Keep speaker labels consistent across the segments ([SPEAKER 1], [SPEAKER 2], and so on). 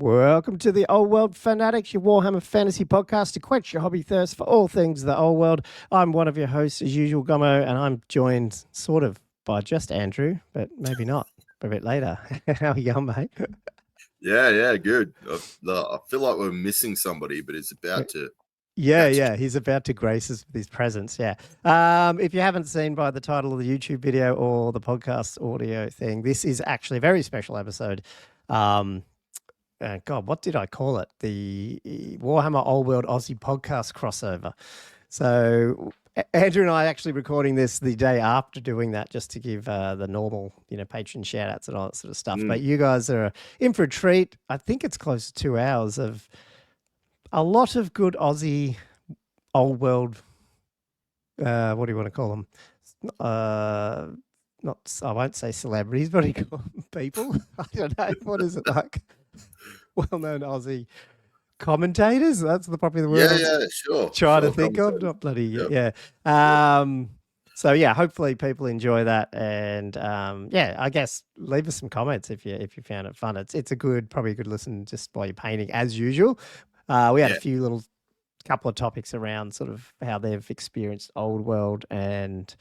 [SPEAKER 1] Welcome to the Old World Fanatics, your Warhammer fantasy podcast to quench your hobby thirst for all things the old world. I'm one of your hosts, as usual, Gummo, and I'm joined sort of by just Andrew, but maybe not. A bit later. How are you going, mate?
[SPEAKER 2] Yeah, good. I feel like we're missing somebody, but it's about to.
[SPEAKER 1] Yeah, he's about to grace us with his presence. Yeah. If you haven't seen by the title of the YouTube video or the podcast audio thing, this is actually a very special episode. God, what did I call it? The Warhammer Old World Aussie podcast crossover. So Andrew and I are actually recording this the day after doing that, just to give the normal, patron shout outs and all that sort of stuff. But you guys are in for a treat. I think it's close to 2 hours of a lot of good Aussie old world, what do you want to call them? Not, I won't say celebrities, but people. I don't know. What is it like? Well-known Aussie commentators. That's the popular word.
[SPEAKER 2] Yeah, sure.
[SPEAKER 1] Trying to think of, not bloody, yeah. So yeah, hopefully people enjoy that, and I guess leave us some comments if you found it fun. It's probably a good listen just while you're painting as usual. We had a few little couple of topics around sort of how they've experienced Old World and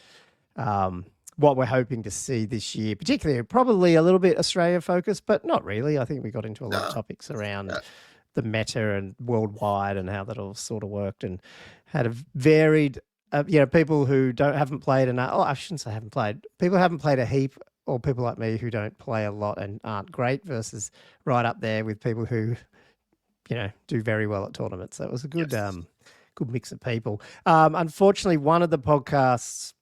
[SPEAKER 1] what we're hoping to see this year, particularly probably a little bit Australia focused, but not really. I think we got into a lot of topics around the meta and worldwide and how that all sort of worked, and had a varied, people who haven't played enough. Oh, I shouldn't say haven't played. People who haven't played a heap, or people like me who don't play a lot and aren't great, versus right up there with people who, do very well at tournaments. So it was a good, good mix of people. Unfortunately, one of the podcasts,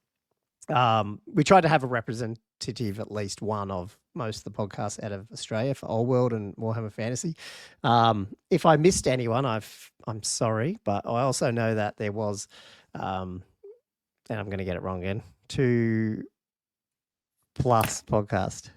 [SPEAKER 1] we tried to have a representative, at least one of most of the podcasts out of Australia for Old World and Warhammer Fantasy. If I missed anyone, I'm sorry, but I also know that there was, and I'm going to get it wrong again, 2+ podcast.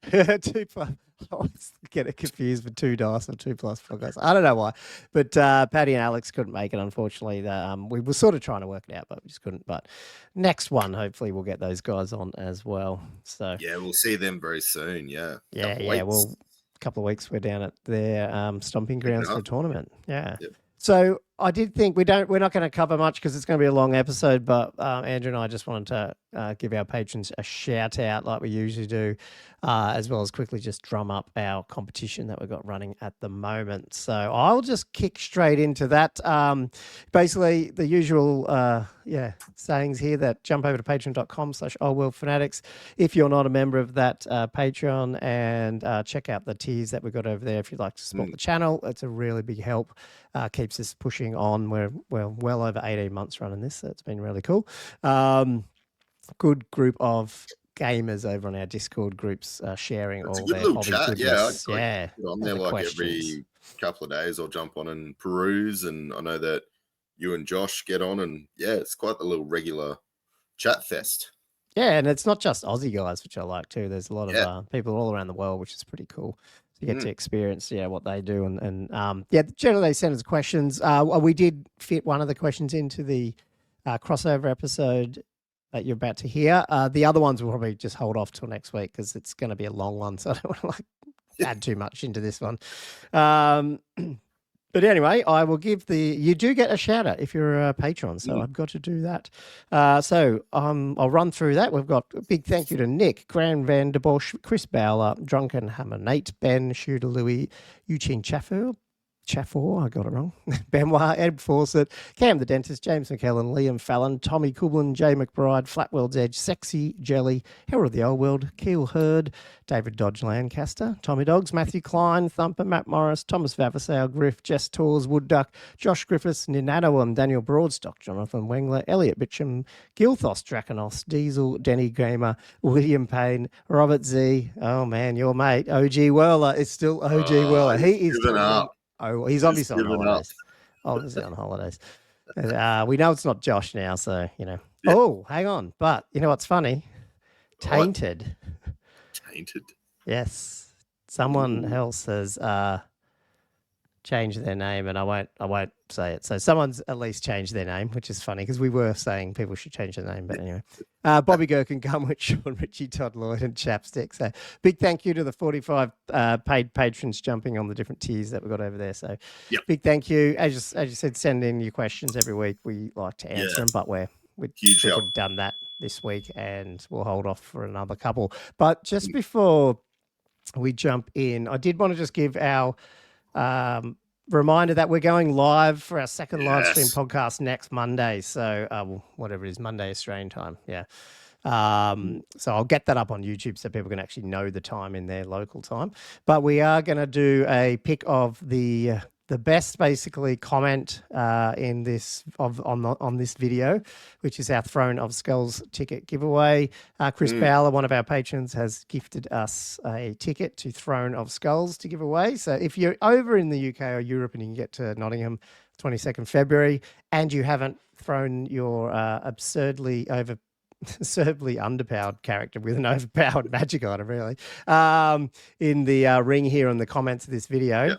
[SPEAKER 1] 2+. I always get it confused with 2 dice or 2+ podcasts. I don't know why, but Patty and Alex couldn't make it, unfortunately. We were sort of trying to work it out, but we just couldn't. But next one, hopefully, we'll get those guys on as well. So
[SPEAKER 2] yeah, we'll see them very soon. Yeah.
[SPEAKER 1] Well, a couple of weeks we're down at their stomping grounds for a tournament. Yeah.
[SPEAKER 2] Yep.
[SPEAKER 1] So I did think we're not going to cover much because it's going to be a long episode, but Andrew and I just wanted to give our patrons a shout out like we usually do, as well as quickly just drum up our competition that we've got running at the moment. So I'll just kick straight into that. Basically, the usual sayings here, that jump over to patreon.com/oldworldfanatics if you're not a member of that Patreon, and check out the tiers that we've got over there if you'd like to support the channel. It's a really big help. Keeps us pushing on. We're well over 18 months running this, so it's been really cool. Good group of gamers over on our Discord groups, sharing all their hobby goodness.
[SPEAKER 2] Yeah, on there like every couple of days I'll jump on and peruse, and I know that you and Josh get on, and it's quite the little regular chat fest.
[SPEAKER 1] Yeah, and it's not just Aussie guys, which I like too. There's a lot of people all around the world, which is pretty cool. You get to experience, what they do, and generally they send us questions. We did fit one of the questions into the crossover episode that you're about to hear. The other ones will probably just hold off till next week because it's going to be a long one, so I don't want to add too much into this one. But anyway, I will give you do get a shout out if you're a patron, so I've got to do that. So I'll run through that. We've got a big thank you to Nick, Gran Van der Bosch, Chris Bowler, Drunken Hammer, Nate, Ben, Shooter Louis, Eugene Chaffor, I got it wrong. Benoit, Ed Fawcett, Cam the Dentist, James McKellen, Liam Fallon, Tommy Kublin, Jay McBride, Flatworld's Edge, Sexy Jelly, Herald of the Old World, Keel Hurd, David Dodge Lancaster, Tommy Dogs, Matthew Klein, Thumper, Matt Morris, Thomas Vavasau, Griff, Jess Tors, Wood Duck, Josh Griffiths, Ninanowam, Daniel Broadstock, Jonathan Wengler, Elliot Bitcham, Gilthos, Draconos, Diesel, Denny Gamer, William Payne, Robert Z, oh man, your mate, OG Whirler is still OG Whirler. He is
[SPEAKER 2] giving up.
[SPEAKER 1] Oh, he's obviously on holidays. Obviously on holidays. We know it's not Josh now, so, Oh, hang on. But you know what's funny? Tainted.
[SPEAKER 2] Tainted?
[SPEAKER 1] Yes. Someone else has change their name, and I won't say it. So someone's at least changed their name, which is funny because we were saying people should change their name. But anyway, Bobby Gherkin, Gunwich, Sean Ritchie, Todd Lloyd, and Chapstick. So big thank you to the 45 paid patrons jumping on the different tiers that we got over there. So big thank you. As you said, send in your questions every week. We like to answer them, but we've done that this week, and we'll hold off for another couple. But just before we jump in, I did want to just give our reminder that we're going live for our second live stream podcast next Monday. So whatever it is, Monday Australian time. Yeah. So I'll get that up on YouTube so people can actually know the time in their local time. But we are going to do a pick of the best basically comment in this on this video, which is our Throne of Skulls ticket giveaway. Chris Bowler, one of our patrons, has gifted us a ticket to Throne of Skulls to give away. So if you're over in the UK or Europe and you can get to Nottingham 22nd February and you haven't thrown your absurdly underpowered character with an overpowered magic item, really, in the ring here in the comments of this video,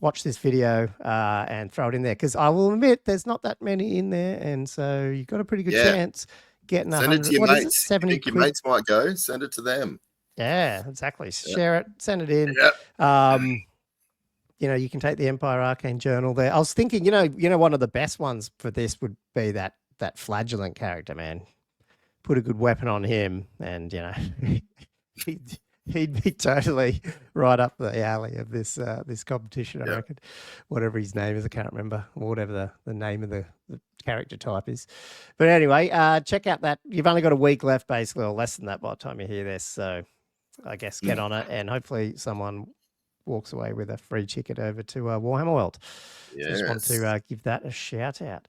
[SPEAKER 1] watch this video and throw it in there, because I will admit there's not that many in there, and so you've got a pretty good chance getting 100.
[SPEAKER 2] Send it to your mates.
[SPEAKER 1] 70
[SPEAKER 2] think your mates might go. Send it to them.
[SPEAKER 1] Yeah, exactly. Share it, send it in. You know, you can take the Empire Arcane Journal there. I was thinking, you know, one of the best ones for this would be that flagellant character, man. Put a good weapon on him, and you know, he'd be totally right up the alley of this competition. I reckon, whatever his name is, I can't remember, or whatever the name of the character type is. But anyway, check out that. You've only got a week left, basically, or less than that by the time you hear this. So I guess get on it, and hopefully someone walks away with a free ticket over to Warhammer World. Yes. Just want to give that a shout out.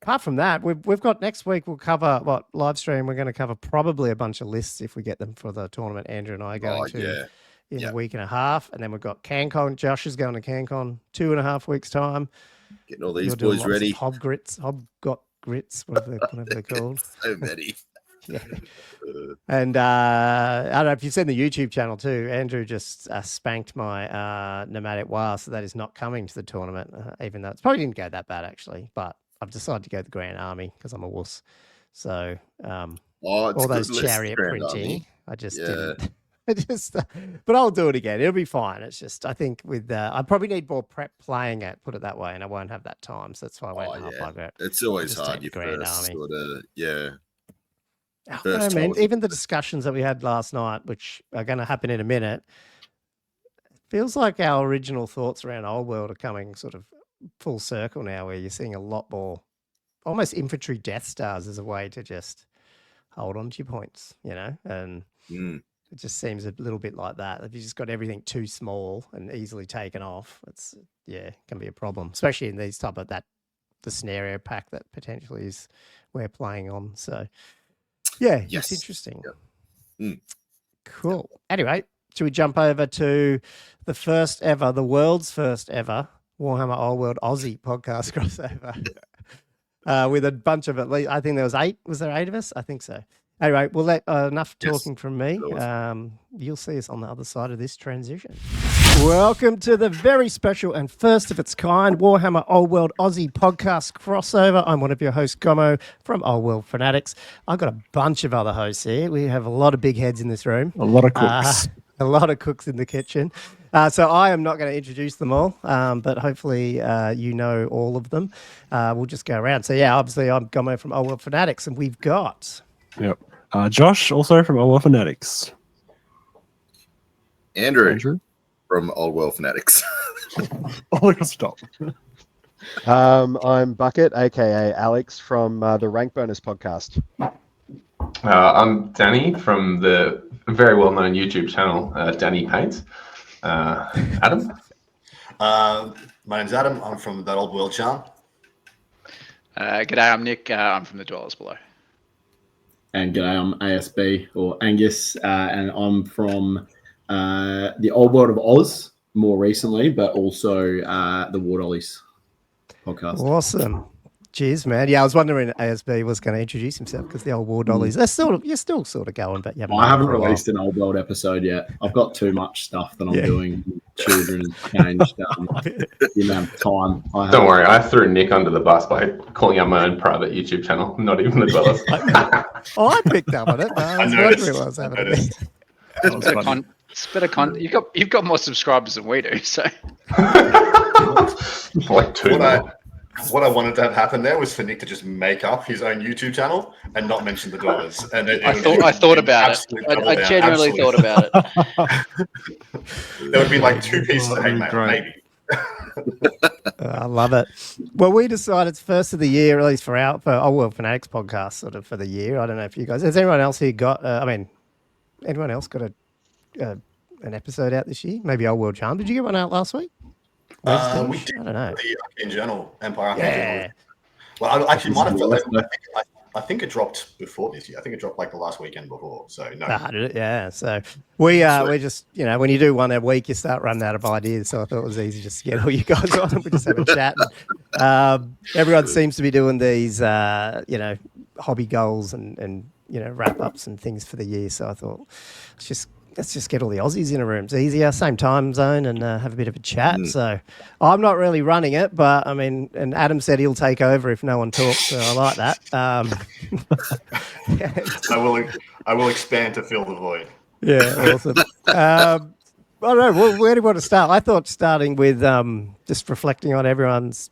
[SPEAKER 1] Apart from that, we've got next week, we'll cover live stream. We're going to cover probably a bunch of lists if we get them for the tournament Andrew and I are going to in a week and a half. And then we've got CanCon. Josh is going to CanCon 2.5 weeks time.
[SPEAKER 2] Getting all these boys ready.
[SPEAKER 1] Hobgrits, whatever they're called.
[SPEAKER 2] So many.
[SPEAKER 1] And I don't know if you've seen the YouTube channel too. Andrew just spanked my nomadic WoW, so that is not coming to the tournament, even though it's probably didn't go that bad actually, but I've decided to go the Grand Army because I'm a wuss. So all those chariot printing, I just didn't. But I'll do it again. It'll be fine. It's just I think with I probably need more prep playing it. Put it that way, and I won't have that time. So that's why I went half bugger it.
[SPEAKER 2] It's always hard. You Grand Army.
[SPEAKER 1] I mean, even the discussions that we had last night, which are going to happen in a minute, feels like our original thoughts around Old World are coming sort of full circle now, where you're seeing a lot more almost infantry Death Stars as a way to just hold on to your points, you know, and it just seems a little bit like that. If you just got everything too small and easily taken off, it's can be a problem, especially in these type of the scenario pack that potentially is we're playing on. So it's interesting. Cool. Anyway, should we jump over to the world's first ever Warhammer Old World Aussie podcast crossover with a bunch of, at least, I think there was 8. Was there 8 of us? I think so. Anyway, we'll let enough talking from me. You'll see us on the other side of this transition. Welcome to the very special and first of its kind Warhammer Old World Aussie podcast crossover. I'm one of your hosts, Gomo, from Old World Fanatics. I've got a bunch of other hosts here. We have a lot of big heads in this room.
[SPEAKER 3] A lot of cooks.
[SPEAKER 1] A lot of cooks in the kitchen. So I am not going to introduce them all, but hopefully you know all of them. We'll just go around. So obviously I'm Gomo from Old World Fanatics, and we've got...
[SPEAKER 3] Josh, also from Old World Fanatics.
[SPEAKER 2] Andrew from Old World Fanatics.
[SPEAKER 3] Stop.
[SPEAKER 4] I'm Bucket, aka Alex, from the Rank Bonus podcast.
[SPEAKER 5] I'm Danny from the very well-known YouTube channel, Danny Paints. Adam?
[SPEAKER 6] My name's Adam. I'm from That Old World channel.
[SPEAKER 7] G'day, I'm Nick. I'm from the Dwellers Below.
[SPEAKER 8] And g'day, I'm ASB, or Angus, and I'm from the Old World of Oz more recently, but also the War Dollies podcast.
[SPEAKER 1] Awesome. Cheers, man. Yeah, I was wondering if ASB was going to introduce himself because the old war dollies. You're still sort of going, but you
[SPEAKER 8] I haven't released an Old World episode yet. I've got too much stuff that I'm doing. Children changed the amount of time.
[SPEAKER 5] Don't worry, I threw Nick under the bus by calling out my own private YouTube channel, not even the Dwellers.
[SPEAKER 1] I picked up on it. But I was wondering what was happening.
[SPEAKER 7] It's better content. You've got more subscribers than we do, so.
[SPEAKER 5] Like 2 more.
[SPEAKER 6] What I wanted to have happen there was for Nick to just make up his own YouTube channel and not mention the Dwellers. And
[SPEAKER 7] I thought about it. I genuinely thought about it.
[SPEAKER 6] There would be like 2 pieces of hate mail, maybe.
[SPEAKER 1] I love it. Well, we decided it's first of the year, at least for Old World Fanatics podcast, sort of for the year. I don't know if you guys. Has anyone else here got? Anyone else got an episode out this year? Maybe Old World Charm. Did you get one out last week?
[SPEAKER 6] We did.
[SPEAKER 1] I don't know.
[SPEAKER 6] The Arcane Journal, Empire Arcane Journal.
[SPEAKER 1] Yeah.
[SPEAKER 6] Well, I actually might have. I think it dropped before this year. I think it dropped like the last weekend before. So no.
[SPEAKER 1] Yeah. So we just when you do one a week, you start running out of ideas. So I thought it was easy just to get all you guys on and we just have a chat. Everyone seems to be doing these hobby goals and wrap ups and things for the year. So I thought let's just get all the Aussies in a room. It's easier, same time zone, and have a bit of a chat. So I'm not really running it, but and Adam said he'll take over if no one talks. So I like that.
[SPEAKER 6] I will expand to fill the void.
[SPEAKER 1] Yeah, awesome. I don't know. Where do you want to start? I thought starting with just reflecting on everyone's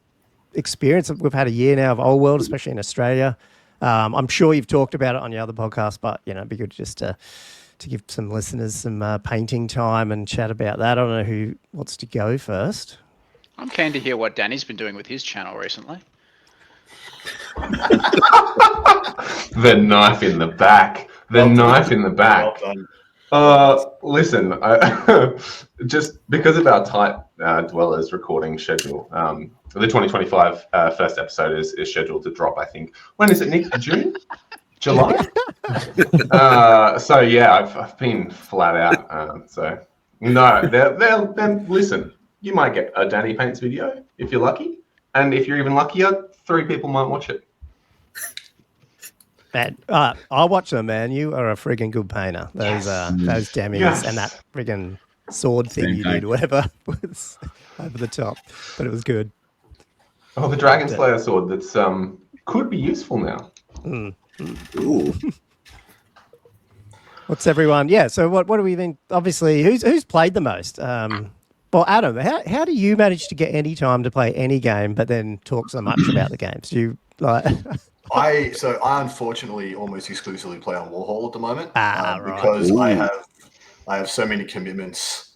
[SPEAKER 1] experience. We've had a year now of Old World, especially in Australia. I'm sure you've talked about it on your other podcast, but it'd be good just to give some listeners some painting time and chat about that. I don't know who wants to go first.
[SPEAKER 7] I'm keen to hear what Danny's been doing with his channel recently.
[SPEAKER 5] The knife in the back. Knife in the back. Listen, just because of our tight Dwellers recording schedule, the 2025 first episode is scheduled to drop, I think. When is it, Nick? June? July? So yeah, I've been flat out. So no, then listen, you might get a Danny Paints video if you're lucky, and if you're even luckier, 3 people might watch it.
[SPEAKER 1] Man, I'll watch them, man. You are a friggin' good painter. Those dummies and that friggin' sword thing you did, whatever, was over the top, but it was good.
[SPEAKER 5] Oh, the Dragon Slayer sword that's could be useful now.
[SPEAKER 8] Ooh.
[SPEAKER 1] What's everyone? Yeah. So what do we think? Obviously, who's played the most? Well, Adam, how do you manage to get any time to play any game, but then talk so much about the games? You like?
[SPEAKER 6] I unfortunately almost exclusively play on Warhol at the moment
[SPEAKER 1] right.
[SPEAKER 6] because I have so many commitments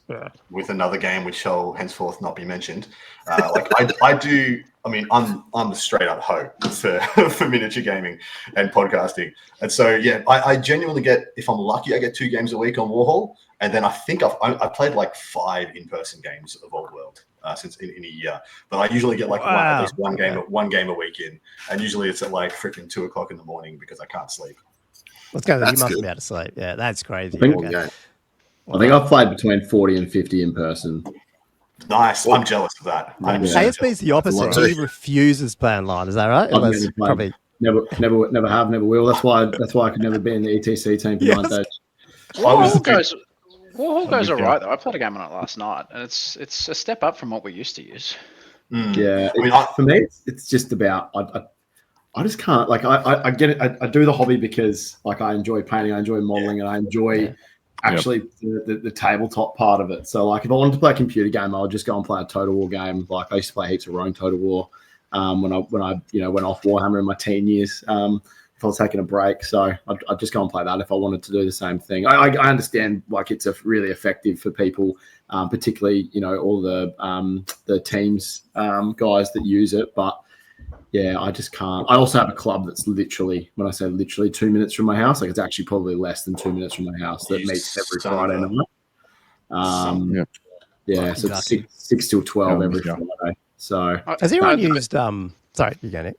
[SPEAKER 6] with another game which shall henceforth not be mentioned. I do. I mean, I'm the straight up hoe for miniature gaming and podcasting, and so yeah, I genuinely get, if I'm lucky, I get 2 games a week on Warhol, and then I think I've played like 5 in-person games of Old World since in a year, but I usually get like at least one game a week in, and usually it's at like freaking 2 o'clock in the morning because I can't sleep.
[SPEAKER 1] Let's go. You must be able to sleep. Yeah, that's crazy.
[SPEAKER 8] I think I've played between 40 and 50 in person.
[SPEAKER 6] Nice. I'm jealous of that.
[SPEAKER 1] ASB's the opposite. He refuses to play online. Is that right?
[SPEAKER 8] Probably never have, never will. That's why I could never be in the ETC team for 9 days.
[SPEAKER 7] Warhol goes all right though. I played a game on it last night, and it's a step up from what we used to use.
[SPEAKER 8] Yeah, I mean, for me, it's just about I just can't I get it. I do the hobby because I enjoy painting, I enjoy modeling, and I enjoy. Actually, the tabletop part of it. So, if I wanted to play a computer game, I would just go and play a Total War game. I used to play heaps of Rome Total War when I went off Warhammer in my teen years. If I was taking a break, so I'd just go and play that if I wanted to do the same thing. I understand it's really effective for people, particularly all the teams guys that use it, but. Yeah, I just can't. I also have a club that's literally, when I say literally 2 minutes from my house, it's actually probably less than 2 minutes from my house that meets every Friday night. So it's 6 till 12 every Friday. So
[SPEAKER 1] has anyone used? Sorry, you get it.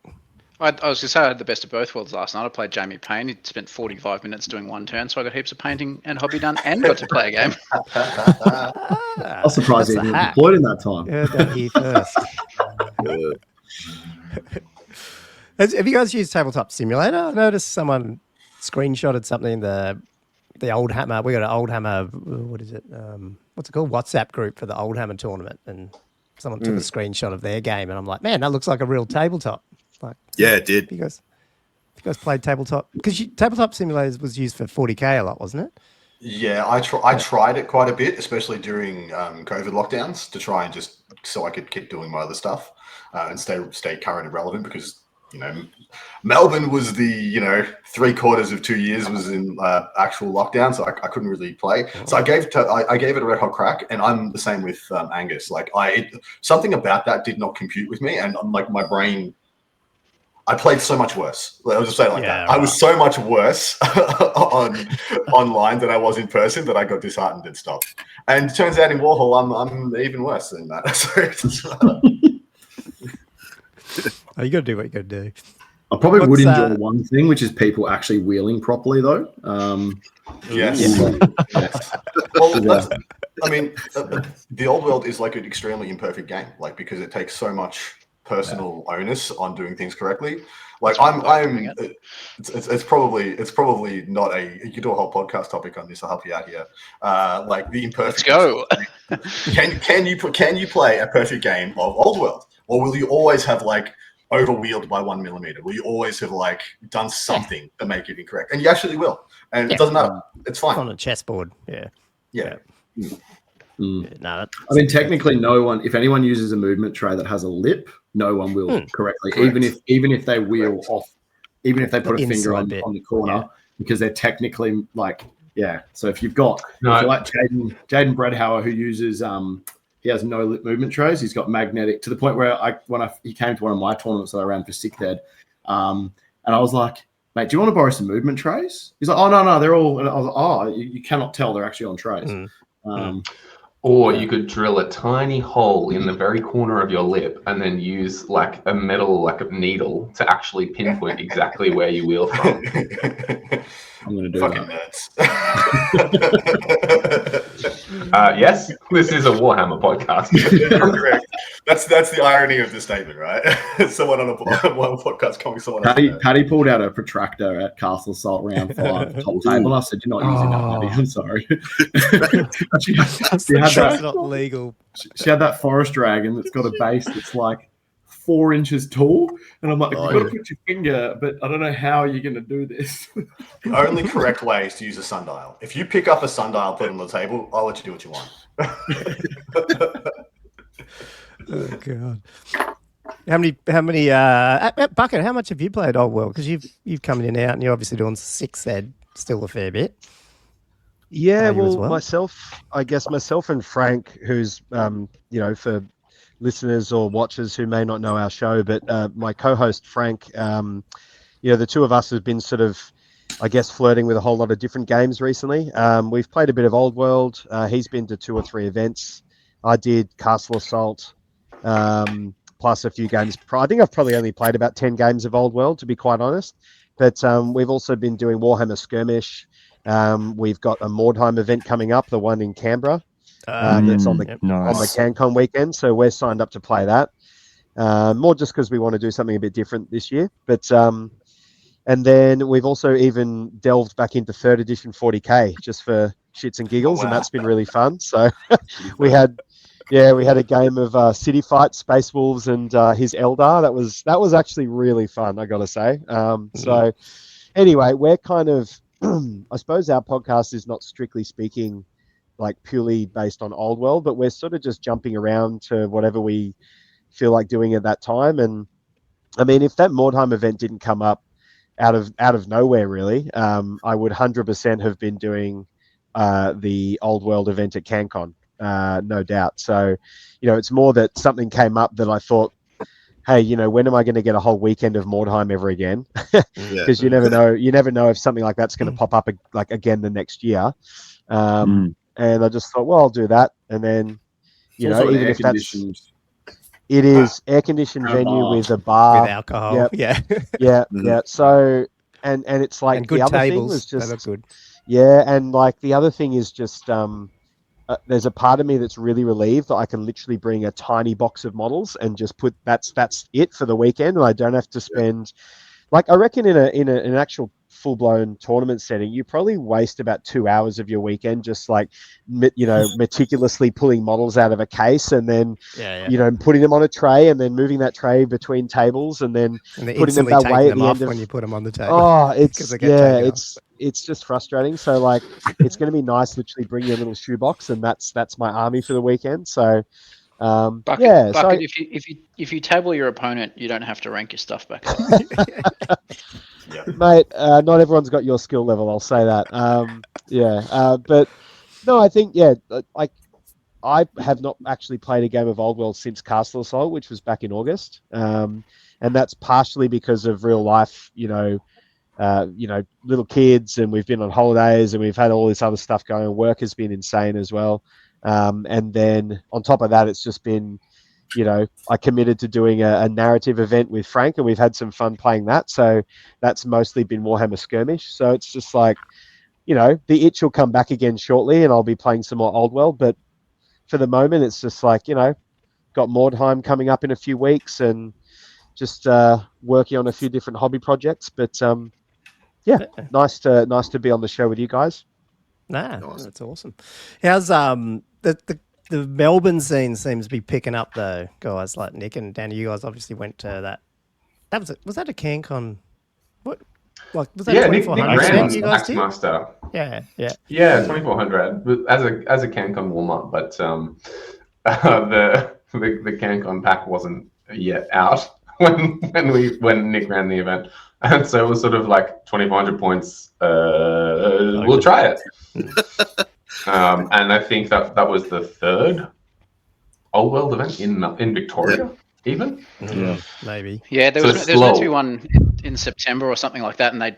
[SPEAKER 7] I was going to say I had the best of both worlds last night. I played Jamie Payne. He spent 45 minutes doing one turn, so I got heaps of painting and hobby done and got to play a game.
[SPEAKER 8] I was surprised he didn't deployed in that time.
[SPEAKER 1] Heard that here first. Have you guys used Tabletop Simulator? I noticed someone screenshotted something. The Old Hammer. We got an Old Hammer. What is it? What's it called? WhatsApp group for the Old Hammer tournament, and someone took a screenshot of their game, and I'm like, man, that looks like a real tabletop. Like,
[SPEAKER 2] yeah, it did.
[SPEAKER 1] You guys played tabletop because Tabletop Simulator was used for 40K a lot, wasn't it?
[SPEAKER 6] Yeah, I tried it quite a bit, especially during COVID lockdowns, to try and just so I could keep doing my other stuff and stay current and relevant, because Melbourne was the 3/4 of 2 years was in actual lockdown, so I couldn't really play. So I gave it a red hot crack, and I'm the same with Angus. Like something about that did not compute with me, and like my brain. I played so much worse. I'll just say it like that. Right. I was so much worse online than I was in person that I got disheartened and stopped. And it turns out in Warhol, I'm even worse than that.
[SPEAKER 1] Oh, you got to do what you got to do.
[SPEAKER 8] I probably would enjoy one thing, which is people actually wheeling properly, though.
[SPEAKER 6] Yes. Yes. Well, I mean, the Old World is like an extremely imperfect game, like because it takes so much personal onus on doing things correctly. Like it's probably not a. You could do a whole podcast topic on this. I'll help you out here. Like the imperfect.
[SPEAKER 7] Let's go.
[SPEAKER 6] Can you play a perfect game of Old World, or will you always have like overwheeled by 1 millimeter? Will you always have like done something to make it incorrect? And you actually will, and it doesn't matter. It's fine
[SPEAKER 1] on a chessboard. Yeah.
[SPEAKER 8] No, I mean, technically, no one. If anyone uses a movement tray that has a lip, no one will correctly.
[SPEAKER 6] Correct.
[SPEAKER 8] Even if they wheel off, even if they put a finger on the corner, because they're technically like, So if you've got if you're like Jaden Bredhauer, who uses he has no lip movement trays. He's got magnetic to the point where he came to one of my tournaments that I ran for Sickhead, and I was like, mate, do you want to borrow some movement trays? He's like, oh no, they're all. And I was like, oh, you cannot tell they're actually on trays.
[SPEAKER 5] Or you could drill a tiny hole in the very corner of your lip and then use like a metal, like a needle, to actually pinpoint exactly where you wheel from.
[SPEAKER 8] I'm going to do
[SPEAKER 6] fucking
[SPEAKER 8] that.
[SPEAKER 5] Yes, this is a Warhammer podcast.
[SPEAKER 6] Correct. That's the irony of the statement, right? Someone on one podcast calling someone.
[SPEAKER 8] Paddy pulled out a protractor at Castle Assault round 5 top table. I said, "You're not using that, Paddy. I'm sorry."
[SPEAKER 1] That's not legal.
[SPEAKER 8] She had that forest dragon that's got a base that's like 4 inches tall, and I'm like, you've got to put your finger, but I don't know how you're going to do this.
[SPEAKER 6] The only correct way is to use a sundial. If you pick up a sundial, put it on the table, I'll let you do what you want.
[SPEAKER 1] Oh god! How many? Bucket? How much have you played Old World? Because you've come in and out, and you're obviously doing 6 ed still a fair bit.
[SPEAKER 4] Yeah, well, myself and Frank, who's for listeners or watchers who may not know our show, but my co-host Frank, the two of us have been sort of, I guess, flirting with a whole lot of different games recently. We've played a bit of Old World. He's been to 2 or 3 events. I did Castle Assault, plus a few games. I think I've probably only played about 10 games of Old World, to be quite honest. But we've also been doing Warhammer Skirmish. We've got a Mordheim event coming up, the one in Canberra. That's on the CanCon weekend, so we're signed up to play that. More just because we want to do something a bit different this year. But and then we've also even delved back into 3rd edition 40K just for shits and giggles, and that's been really fun. So we had a game of City Fight, Space Wolves, and his Eldar. That was actually really fun, I got to say. So anyway, we're kind of I suppose our podcast is not strictly speaking like purely based on Old World, but we're sort of just jumping around to whatever we feel like doing at that time. And I mean, if that Mordheim event didn't come up out of nowhere, really, I would 100% have been doing the Old World event at CanCon, no doubt. So, it's more that something came up that I thought, hey, when am I going to get a whole weekend of Mordheim ever again? Because you never know if something like that's going to pop up like again the next year. And I just thought, well, I'll do that. And then, even if it is air-conditioned venue with a bar.
[SPEAKER 1] With alcohol.
[SPEAKER 4] Yeah. So, and it's like
[SPEAKER 1] and good
[SPEAKER 4] the other
[SPEAKER 1] tables.
[SPEAKER 4] Thing was just,
[SPEAKER 1] that look good.
[SPEAKER 4] Yeah. And like the other thing is just, there's a part of me that's really relieved that I can literally bring a tiny box of models and just put that's it for the weekend, and I don't have to spend. Like, I reckon in an actual full-blown tournament setting, you probably waste about 2 hours of your weekend just like, meticulously pulling models out of a case and then, putting them on a tray and then moving that tray between tables and then putting them away at the end of...
[SPEAKER 1] when you put them on the table.
[SPEAKER 4] Oh, it's just frustrating. So like, it's going to be nice literally bring your little shoebox, and that's my army for the weekend. So...
[SPEAKER 7] Bucket, if you table your opponent, you don't have to rank your stuff back up.
[SPEAKER 4] Mate, not everyone's got your skill level, I'll say that. But no, I think, like, I have not actually played a game of Old World since Castle Assault, which was back in August. And that's partially because of real life, little kids, and we've been on holidays and we've had all this other stuff going. Work has been insane as well. And then on top of that, it's just been, I committed to doing a narrative event with Frank, and we've had some fun playing that. So that's mostly been Warhammer Skirmish. So it's just like, the itch will come back again shortly, and I'll be playing some more Old World. But for the moment, it's just like, got Mordheim coming up in a few weeks, and just working on a few different hobby projects. But nice to be on the show with you guys.
[SPEAKER 1] That's awesome. How's the Melbourne scene seems to be picking up though, guys like Nick and Danny. You guys obviously went to that. Was that a CanCon? What? Like, was that
[SPEAKER 5] Nick ran
[SPEAKER 1] you guys
[SPEAKER 5] Axmaster.
[SPEAKER 1] Yeah.
[SPEAKER 5] 2400 as a CanCon warm up, but the CanCon pack wasn't yet out when Nick ran the event. And so it was sort of like 2,400 points. We'll try it. And I think that was the third Old World event in Victoria, even.
[SPEAKER 1] Yeah, maybe.
[SPEAKER 7] Yeah, there was meant to be one in September or something like that, and I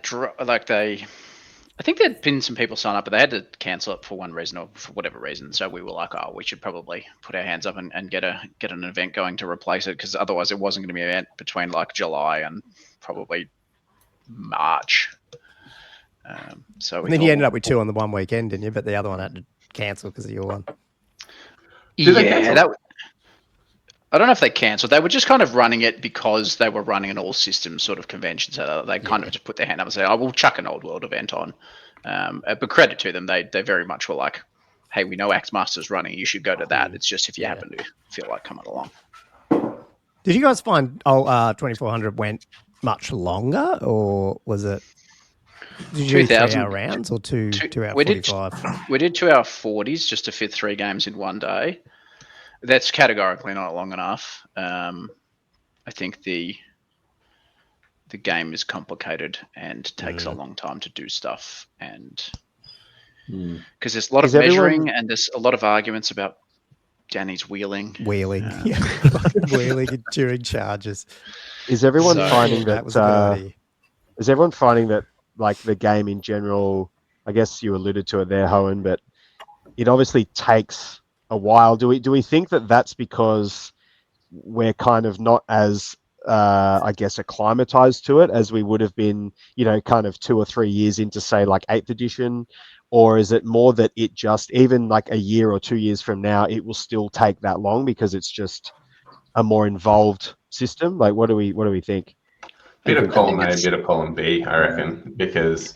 [SPEAKER 7] think there'd been some people sign up, but they had to cancel it for one reason or for whatever reason. So we were like, we should probably put our hands up and get an event going to replace it, because otherwise it wasn't going to be an event between like July and probably March. And
[SPEAKER 1] then you ended up with 2 on the one weekend, didn't you? But the other one had to cancel because of your one.
[SPEAKER 7] I don't know if they cancelled. They were just kind of running it because they were running an all systems sort of convention. So they kind of just put their hand up and say, we'll chuck an Old World event on. But credit to them, they very much were like, hey, we know Axmaster's running. You should go to that. It's just if you happen to feel like coming along.
[SPEAKER 1] Did you guys find 2400 went much longer, or was it? Did you do 3-hour rounds or 2 hour 45?
[SPEAKER 7] We did 2 hour 40s just to fit 3 games in one day. That's categorically not long enough. I think the game is complicated and takes a long time to do stuff, and because there's a lot of measuring and there's a lot of arguments about Danny's wheeling
[SPEAKER 1] wheeling during charges.
[SPEAKER 4] Is everyone finding that? Is everyone finding that, like, the game in general? I guess you alluded to it there, Hohen, but it obviously takes a while. Do we think that that's because we're kind of not as I guess acclimatized to it as we would have been, kind of 2 or 3 years into, say, like 8th edition? Or is it more that it just, even like a year or 2 years from now, it will still take that long because it's just a more involved system? Like, what do we think?
[SPEAKER 5] Bit of column A, bit of column B, I reckon, because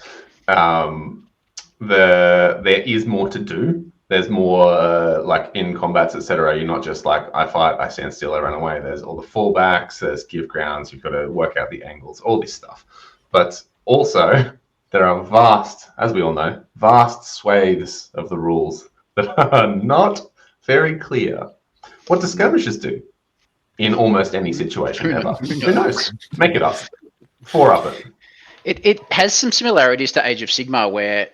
[SPEAKER 5] there is more to do. There's more like in combats, etc. You're not just like, I fight, I stand still, I run away. There's all the fallbacks, there's give grounds, you've got to work out the angles, all this stuff. But also, there are as we all know, vast swathes of the rules that are not very clear. What do skirmishers do in almost any situation ever? Who knows? Make it up. 4-up it.
[SPEAKER 7] It has some similarities to Age of Sigmar, where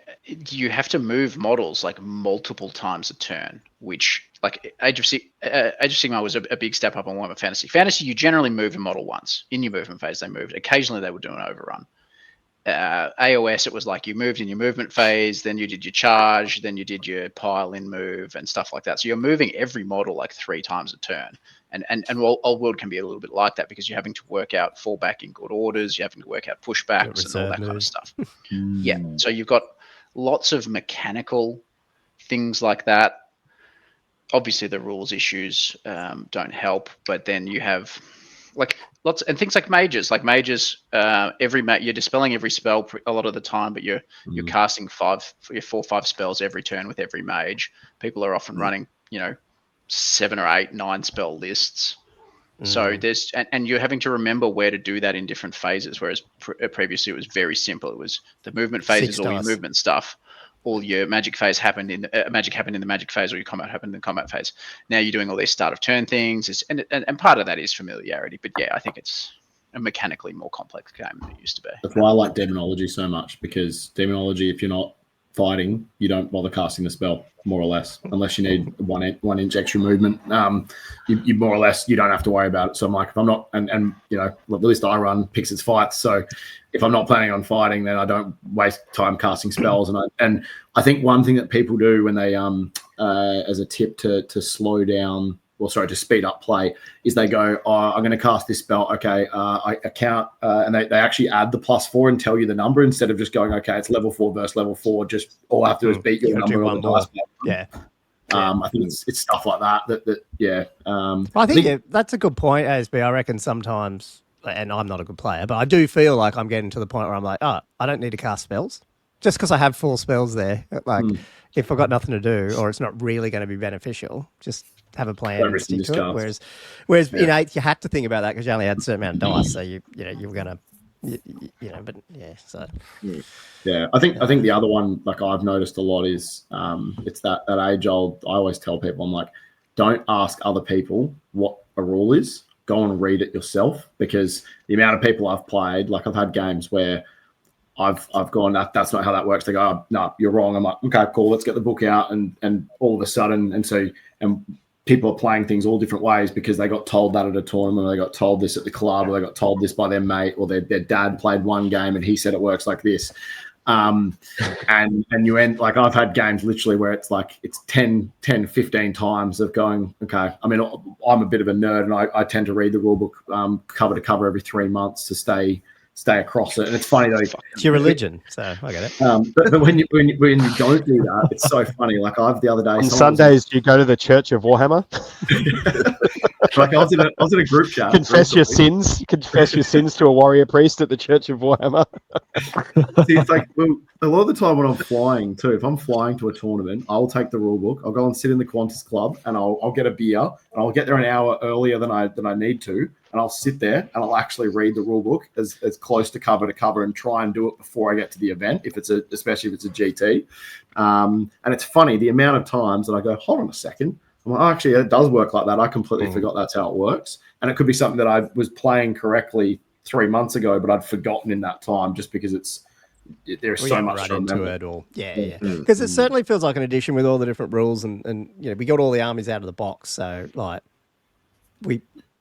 [SPEAKER 7] you have to move models like multiple times a turn, which, like, Age of Sigmar was a big step up on Warhammer Fantasy. Fantasy, you generally move a model once. In your movement phase, they moved. Occasionally, they would do an overrun. AOS, it was like you moved in your movement phase, then you did your charge, then you did your pile-in move and stuff like that. So you're moving every model like 3 times a turn. And Old World can be a little bit like that, because you're having to work out fallback in good orders, you're having to work out pushbacks and all that kind of stuff. Yeah, so you've got lots of mechanical things like that. obviously the rules issues don't help, but then you have like lots and things like mages. Like mages, you're dispelling every spell a lot of the time, but you're casting 4 or 5 spells every turn with every mage. People are often running 7 or 8, 9 spell lists. So there's and you're having to remember where to do that in different phases. Whereas previously it was very simple. It was the movement phases, all your movement stuff. All your magic phase happened in magic in the magic phase, or your combat happened in the combat phase. Now you're doing all these start of turn things, and part of that is familiarity. But yeah, I think it's a mechanically more complex game than it used to be.
[SPEAKER 8] That's why I like demonology so much, because demonology, if you're not fighting, you don't bother casting the spell, more or less, unless you need one inch extra movement. You more or less, you don't have to worry about it. So I'm like, if I'm not, and the list I run picks its fights. So if I'm not planning on fighting, then I don't waste time casting spells. And I think one thing that people do when they, as a tip to slow down, to speed up play, is they go, I'm going to cast this spell. Okay, I count, and they actually add the +4 and tell you the number instead of just going, okay, it's level 4 versus level 4. Just all I have to do is beat your number on the dice.
[SPEAKER 1] Yeah.
[SPEAKER 8] I think it's stuff like that.
[SPEAKER 1] I think that's a good point, ASB. I reckon sometimes, and I'm not a good player, but I do feel like I'm getting to the point where I'm like, I don't need to cast spells just because I have 4 spells there. Like, if I've got nothing to do or it's not really going to be beneficial, just have a plan and stick to it. Whereas in 8th, you had to think about that because you only had a certain amount of dice, so you were going to, but yeah. So
[SPEAKER 8] yeah, I think the other one, like I've noticed a lot, is it's that age old. I always tell people, I'm like, don't ask other people what a rule is. Go and read it yourself, because the amount of people I've played, like I've had games where I've gone, that's not how that works. They go, oh, no, you're wrong. I'm like, okay, cool, let's get the book out, and all of a sudden, and people are playing things all different ways because they got told that at a tournament, or they got told this at the club, or they got told this by their mate, or their dad played one game and he said it works like this. And you end, like I've had games literally where it's like it's 10, 15 times of going, okay, I mean, I'm a bit of a nerd, and I tend to read the rule book cover to cover every 3 months to stay across it. And it's funny though,
[SPEAKER 1] it's your religion, so I get it.
[SPEAKER 8] But when you don't do that, it's so funny. Like the other day,
[SPEAKER 4] on Sundays, do you go to the Church of Warhammer?
[SPEAKER 8] Like I was in a group chat.
[SPEAKER 4] Confess your sins to a warrior priest at the Church of Warhammer.
[SPEAKER 8] See, it's like, well, a lot of the time when I'm flying too, if I'm flying to a tournament, I'll take the rule book, I'll go and sit in the Qantas Club, and I'll get a beer, and I'll get there an hour earlier than I need to, and I'll sit there and I'll actually read the rule book as close to cover and try and do it before I get to the event, especially if it's a GT. And it's funny the amount of times that I go, hold on a second. I'm like, oh, actually, it does work like that. I completely forgot that's how it works. And it could be something that I was playing correctly 3 months ago, but I'd forgotten in that time just because there's so much to remember.
[SPEAKER 1] It or because it certainly feels like an edition with all the different rules, and we got all the armies out of the box. So like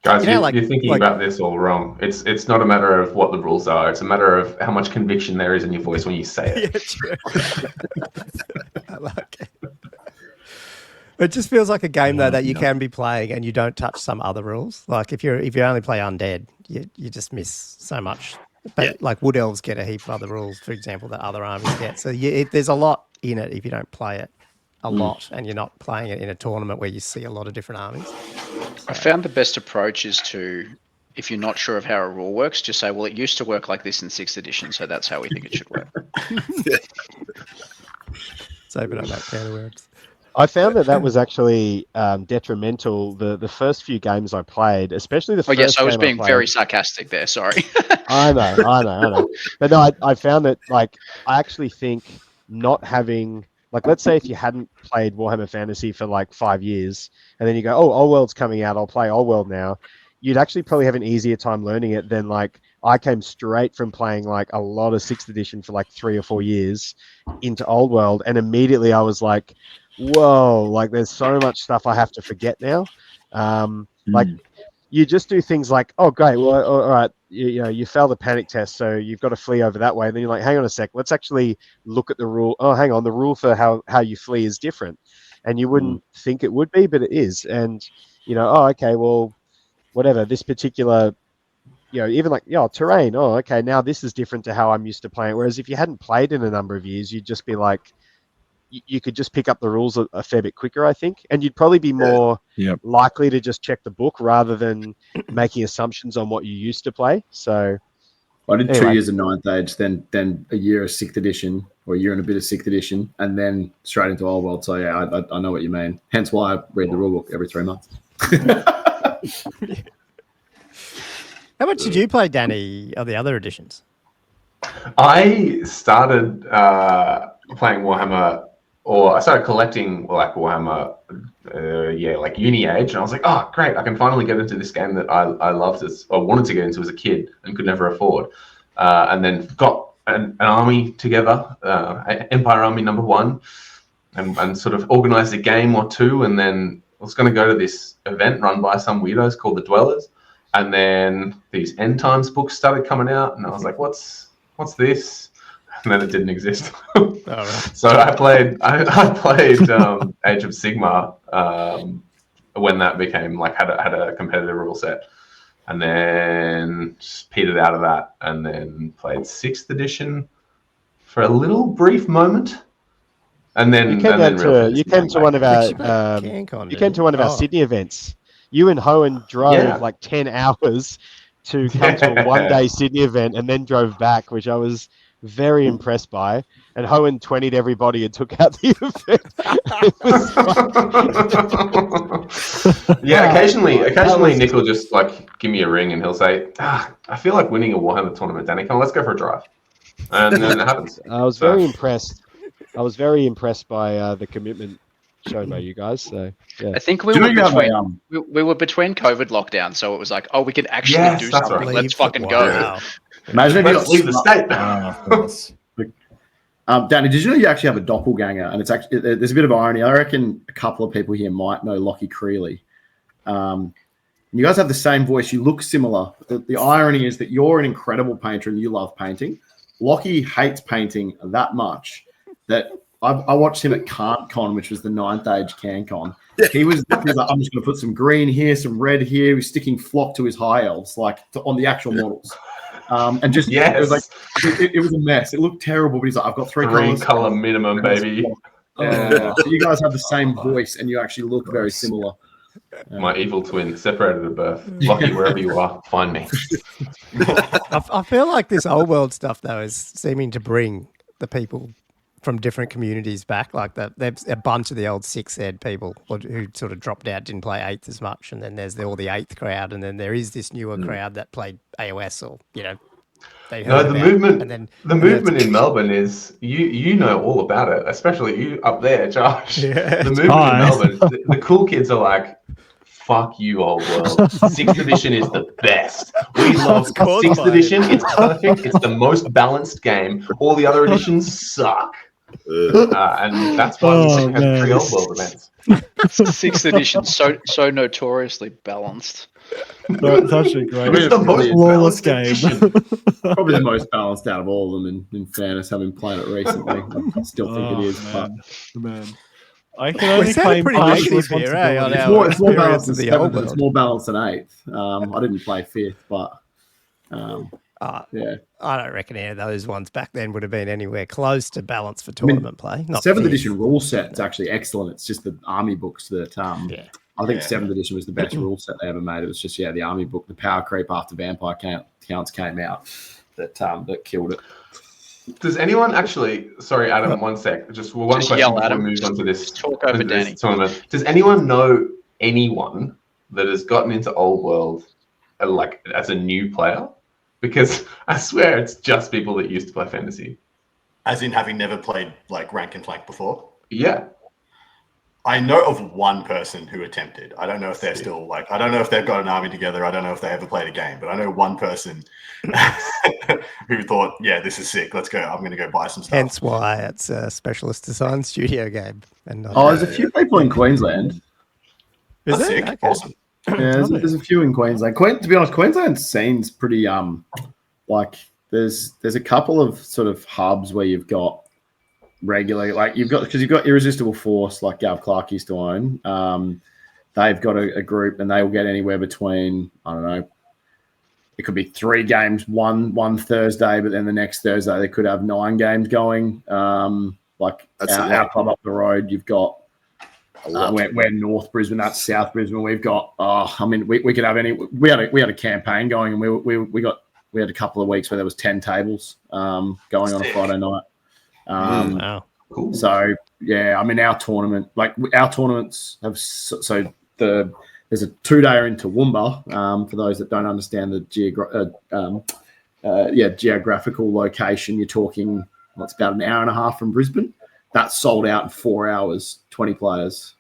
[SPEAKER 5] guys, you're thinking about this all wrong. It's not a matter of what the rules are. It's a matter of how much conviction there is in your voice when you say it.
[SPEAKER 1] Yeah, true. I like it. It just feels like a game though that you can be playing and you don't touch some other rules. Like if you only play undead, you just miss so much. But like wood elves get a heap of other rules, for example, that other armies get. So there's a lot in it if you don't play it a lot and you're not playing it in a tournament where you see a lot of different armies.
[SPEAKER 7] I found the best approach is to, if you're not sure of how a rule works, just say, well, it used to work like this in 6th edition, so that's how we think it should work.
[SPEAKER 1] So open up that can of worms.
[SPEAKER 4] I found that was actually detrimental. The first few games I played, especially the first. Oh yes,
[SPEAKER 7] I was being very sarcastic there. Sorry.
[SPEAKER 4] I know. But no, I found that I actually think not having let's say if you hadn't played Warhammer Fantasy for 5 years, and then you go, oh, Old World's coming out, I'll play Old World now. You'd actually probably have an easier time learning it than I came straight from playing a lot of 6th edition for 3 or 4 years into Old World, and immediately I was like, whoa, there's so much stuff I have to forget now. You just do things like, oh, great, well, all right, you failed the panic test, so you've got to flee over that way. And then you're like, hang on a sec, let's actually look at the rule. Oh, hang on, the rule for how you flee is different. And you wouldn't think it would be, but it is. And, oh, okay, well, whatever, this particular, even terrain, oh, okay, now this is different to how I'm used to playing. Whereas if you hadn't played in a number of years, you'd just be like, you could just pick up the rules a fair bit quicker, I think, and you'd probably be more likely to just check the book rather than making assumptions on what you used to play. So
[SPEAKER 8] I did 2 years of 9th Age, then a year of 6th edition, or a year and a bit of 6th edition, and then straight into Old World. So yeah, I know what you mean. Hence why I read the rulebook every 3 months.
[SPEAKER 1] How much did you play, Danny, of the other editions?
[SPEAKER 5] I started playing Warhammer, or I started collecting like Warhammer, like uni age, and I was like, oh, great, I can finally get into this game that I loved or wanted to get into as a kid and could never afford. And then got an army together, Empire Army #1, and sort of organized a game or two, and then I was going to go to this event run by some weirdos called the Dwellers, and then these End Times books started coming out, and I was like, what's this? And then it didn't exist.
[SPEAKER 1] Right.
[SPEAKER 5] So I played Age of Sigmar when that became like had a competitive rule set, and then just petered out of that, and then played 6th edition for a little brief moment, and then
[SPEAKER 4] you came to one of our Sydney events. You and Hohen drove like 10 hours to come to a one-day Sydney event and then drove back, which I was very impressed by. And Hohen 20'd everybody and took out the
[SPEAKER 5] event. Yeah, occasionally Nick will just like give me a ring and he'll say, I feel like winning a Warhammer tournament, Danny. Come on, let's go for a drive. And then it happens.
[SPEAKER 4] I was very impressed. I was very impressed by the commitment shown by you guys. So yeah.
[SPEAKER 7] I think we were between COVID lockdown, so it was like, oh, we could actually do something. Right. Let's fucking go.
[SPEAKER 8] Wow. Imagine if you leave the state. Of course. Danny, did you know you actually have a doppelganger? And it's actually there's a bit of irony. I reckon a couple of people here might know Lockie Creeley. You guys have the same voice. You look similar. The irony is that you're an incredible painter and you love painting. Lockie hates painting that much that I watched him at CanCon, which was the 9th Age CanCon. He was like, I'm just going to put some green here, some red here. He was sticking flock to his high elves, on the actual models. And just it was like it was a mess. It looked terrible, but he's like, I've got 3
[SPEAKER 5] color minimum, baby.
[SPEAKER 8] So you guys have the same voice, and you actually look very similar.
[SPEAKER 5] My evil twin, separated at birth. Lockie, wherever you are, find me.
[SPEAKER 1] I feel like this Old World stuff though is seeming to bring the people from different communities back. Like there's a bunch of the old 6th Ed people who sort of dropped out, didn't play 8th as much, and then there's all the 8th crowd, and then there is this newer crowd that played AOS or they heard
[SPEAKER 5] the movement in Melbourne is you know all about it, especially you up there, Josh. Yeah, the movement in Melbourne, the cool kids are like, fuck you, Old World. 6th edition is the best. We love 6th edition. It's perfect. It's the most balanced game. All the other editions suck. And that's why we have 3 Old World events.
[SPEAKER 7] 6th edition, so notoriously balanced.
[SPEAKER 3] That's actually great.
[SPEAKER 8] It's the most
[SPEAKER 3] flawless game.
[SPEAKER 8] Probably the most balanced out of all of them, in fairness, having played it recently. I still think it is.
[SPEAKER 3] Man. I can only claim
[SPEAKER 8] it's more balanced than 7th, but it's more balanced than 8th. I didn't play 5th, but
[SPEAKER 1] I don't reckon any of those ones back then would have been anywhere close to balance for tournament play. Not
[SPEAKER 8] 7th edition rule set is actually excellent. It's just the army books that I think 7th edition was the best rule set they ever made. It was just the army book, the power creep after Vampire Counts came out that killed it.
[SPEAKER 5] Does anyone actually? Sorry, Adam. 1 sec. Just one question before we move on to this.
[SPEAKER 7] Talk over Danny.
[SPEAKER 5] Tournament. Does anyone know anyone that has gotten into Old World, like as a new player? Because I swear it's just people that used to play fantasy.
[SPEAKER 6] As in having never played like rank and flank before.
[SPEAKER 5] Yeah.
[SPEAKER 6] I know of one person who attempted. I don't know if they're still I don't know if they've got an army together. I don't know if they ever played a game, but I know one person who thought, yeah, this is sick. Let's go. I'm going to go buy some stuff.
[SPEAKER 1] Hence why it's a specialist design studio game. And not
[SPEAKER 8] there's a few people in Queensland.
[SPEAKER 6] That's sick. Okay. Awesome.
[SPEAKER 8] Yeah, there's a few in Queensland. To be honest, Queensland scene's pretty there's a couple of sort of hubs where you've got regular, you've got Irresistible Force, like Gav Clark used to own. They've got a group, and they will get anywhere between, I don't know, it could be 3 games one Thursday, but then the next Thursday they could have 9 games going. Like
[SPEAKER 2] That's
[SPEAKER 8] our club up the road, you've got. We're North Brisbane. That's South Brisbane. We've got. I mean, we could have any. We had a campaign going, and we had a couple of weeks where there was 10 tables going on a Friday night.
[SPEAKER 1] Wow.
[SPEAKER 5] Cool.
[SPEAKER 8] So yeah, I mean, our tournaments have there's a 2-dayer in Toowoomba. For those that don't understand the geographical location, you're talking it's about an hour and a half from Brisbane. That's sold out in 4 hours, 20 players.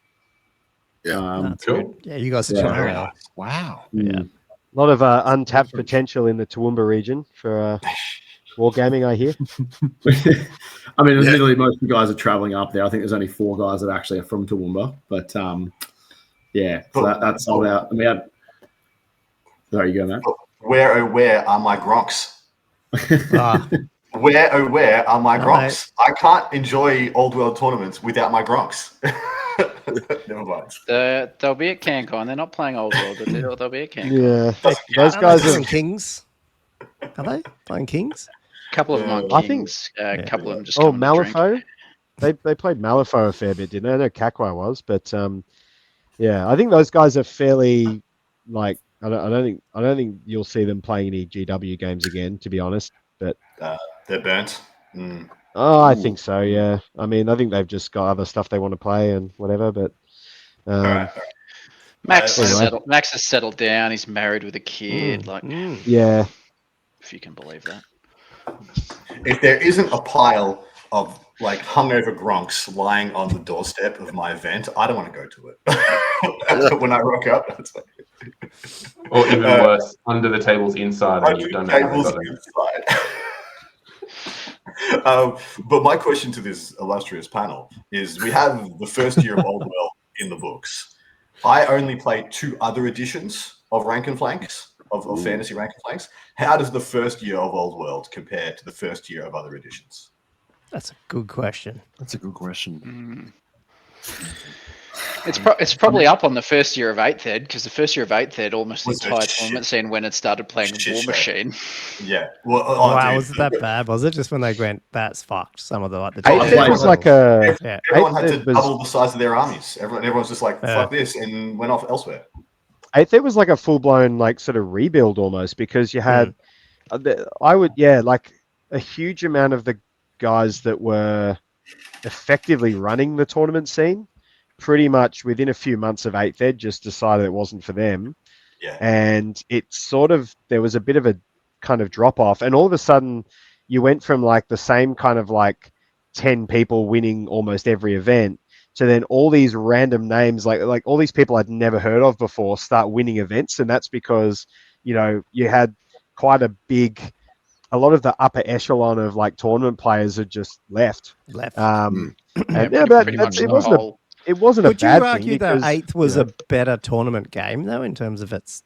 [SPEAKER 2] Yeah,
[SPEAKER 1] That's
[SPEAKER 5] cool.
[SPEAKER 1] good. Yeah, you guys are
[SPEAKER 8] Yeah.
[SPEAKER 1] doing well.
[SPEAKER 6] Wow.
[SPEAKER 1] Yeah.
[SPEAKER 4] A lot of untapped potential in the Toowoomba region for wargaming, I hear.
[SPEAKER 8] I mean, admittedly, most of the guys are traveling up there. I think there's only 4 guys that actually are from Toowoomba, but so that's sold out. I mean, sorry, you go, man.
[SPEAKER 6] Where are my gronks?
[SPEAKER 1] Ah,
[SPEAKER 6] Where are my
[SPEAKER 1] No,
[SPEAKER 6] gronks? I can't enjoy Old World tournaments without my gronks. Never mind.
[SPEAKER 7] They'll be at CanCon. They're not playing Old World, but they'll be at CanCon.
[SPEAKER 4] Yeah, those guys
[SPEAKER 1] playing
[SPEAKER 4] are.
[SPEAKER 1] Kings. Are they playing Kings?
[SPEAKER 7] A couple of them on
[SPEAKER 4] I think-
[SPEAKER 7] Kings. A couple of them just
[SPEAKER 4] Oh,
[SPEAKER 7] coming to drink.
[SPEAKER 4] Malifaux. They played Malifaux a fair bit, didn't they? I know Kakwa was, but yeah, I think those guys are fairly like. I don't think you'll see them playing any GW games again, to be honest. But
[SPEAKER 6] They're burnt. Mm.
[SPEAKER 4] oh, I think so. Yeah, I mean, I think they've just got other stuff they want to play and whatever. But
[SPEAKER 6] All right.
[SPEAKER 7] Max
[SPEAKER 6] Anyway.
[SPEAKER 7] has settled down. He's married with a kid.
[SPEAKER 4] yeah,
[SPEAKER 7] If you can believe that.
[SPEAKER 6] If there isn't a pile of like hungover gronks lying on the doorstep of my event, I don't want to go to it. When I rock up, it's like,
[SPEAKER 5] Or even worse, under the tables inside, and you don't know how they got there.
[SPEAKER 6] But my question to this illustrious panel is: we have the first year of Old World in the books. I only played 2 other editions of Rank and Flanks of Fantasy Rank and Flanks. How does the first year of Old World compare to the first year of other editions?
[SPEAKER 1] That's a good question.
[SPEAKER 3] That's a good question.
[SPEAKER 7] It's probably up on the first year of 8th Ed, because the first year of 8th Ed, almost the
[SPEAKER 6] Was
[SPEAKER 7] entire
[SPEAKER 6] it
[SPEAKER 7] tournament scene when it started playing
[SPEAKER 6] Shit
[SPEAKER 7] War
[SPEAKER 6] show.
[SPEAKER 7] Machine.
[SPEAKER 6] Yeah. Well,
[SPEAKER 1] Wow,
[SPEAKER 6] dude,
[SPEAKER 1] was it that bad? Was it just when they went, that's fucked? Some of the like the
[SPEAKER 4] Eighth Ed was like a.
[SPEAKER 1] yeah.
[SPEAKER 6] everyone had
[SPEAKER 4] Eighth
[SPEAKER 6] to
[SPEAKER 4] Ed was-
[SPEAKER 6] double the size of their armies. Everyone's just like, fuck this, and went off elsewhere.
[SPEAKER 4] Eighth Ed was like a full blown like sort of rebuild almost, because you had, like a huge amount of the guys that were effectively running the tournament scene, pretty much within a few months of 8th Ed, just decided it wasn't for them.
[SPEAKER 6] Yeah.
[SPEAKER 4] And it sort of, there was a bit of a kind of drop off, and all of a sudden you went from like the same kind of like 10 people winning almost every event to then all these random names, like all these people I'd never heard of before start winning events. And that's because, you know, you had quite a lot of the upper echelon of like tournament players had just left. And yeah, but
[SPEAKER 7] pretty much
[SPEAKER 4] it
[SPEAKER 7] the
[SPEAKER 4] wasn't
[SPEAKER 7] whole-
[SPEAKER 1] Would you
[SPEAKER 4] bad
[SPEAKER 1] argue
[SPEAKER 4] thing
[SPEAKER 1] that
[SPEAKER 4] because,
[SPEAKER 1] 8th was a better tournament game though, in terms of its,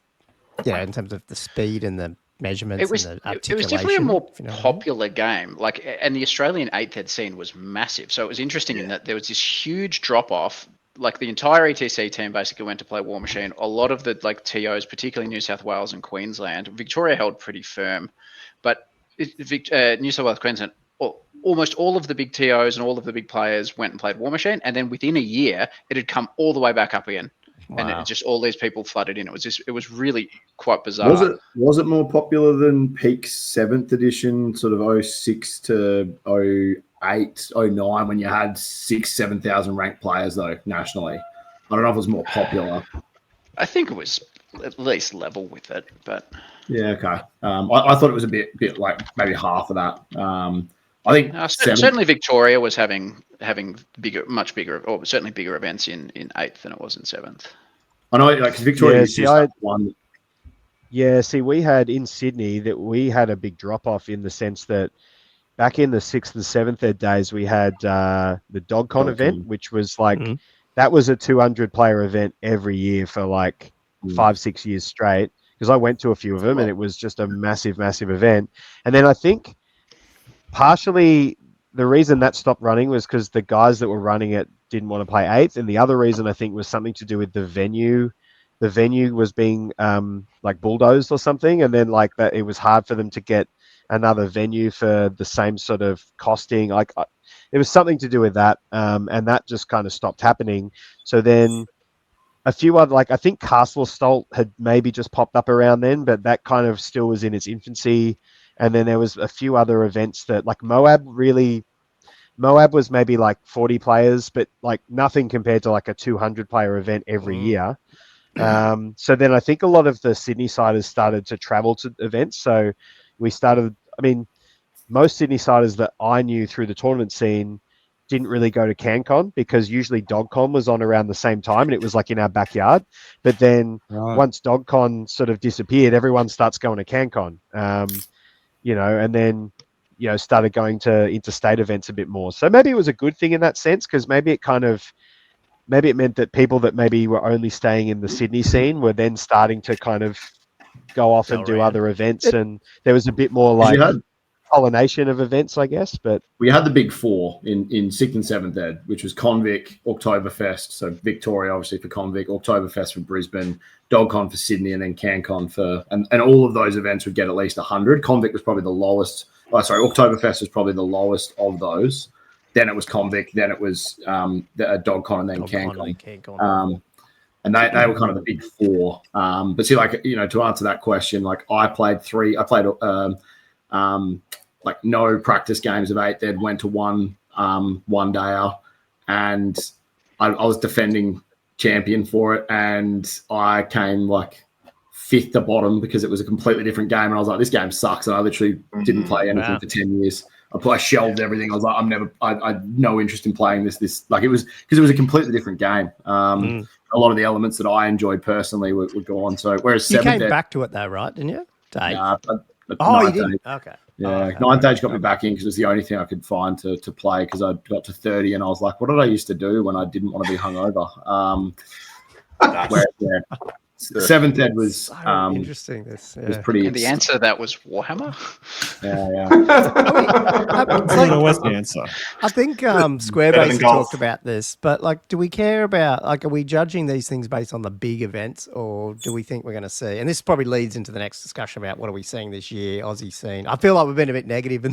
[SPEAKER 1] in terms of the speed and the measurements
[SPEAKER 7] It was
[SPEAKER 1] and the
[SPEAKER 7] it
[SPEAKER 1] articulation?
[SPEAKER 7] was definitely a more
[SPEAKER 1] if you know what I mean?
[SPEAKER 7] popular game. Like, and the Australian 8th Ed scene was massive. So it was interesting in that there was this huge drop off. Like the entire ETC team basically went to play War Machine. A lot of the like TOs, particularly New South Wales and Queensland, Victoria held pretty firm, but New South Wales, Queensland, almost all of the big TOs and all of the big players went and played War Machine, and then within a year, it had come all the way back up again, and it just all these people flooded in. It was really quite bizarre.
[SPEAKER 8] Was it more popular than Peak's 7th edition, sort of 06 to 08, 09, when you had 7,000 ranked players though nationally? I don't know if it was more popular.
[SPEAKER 7] I think it was at least level with it, but
[SPEAKER 8] yeah, okay. I thought it was a bit like maybe half of that. I think
[SPEAKER 7] certainly Victoria was having much bigger, or certainly bigger events in 8th than it was in 7th.
[SPEAKER 8] I know, like, because Victoria one.
[SPEAKER 4] Yeah, see, we had in Sydney that we had a big drop off in the sense that back in the 6th and 7th Ed days, we had the DogCon event, which was like, that was a 200 player event every year for like 5-6 years straight. Because I went to a few of them and it was just a massive, massive event. And then I think partially the reason that stopped running was because the guys that were running it didn't want to play 8th. And the other reason I think was something to do with the venue. The venue was being like bulldozed or something. And then like that, it was hard for them to get another venue for the same sort of costing. Like it was something to do with that, and that just kind of stopped happening. So then a few other, like I think Castle Stolt had maybe just popped up around then, but that kind of still was in its infancy. And then there was a few other events that, like Moab was maybe like 40 players, but like nothing compared to like a 200 player event every year. So then I think a lot of the Sydney-siders started to travel to events. So we started, I mean, most Sydney-siders that I knew through the tournament scene didn't really go to CanCon because usually DogCon was on around the same time and it was like in our backyard. But then once DogCon sort of disappeared, everyone starts going to CanCon, and then, started going to interstate events a bit more. So maybe it was a good thing in that sense, because maybe it meant that people that maybe were only staying in the Sydney scene were then starting to kind of go off and do other events. And there was a bit more like pollination of events, I guess. But
[SPEAKER 8] we had the big four in 6th and 7th ed, which was Convic, Oktoberfest, so Victoria obviously for Convic, Oktoberfest for Brisbane, DogCon for Sydney, and then CanCon for, and all of those events would get at least 100. Convic was probably the lowest. Oktoberfest was probably the lowest of those. Then it was Convic, then it was DogCon, and then CanCon. And they were kind of the big four. But see, like, to answer that question, like I played like no practice games of 8th ed, went to one day out, and I was defending champion for it, and I came like 5th to bottom because it was a completely different game, and I was like, this game sucks, and I literally didn't play anything for 10 years. I shelved everything. I was like, I had no interest in playing this. Like, it was because it was a completely different game. A lot of the elements that I enjoyed personally were gone. So whereas
[SPEAKER 1] you came back to it though, right? Didn't you?
[SPEAKER 8] Nah,
[SPEAKER 1] you didn't. Okay.
[SPEAKER 8] Yeah, 9th age got me back in because it was the only thing I could find to play, because I got to 30 and I was like, what did I used to do when I didn't want to be hungover? 7th ed was
[SPEAKER 1] so interesting. This
[SPEAKER 8] was pretty.
[SPEAKER 7] And the answer to that was Warhammer.
[SPEAKER 8] Yeah.
[SPEAKER 3] What's the answer?
[SPEAKER 1] I think Squarebase talked about this, but like, do we care about, like, are we judging these things based on the big events, or do we think we're going to see? And this probably leads into the next discussion about what are we seeing this year, Aussie scene. I feel like we've been a bit negative in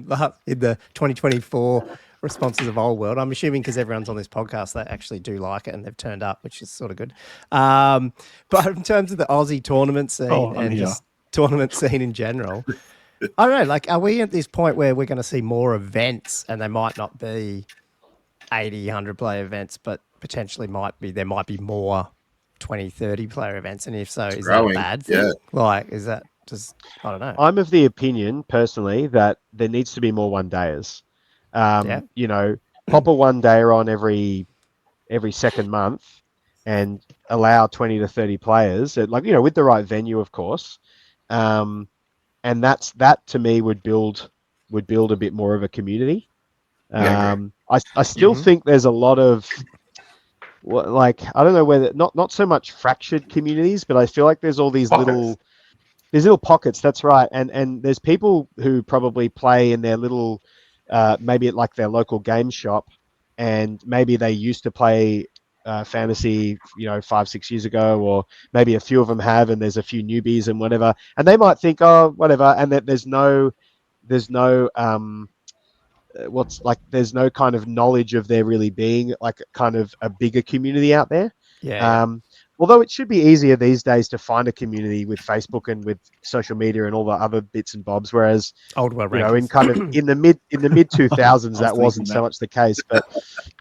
[SPEAKER 1] the 2024 responses of Old World. I'm assuming because everyone's on this podcast, they actually do like it and they've turned up, which is sort of good. But in terms of the Aussie tournament scene just tournament scene in general, I don't know, like, are we at this point where we're going to see more events, and they might not be 80, 100 player events, but potentially there might be more 20, 30 player events? And if so, is that a bad thing? Yeah. Like, is that just, I don't know.
[SPEAKER 4] I'm of the opinion personally that there needs to be more one-dayers. Pop a one-dayer on every second month and allow 20 to 30 players, with the right venue, of course. And that to me would build a bit more of a community. I still think there's a lot of, like, I don't know whether, not so much fractured communities, but I feel like there's all these little pockets. That's right. And there's people who probably play in their little, maybe at like their local game shop, and maybe they used to play fantasy 5-6 years ago, or maybe a few of them have, and there's a few newbies and whatever, and they might think, oh, whatever, and that there's no kind of knowledge of there really being like kind of a bigger community out there. Although it should be easier these days to find a community with Facebook and with social media and all the other bits and bobs, whereas
[SPEAKER 1] Old World
[SPEAKER 4] in the mid 2000s that wasn't so much the case. But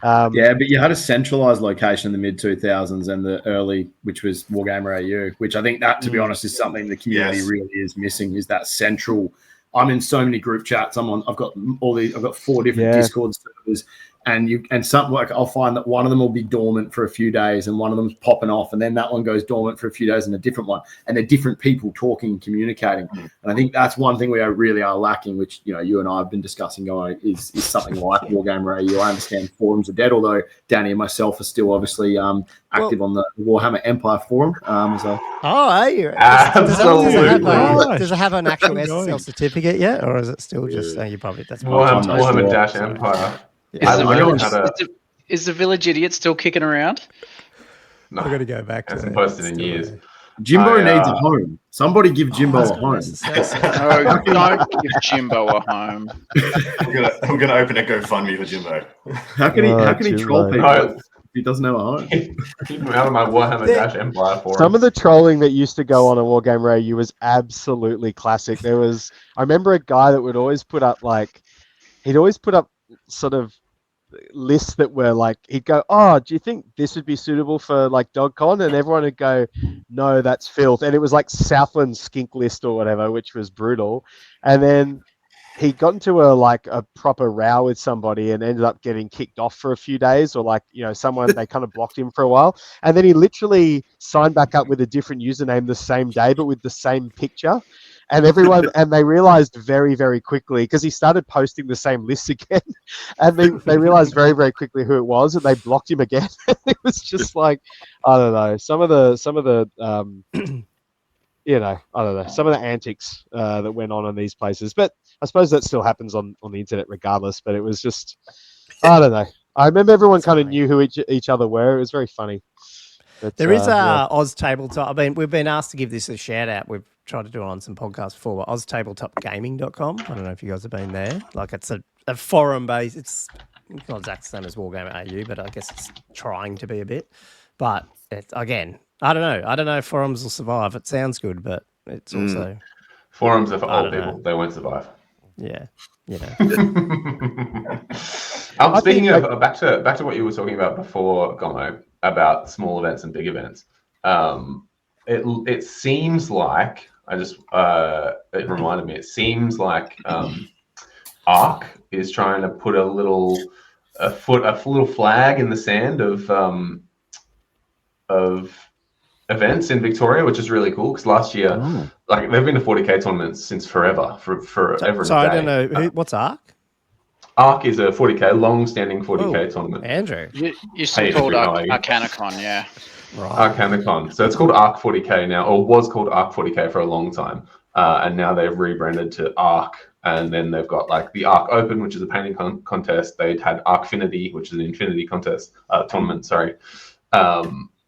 [SPEAKER 8] but you had a centralized location in the mid 2000s and the early, which was Warhammer AU, which I think that, to be honest, is something the community really is missing, is that central. I'm in so many group chats. I've got 4 different Discord servers. And something like, I'll find that one of them will be dormant for a few days and one of them's popping off, and then that one goes dormant for a few days and a different one, and they're different people talking and communicating. And I think that's one thing we really are lacking, which you and I have been discussing is something like Warhammer AU. I understand forums are dead, although Danny and myself are still obviously active on the Warhammer Empire forum.
[SPEAKER 1] Does it have an actual SSL certificate yet, or is it still just you probably that's
[SPEAKER 5] Warhammer Dash Empire?
[SPEAKER 7] Is the Village Idiot still kicking around?
[SPEAKER 5] No,
[SPEAKER 1] We're going to go back to
[SPEAKER 5] hasn't posted in years.
[SPEAKER 8] Jimbo needs a home. Somebody give Jimbo a home.
[SPEAKER 7] No, don't give Jimbo a home.
[SPEAKER 6] We're gonna open a GoFundMe for Jimbo.
[SPEAKER 8] How can he troll people if he doesn't have a home?
[SPEAKER 5] Keep him out of my Warhammer Dash Empire forum.
[SPEAKER 4] Some of the trolling that used to go on a Wargame Radio was absolutely classic. I remember a guy that would always put up sort of lists that were like, he'd go, oh, do you think this would be suitable for like DogCon? And everyone would go, no, that's filth. And it was like Southland skink list or whatever, which was brutal. And then he got into a proper row with somebody and ended up getting kicked off for a few days, or they kind of blocked him for a while. And then he literally signed back up with a different username the same day, but with the same picture. And they realized very, very quickly, because he started posting the same lists again, and they realized very, very quickly who it was, and they blocked him again. It was just like, I don't know, some of the I don't know, some of the antics that went on in these places. But I suppose that still happens on the internet regardless. But it was just, I don't know. I remember everyone kind of knew who each other were. It was very funny. But,
[SPEAKER 1] there is Oz Tabletop. I mean, we've been asked to give this a shout out. We've tried to do it on some podcasts before, but oztabletopgaming.com. I don't know if you guys have been there. Like, it's a forum based. It's not exactly the same as Wargamer AU, but I guess it's trying to be a bit. But again, I don't know. I don't know if forums will survive. It sounds good, but it's also
[SPEAKER 5] forums are for old people. They won't survive.
[SPEAKER 1] Yeah.
[SPEAKER 5] Speaking of back to what you were talking about before, Gomo, about small events and big events. It seems like it reminded me. It seems like Ark is trying to put a little flag in the sand of events in Victoria, which is really cool. Because last year, they've been to 40k tournaments since forever, forever.
[SPEAKER 1] So I don't know what's Ark.
[SPEAKER 5] Ark is a 40k, long-standing 40k tournament.
[SPEAKER 1] Andrew,
[SPEAKER 7] used to be called Arcanicon, yeah.
[SPEAKER 5] Right. Arcanicon. So it's called Ark 40k now, or was called Ark 40k for a long time, and now they've rebranded to Ark. And then they've got like the Ark Open, which is a painting contest. They'd had Arkfinity, which is an Infinity contest tournament. Sorry.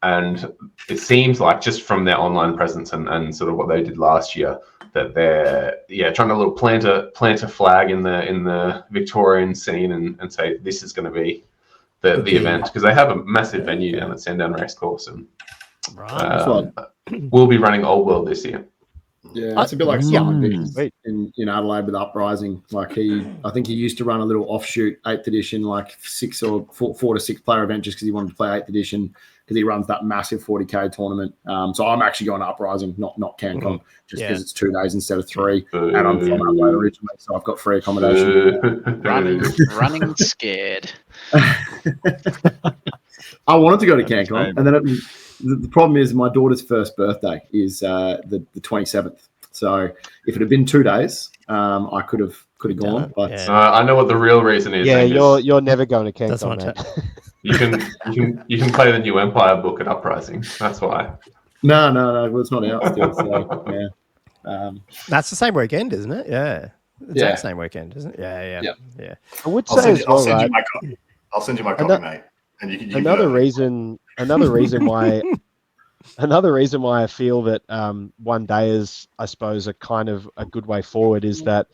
[SPEAKER 5] And it seems like just from their online presence and sort of what they did last year, that they're trying to plant a flag in the Victorian scene and say this is going to be the event, because they have a massive venue down at Sandown Racecourse, and we'll be running Old World this year.
[SPEAKER 8] Yeah, it's a bit like Simon Vickers in Adelaide with Uprising. Like I think he used to run a little offshoot 8th edition, like 6 or 4 to 6 player event, just because he wanted to play 8th edition, because he runs that massive 40k tournament. So I'm actually going to Uprising, not CanCon, just because it's 2 days instead of 3, and I'm from Adelaide originally, so I've got free accommodation.
[SPEAKER 7] running scared.
[SPEAKER 8] I wanted to go to CanCon, and then the problem is my daughter's first birthday is the 27th. So if it had been 2 days, I could have gone. But
[SPEAKER 5] I know what the real reason is.
[SPEAKER 4] Yeah, you're never going to CanCon, man.
[SPEAKER 5] You can play the new Empire book at Uprising. That's why.
[SPEAKER 8] No. Well, it's not out still. So, yeah.
[SPEAKER 1] That's the same weekend, isn't it? Yeah. It's the same weekend, isn't it? Yeah.
[SPEAKER 4] I would say as well, right?
[SPEAKER 6] I'll send you my copy, mate. And you can
[SPEAKER 4] another reason why I feel that one day is, I suppose, a kind of a good way forward is that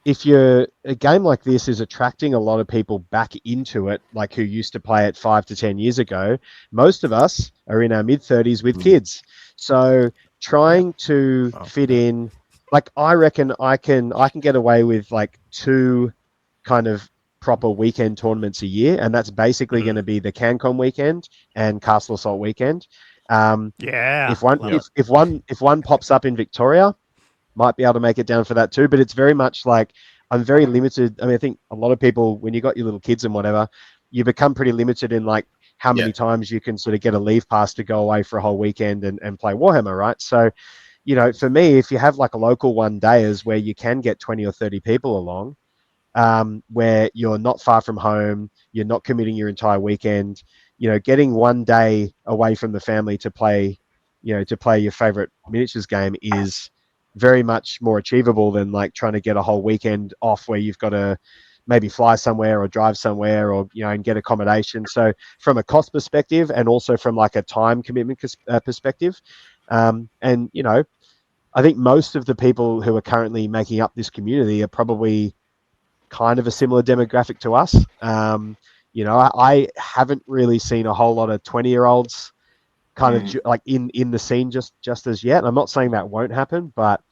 [SPEAKER 4] if a game like this is attracting a lot of people back into it, like who used to play it 5 to 10 years ago, most of us are in our mid-30s with kids. So trying to fit in, like, I reckon I can get away with like 2 kind of proper weekend tournaments a year, and that's basically going to be the CanCon weekend and Castle Assault weekend. If one pops up in Victoria, might be able to make it down for that too. But it's very much like I'm very limited. I mean, I think a lot of people, when you got your little kids and whatever, you become pretty limited in like how many times you can sort of get a leave pass to go away for a whole weekend and play Warhammer, right? So, for me, if you have like a local one dayers where you can get 20 or 30 people along, where you're not far from home, you're not committing your entire weekend, getting one day away from the family to play your favorite miniatures game is very much more achievable than like trying to get a whole weekend off where you've got to maybe fly somewhere or drive somewhere or, and get accommodation. So from a cost perspective and also from like a time commitment perspective, And you know, I think most of the people who are currently making up this community are probably kind of a similar demographic to us. You know, I haven't really seen a whole lot of 20-year-olds kind of like in the scene just as yet. I'm not saying that won't happen, but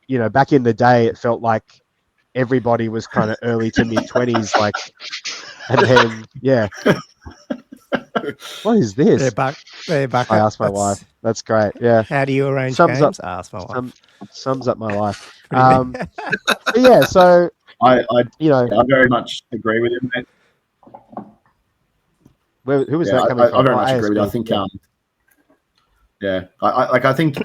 [SPEAKER 4] you know, back in the day, it felt like everybody was kind of early to mid 20s, like, and then what is this?
[SPEAKER 1] They're back.
[SPEAKER 4] I asked my wife. That's great. Yeah.
[SPEAKER 1] How do you arrange games? Ask my wife.
[SPEAKER 4] Sums up my life. But yeah, so
[SPEAKER 8] I
[SPEAKER 4] you know,
[SPEAKER 8] I very much agree with him, mate.
[SPEAKER 4] Who was that coming from?
[SPEAKER 8] I very much agree with you. I think I think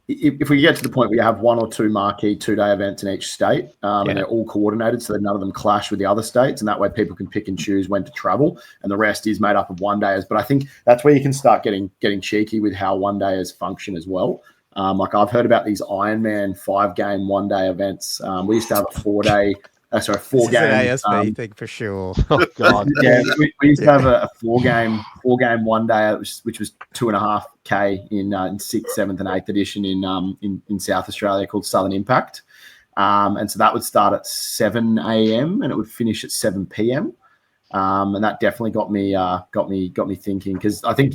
[SPEAKER 8] if we get to the point where you have one or two marquee 2-day events in each state, and they're all coordinated so that none of them clash with the other states, and that way people can pick and choose when to travel, and the rest is made up of 1-dayers. But I think that's where you can start getting cheeky with how 1-dayers function as well. Like I've heard about these Ironman 5-game 1-day events. We used to have a 4-day. Sorry, 4-game
[SPEAKER 1] ASB thing for sure.
[SPEAKER 4] Oh God!
[SPEAKER 8] Yeah, we used to have a 4-game 1-day, which was 2.5K in 6th, 7th, and 8th edition in South Australia, called Southern Impact, and so that would start at 7 a.m. and it would finish at 7 p.m. And that definitely got me thinking, because I think,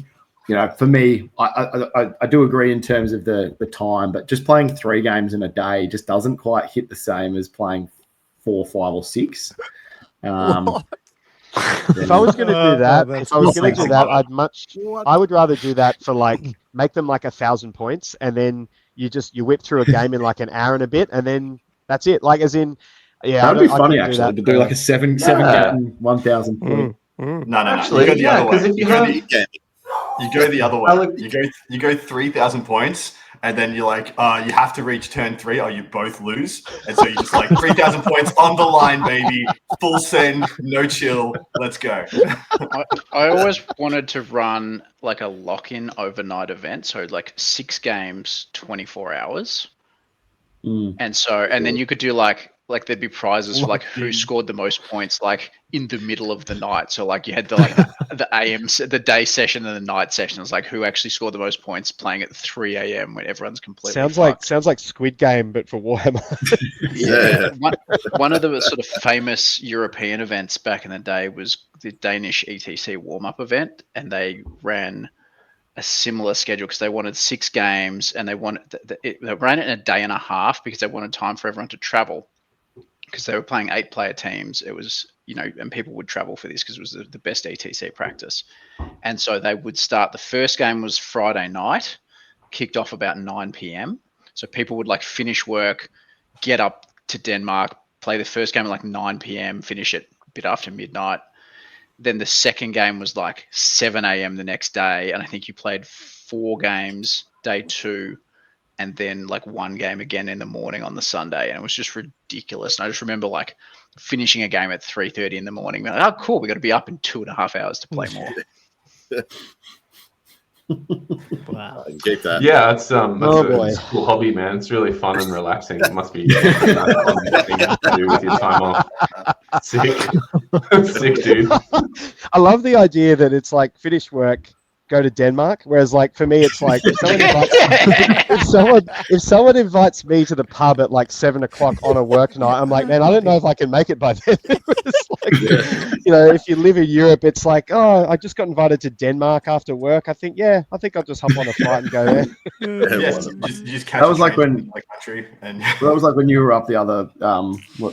[SPEAKER 8] you know, for me, I do agree in terms of the time, but just playing 3 games in a day just doesn't quite hit the same as playing 4, 5, or 6.
[SPEAKER 4] If I was going to do that, I would rather do that for like, make them like 1,000 points, and then you whip through a game in like an hour and a bit, and then that's it. Like, as in,
[SPEAKER 8] that'd be funny actually to do like a 7 game 1,000 point.
[SPEAKER 6] No.
[SPEAKER 5] Actually,
[SPEAKER 6] you go the other way.
[SPEAKER 5] If
[SPEAKER 6] you go the other way. You go 3,000 points, and then you're like, you have to reach turn 3 or you both lose. And so you just like 3,000 points on the line, baby. Full send, no chill. Let's go.
[SPEAKER 7] I always wanted to run like a lock-in overnight event. So like 6 games, 24 hours. And then you could do like there'd be prizes for like who scored the most points like in the middle of the night. So like you had the AM, the day session and the night session. It was like who actually scored the most points playing at 3 a.m. when everyone's completely
[SPEAKER 4] sounds like Squid Game but for Warhammer.
[SPEAKER 7] One of the sort of famous European events back in the day was the Danish ETC warm-up event, and they ran a similar schedule because they wanted 6 games, and they ran it in a day and a half because they wanted time for everyone to travel, because they were playing 8-player teams. It was, you know, and people would travel for this because it was the best ETC practice. And so they would start, the first game was Friday night, kicked off about 9 p.m. So people would like finish work, get up to Denmark, play the first game at like 9 p.m, finish it a bit after midnight. Then the second game was like 7 a.m. the next day. And I think you played 4 games day 2, and then like 1 game again in the morning on the Sunday. And it was just ridiculous. And I just remember like finishing a game at 3:30 in the morning. Like, oh, cool. We got to be up in 2.5 hours to play more.
[SPEAKER 1] Wow.
[SPEAKER 2] Get that.
[SPEAKER 5] Yeah, it's a cool hobby, man. It's really fun and relaxing. It must be fun to do with your time off. Sick, dude.
[SPEAKER 4] I love the idea that it's like finish work, go to Denmark, whereas like for me it's like if someone invites me to the pub at like 7 o'clock on a work night, I'm like, man, I don't know if I can make it by then. It's like, you know, if you live in Europe, it's like, oh, I just got invited to Denmark after work. I think I'll just hop on a flight and go there.
[SPEAKER 6] Just catch
[SPEAKER 8] that was like when
[SPEAKER 6] my country, and
[SPEAKER 8] that was like when you were up the other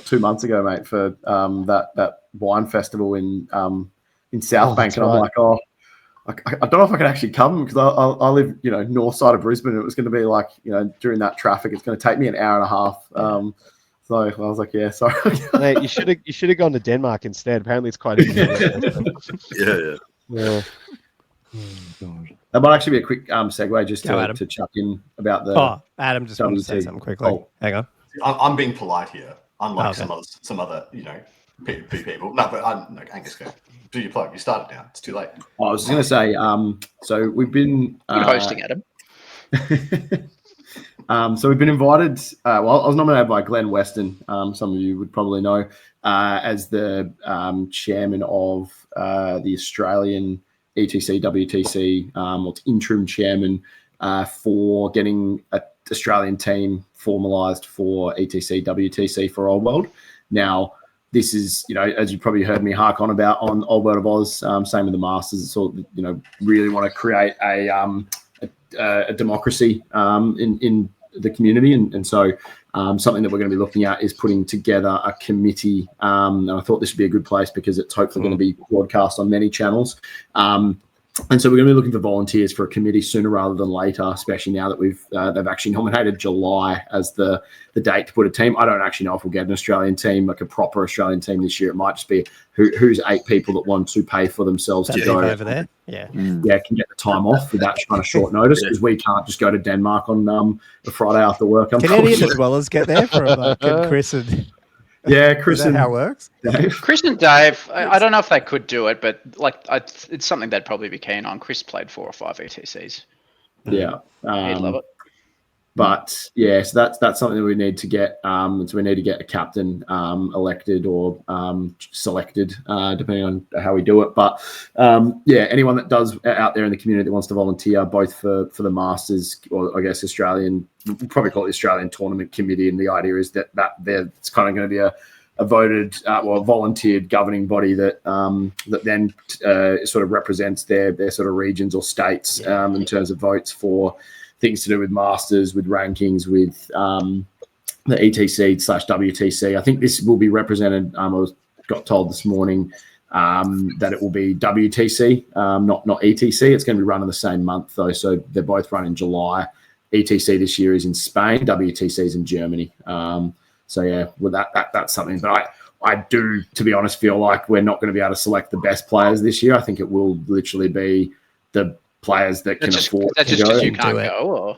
[SPEAKER 8] 2 months ago, mate, for that wine festival in South Bank, and I'm like, I don't know if I can actually come, because I live, you know, north side of Brisbane. And it was going to be like, you know, during that traffic, it's going to take me an hour and a half. So I was like, yeah, sorry.
[SPEAKER 4] Mate, you should have gone to Denmark instead. Apparently, it's quite easy.
[SPEAKER 2] Yeah.
[SPEAKER 8] That might actually be a quick segue just to chuck in about the.
[SPEAKER 1] Adam just wanted to say something quickly. Hang on.
[SPEAKER 6] I'm being polite here, unlike some other, you know, people. No, but no, Angus, go. Do your plug. You started now. It's too late.
[SPEAKER 8] I was going to say, so we've been
[SPEAKER 7] hosting, Adam.
[SPEAKER 8] So we've been invited. I was nominated by Glenn Weston. Some of you would probably know, as the chairman of the Australian ETC WTC, or interim chairman for getting an Australian team formalised for ETC, WTC for Old World. Now, this is, as you probably heard me hark on about on Old World of Oz, same with the Masters. It's all, really want to create a democracy in the community. And so something that we're going to be looking at is putting together a committee. And I thought this would be a good place because it's hopefully going to be broadcast on many channels. And so we're going to be looking for volunteers for a committee sooner rather than later, especially now that they've actually nominated July as the date to put a team. I don't actually know if we'll get an Australian team, like a proper Australian team this year. It might just be who's 8 people that want to pay for themselves to go
[SPEAKER 1] over there. Yeah,
[SPEAKER 8] can get the time off with that kind of short notice because we can't just go to Denmark on a Friday after work.
[SPEAKER 1] Can any of the dwellers get there from Chris and?
[SPEAKER 8] Yeah, Chris and
[SPEAKER 1] how it works.
[SPEAKER 8] Dave.
[SPEAKER 7] Chris and Dave, I don't know if they could do it, but it's something they'd probably be keen on. Chris played 4 or 5 ETCs.
[SPEAKER 8] Yeah,
[SPEAKER 7] he'd love it.
[SPEAKER 8] But yeah, so that's something that we need to get. So we need to get a captain elected or selected, depending on how we do it. But anyone that does out there in the community that wants to volunteer, both for the Masters or I guess Australian, we'll probably call it the Australian Tournament Committee. And the idea is that it's kind of going to be a voted, volunteered governing body that then sort of represents their sort of regions or states in terms of votes for things to do with Masters, with rankings, with the ETC/WTC. I think this will be represented. I got told this morning that it will be WTC, not ETC. It's going to be run in the same month though, so they're both run in July. ETC this year is in Spain. WTC is in Germany. So yeah, well that's something. But I do, to be honest, feel like we're not going to be able to select the best players this year. I think it will literally be the players that can afford
[SPEAKER 7] to
[SPEAKER 8] go.
[SPEAKER 7] Because you can't go, or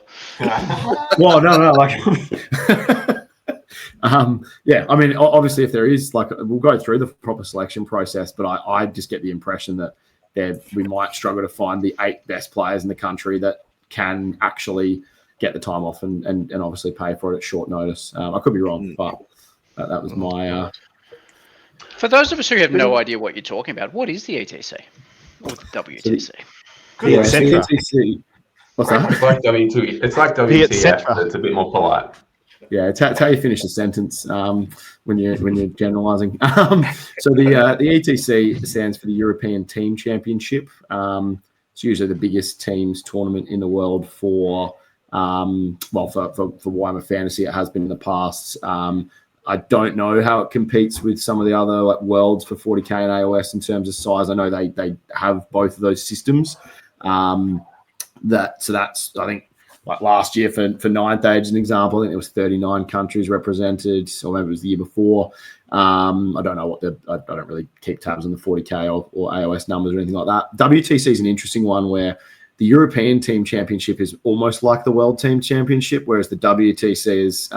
[SPEAKER 8] well, no, like I mean, obviously, if there is, like, we'll go through the proper selection process, but I just get the impression that we might struggle to find the 8 best players in the country that can actually get the time off and obviously pay for it at short notice. I could be wrong, but that was my.
[SPEAKER 7] For those of us who have no idea what you're talking about, what is the ETC or the WTC?
[SPEAKER 8] ETC. What's that?
[SPEAKER 5] It's like W2. It's like WTF. It's a bit more polite.
[SPEAKER 8] Yeah, it's how you finish a sentence when you're generalising. So the ETC stands for the European Team Championship. It's usually the biggest teams tournament in the world for Warhammer Fantasy. It has been in the past. I don't know how it competes with some of the other worlds for 40k and AOS in terms of size. I know they have both of those systems. That's I think like last year for Ninth Age, an example, I think there was 39 countries represented, or maybe it was the year before. I don't know I don't really keep tabs on the 40k or AOS numbers or anything like that. WTC is an interesting one where the European Team Championship is almost like the World Team Championship, whereas the WTC has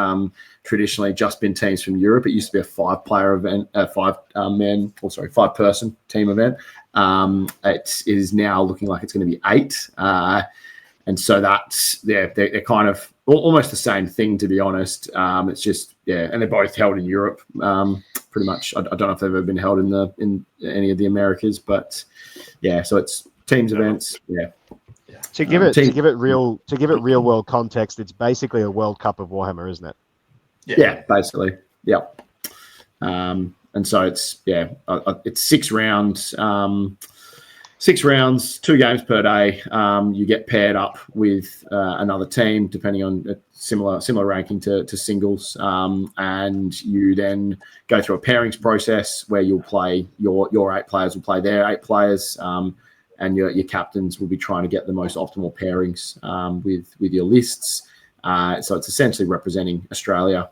[SPEAKER 8] traditionally just been teams from Europe. It used to be a 5-player event, 5-person team event. It is now looking like it's going to be 8. And so they're kind of almost the same thing, to be honest. It's just, and they're both held in Europe, pretty much. I don't know if they've ever been held in any of the Americas, but so it's teams events,
[SPEAKER 4] To give it real world context, it's basically a World Cup of Warhammer, isn't it?
[SPEAKER 8] Yeah, basically. Yeah. And so it's 6 rounds. 6 rounds, 2 games per day. You get paired up with another team, depending on a similar ranking to singles, and you then go through a pairings process where you'll play your 8 players will play their 8 players. And your captains will be trying to get the most optimal pairings with your lists. So it's essentially representing Australia.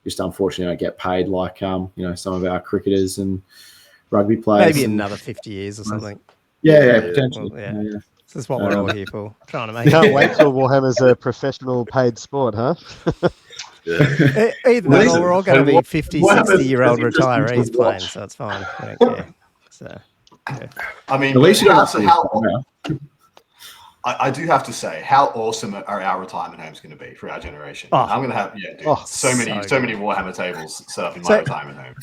[SPEAKER 8] Just unfortunately, I don't get paid like some of our cricketers and rugby players.
[SPEAKER 1] Maybe another 50 years or something.
[SPEAKER 8] Yeah, potentially.
[SPEAKER 1] Well, yeah. This is what we're all here for. Trying to make.
[SPEAKER 4] Can't wait till Warhammer's a professional paid sport, huh?
[SPEAKER 1] Either that or we're all going to be 50, 60-year-old retirees playing, so it's fine. I don't care. So. Yeah.
[SPEAKER 6] I mean,
[SPEAKER 8] at least you
[SPEAKER 6] I do have to say, how awesome are our retirement homes going to be for our generation? I'm going to have so many Warhammer tables set up in my retirement home.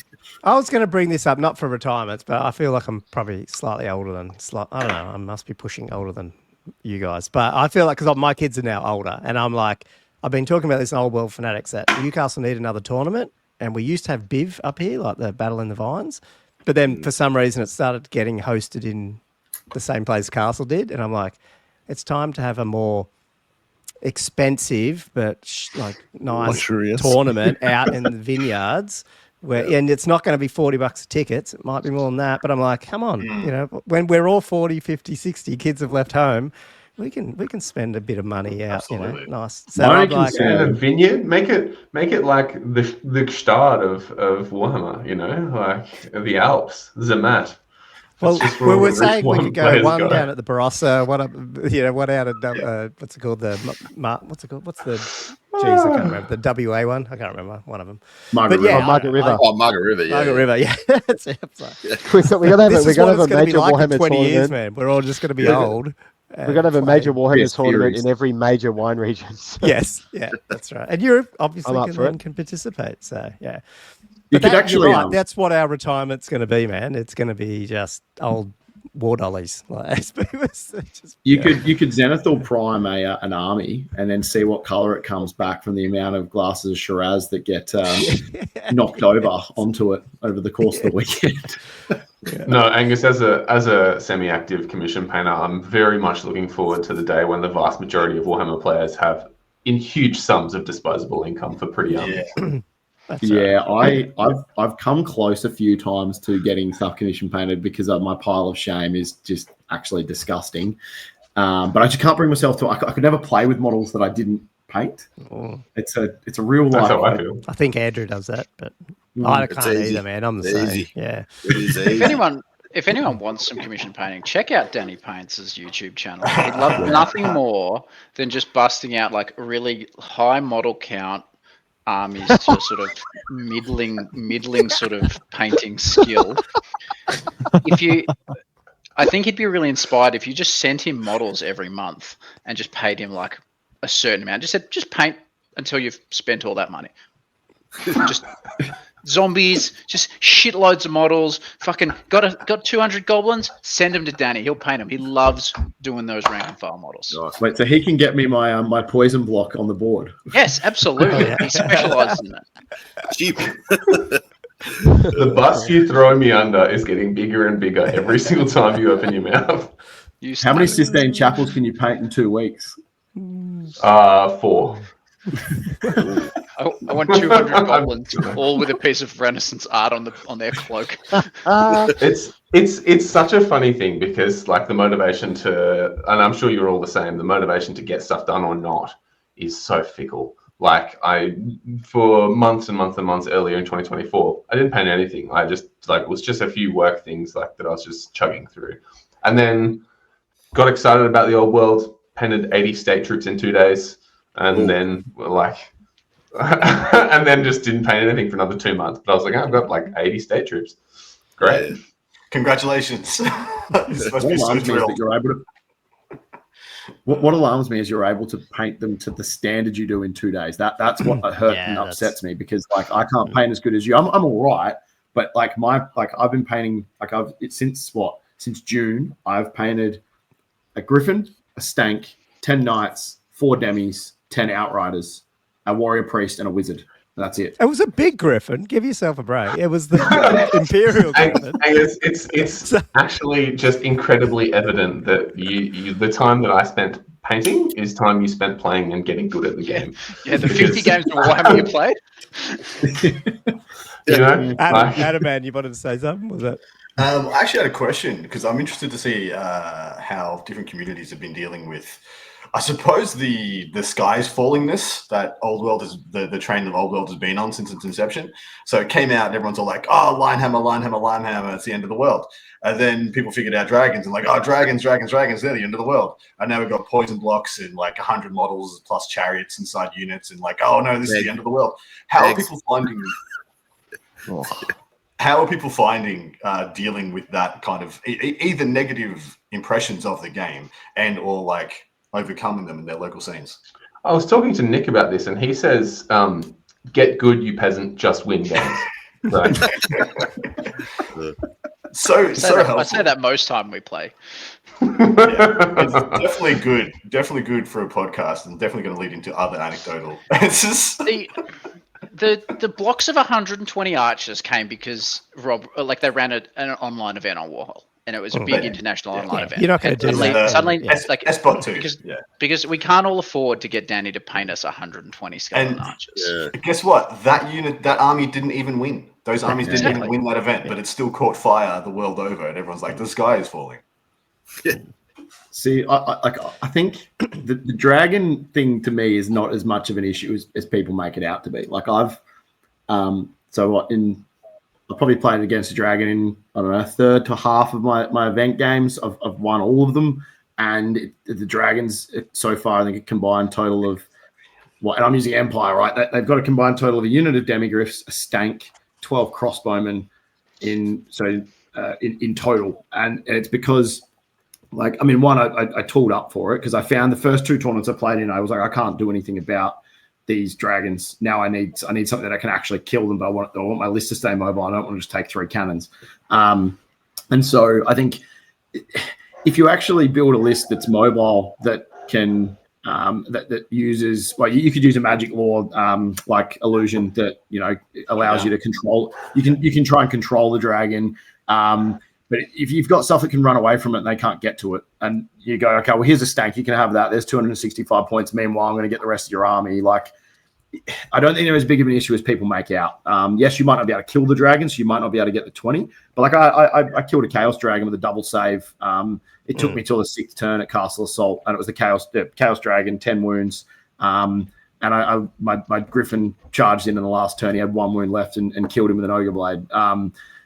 [SPEAKER 1] I was going to bring this up not for retirements, but I feel like I'm probably slightly older than I don't know. I must be pushing older than you guys, but I feel like because my kids are now older, and I'm like, I've been talking about this in Old World Fanatics that Newcastle need another tournament, and we used to have BIV up here, like the Battle in the Vines, but then for some reason it started getting hosted in the same place Castle did, and I'm like, it's time to have a more expensive but like nice
[SPEAKER 3] Luxurious
[SPEAKER 1] tournament out in the vineyards. And it's not going to be $40 a ticket. It might be more than that. But I'm like, come on, you know, when we're all 40, 50, 60, kids have left home, we can spend a bit of money out.
[SPEAKER 6] Absolutely.
[SPEAKER 1] You know, nice. So I'm like,
[SPEAKER 5] a vineyard, make it like the start of Warhammer, you know, like the Alps, Zermatt.
[SPEAKER 1] well, we were saying we could go one down at the Barossa, one up, you know, one out at what's it called? What's it called? What's the? Jeez, I can't remember the WA one. I can't remember one of them.
[SPEAKER 8] Margaret
[SPEAKER 1] River.
[SPEAKER 2] Margaret River. Yeah.
[SPEAKER 1] Margaret River. Yeah. That's it.
[SPEAKER 4] We got to have a major Warhammer
[SPEAKER 1] in 20
[SPEAKER 4] tournament.
[SPEAKER 1] years, man. We're all just going to be old.
[SPEAKER 4] We're going to have a major Warhammer tournament in every major wine region.
[SPEAKER 1] Yes, yeah, that's right. And Europe obviously can participate. So yeah, but
[SPEAKER 8] could actually,
[SPEAKER 1] you're right. That's what our retirement's going to be, man. It's going to be just old war dollies. Like,
[SPEAKER 8] you could Zenithal prime an army and then see what color it comes back from the amount of glasses of Shiraz that get knocked over onto it over the course of the weekend.
[SPEAKER 5] No, Angus, as a semi-active commission painter, I'm very much looking forward to the day when the vast majority of Warhammer players have in huge sums of disposable income for pretty armies.
[SPEAKER 8] I've come close a few times to getting stuff commission painted because my pile of shame is just actually disgusting. But I just can't bring myself to. I could never play with models that I didn't paint.
[SPEAKER 1] Oh.
[SPEAKER 8] It's a real life.
[SPEAKER 5] That's how I feel.
[SPEAKER 1] I think Andrew does that, but I can't either, man. I'm the same.
[SPEAKER 2] Easy.
[SPEAKER 1] Yeah.
[SPEAKER 7] If anyone wants some commission painting, check out Danny Paints' YouTube channel. He'd love nothing more than just busting out like really high model count armies to sort of middling sort of painting skill. I think he'd be really inspired if you just sent him models every month and just paid him like a certain amount. Just said, just paint until you've spent all that money. Just zombies, just shitloads of models. Fucking got 200 goblins. Send them to Danny. He'll paint them. He loves doing those rank and file models.
[SPEAKER 2] Nice.
[SPEAKER 8] Wait, so he can get me my poison block on the board?
[SPEAKER 7] Yes, absolutely. He specializes in that.
[SPEAKER 2] Cheap.
[SPEAKER 5] The bus you throw me under is getting bigger and bigger every single time you open your mouth.
[SPEAKER 8] How many Sistine chapels can you paint in 2 weeks?
[SPEAKER 5] 4.
[SPEAKER 7] I want 200 goblins, all with a piece of Renaissance art on their cloak.
[SPEAKER 5] It's such a funny thing because like the motivation to, and I'm sure you're all the same, the motivation to get stuff done or not is so fickle. Like for months and months and months earlier in 2024, I didn't paint anything. I just it was just a few work things like that I was just chugging through, and then got excited about the old world, painted 80 state troops in 2 days. And then and then just didn't paint anything for another 2 months. But I was like, I've got like 80 state troops. Great.
[SPEAKER 6] Yeah. Congratulations.
[SPEAKER 8] What alarms me is you're able to paint them to the standard you do in 2 days. That's what hurts and upsets me because like I can't paint as good as you. I'm all right, but I've been painting since June. I've painted a Griffin, a Stank, 10 Knights, 4 Demis, 10 Outriders, a Warrior Priest, and a Wizard. That's it.
[SPEAKER 1] It was a big Griffin. Give yourself a break. It was the Imperial Griffin.
[SPEAKER 5] It's actually just incredibly evident that the time that I spent painting is time you spent playing and getting good at the game.
[SPEAKER 7] Yeah, the 50 games of Warhammer you played.
[SPEAKER 5] You know,
[SPEAKER 1] Adam, man, you wanted to say something? Was that?
[SPEAKER 6] I actually had a question because I'm interested to see how different communities have been dealing with, I suppose, the skies fallingness that Old World is the train that Old World has been on since its inception. So it came out and everyone's all like, oh, Linehammer, it's the end of the world. And then people figured out dragons and like, oh, dragons, they're the end of the world. And now we've got poison blocks and like 100 models plus chariots inside units and like, oh no, this is the end of the world. How are people finding... How are people finding dealing with that kind of either negative impressions of the game and or like overcoming them in their local scenes?
[SPEAKER 5] I was talking to Nick about this, and he says, "Get good, you peasant. Just win games."
[SPEAKER 6] so helpful.
[SPEAKER 7] I say that most time we play.
[SPEAKER 6] It's definitely good for a podcast, and definitely going to lead into other anecdotal answers.
[SPEAKER 7] The blocks of 120 archers came because they ran an online event on Warhol, and it was a big international online event.
[SPEAKER 1] You're not going to do that.
[SPEAKER 7] Suddenly,
[SPEAKER 6] S-Bot 2.
[SPEAKER 7] Because we can't all afford to get Danny to paint us 120 skeleton archers.
[SPEAKER 6] Guess what? That army didn't even win. Those armies didn't even win that event, but it still caught fire the world over, and everyone's like, the sky is falling.
[SPEAKER 8] See, I think the dragon thing to me is not as much of an issue as people make it out to be. Like I've probably played against a dragon in, I don't know, a third to half of my event games. I've won all of them, and the dragons so far, I think a combined total of and I'm using Empire, right? They've got a combined total of a unit of demigriffs, a stank, 12 crossbowmen in total, and it's because. I tooled up for it because I found the first 2 tournaments I played in, I was like, I can't do anything about these dragons. Now I need something that I can actually kill them, but I want my list to stay mobile. I don't want to just take 3 cannons. And so I think if you actually build a list that's mobile that can that uses, well, you could use a magic lore like illusion that allows you to control. You can try and control the dragon. But if you've got stuff that can run away from it and they can't get to it, and you go, okay, well, here's a stank, you can have that. There's 265 points. Meanwhile, I'm going to get the rest of your army. Like, I don't think they're as big of an issue as people make out. Yes, you might not be able to kill the dragon, so you might not be able to get the 20. But like, I killed a Chaos Dragon with a double save. It took me till the 6th turn at Castle Assault, and it was the Chaos Dragon, 10 wounds. And my Griffin charged in the last turn. He had 1 wound left and killed him with an Ogre Blade.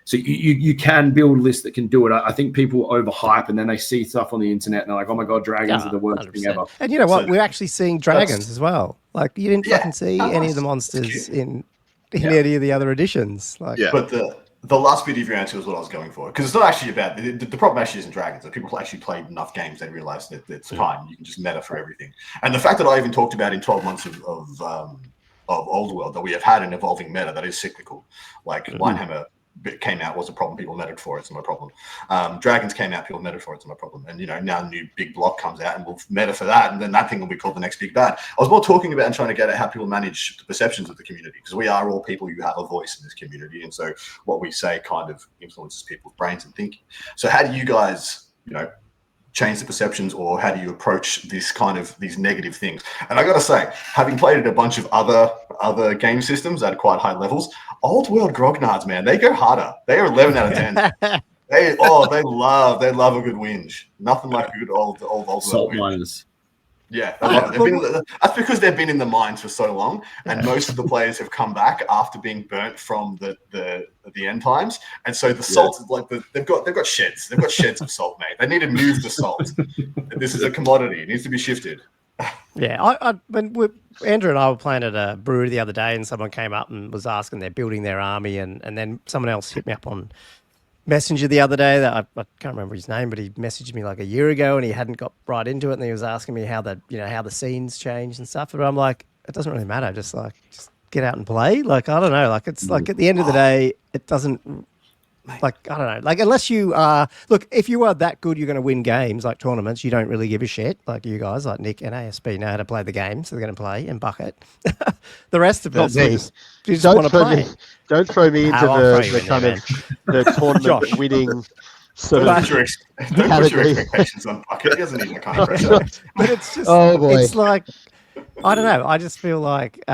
[SPEAKER 8] So you can build lists that can do it. I think people overhype, and then they see stuff on the internet and they're like, oh my God, dragons are the worst 100%. Thing ever.
[SPEAKER 1] And you know what? We're actually seeing dragons as well. Like, you didn't fucking see any of the monsters in any of the other editions.
[SPEAKER 6] But the last bit of your answer was what I was going for. Because it's not actually about the problem actually isn't dragons. If people actually played enough games, they realize that it's fine. You can just meta for everything. And the fact that I even talked about in 12 months of Old World that we have had an evolving meta that is cyclical. Like Linehammer came out, was a problem, people meted for it, it's not a problem. Dragons came out, people meted for it, it's not a problem. And now a new big block comes out and we'll meta for that, and then that thing will be called the next big bad. I was more talking about and trying to get at how people manage the perceptions of the community, because we are all people who have a voice in this community, and so what we say kind of influences people's brains and thinking. So how do you guys change the perceptions, or how do you approach this kind of these negative things? And I gotta say, having played at a bunch of other game systems at quite high levels, Old World grognards, man, they go harder. They are 11 out of 10. They love a good whinge. Nothing like a good old
[SPEAKER 8] salt
[SPEAKER 6] whinge.
[SPEAKER 8] miners.
[SPEAKER 6] Yeah, that's because they've been in the mines for so long, and most of the players have come back after being burnt from the end times, and so the salt is they've got sheds. They've got sheds of salt, mate. They need to move the salt. This is a commodity. It needs to be shifted.
[SPEAKER 1] Yeah, when Andrew and I were playing at a brewery the other day, and someone came up and was asking they're building their army, and then someone else hit me up on Messenger the other day that I can't remember his name, but he messaged me like a year ago and he hadn't got right into it, and he was asking me how the scenes changed and stuff. But I'm like, it doesn't really matter. Just get out and play. Like, I don't know. Like, it's like at the end of the day, it doesn't. Like, I don't know. Like, unless you look, if you are that good, you're going to win games like tournaments. You don't really give a shit. Like you guys, like Nick and ASP, know how to play the game, so they're going to play and bucket. The rest of us, you just want to play.
[SPEAKER 4] Don't throw me into the kind of the tournament winning sort
[SPEAKER 6] don't
[SPEAKER 4] of
[SPEAKER 6] put your expectations on bucket. He doesn't need that kind of pressure.
[SPEAKER 1] But it's just, it's like, I don't know. I just feel like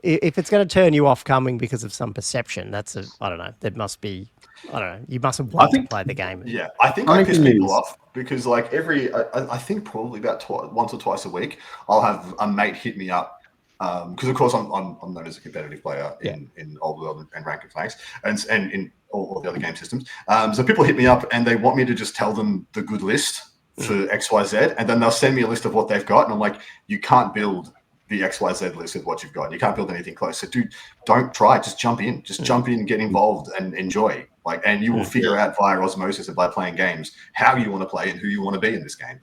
[SPEAKER 1] if it's going to turn you off coming because of some perception, I don't know. There must be. I don't know. You mustn't want to play the game.
[SPEAKER 6] Yeah, I think I piss people off because, like, I think probably about once or twice a week, I'll have a mate hit me up because, of course, I'm known as a competitive player in Old World and Rank and Flanks and in all the other game systems. So people hit me up and they want me to just tell them the good list for XYZ, and then they'll send me a list of what they've got, and I'm like, you can't build the XYZ list of what you've got. You can't build anything close. So, dude, don't try. Just jump in. Just jump in, get involved, and enjoy. Like, and you will figure out via osmosis and by playing games how you want to play and who you want to be in this game.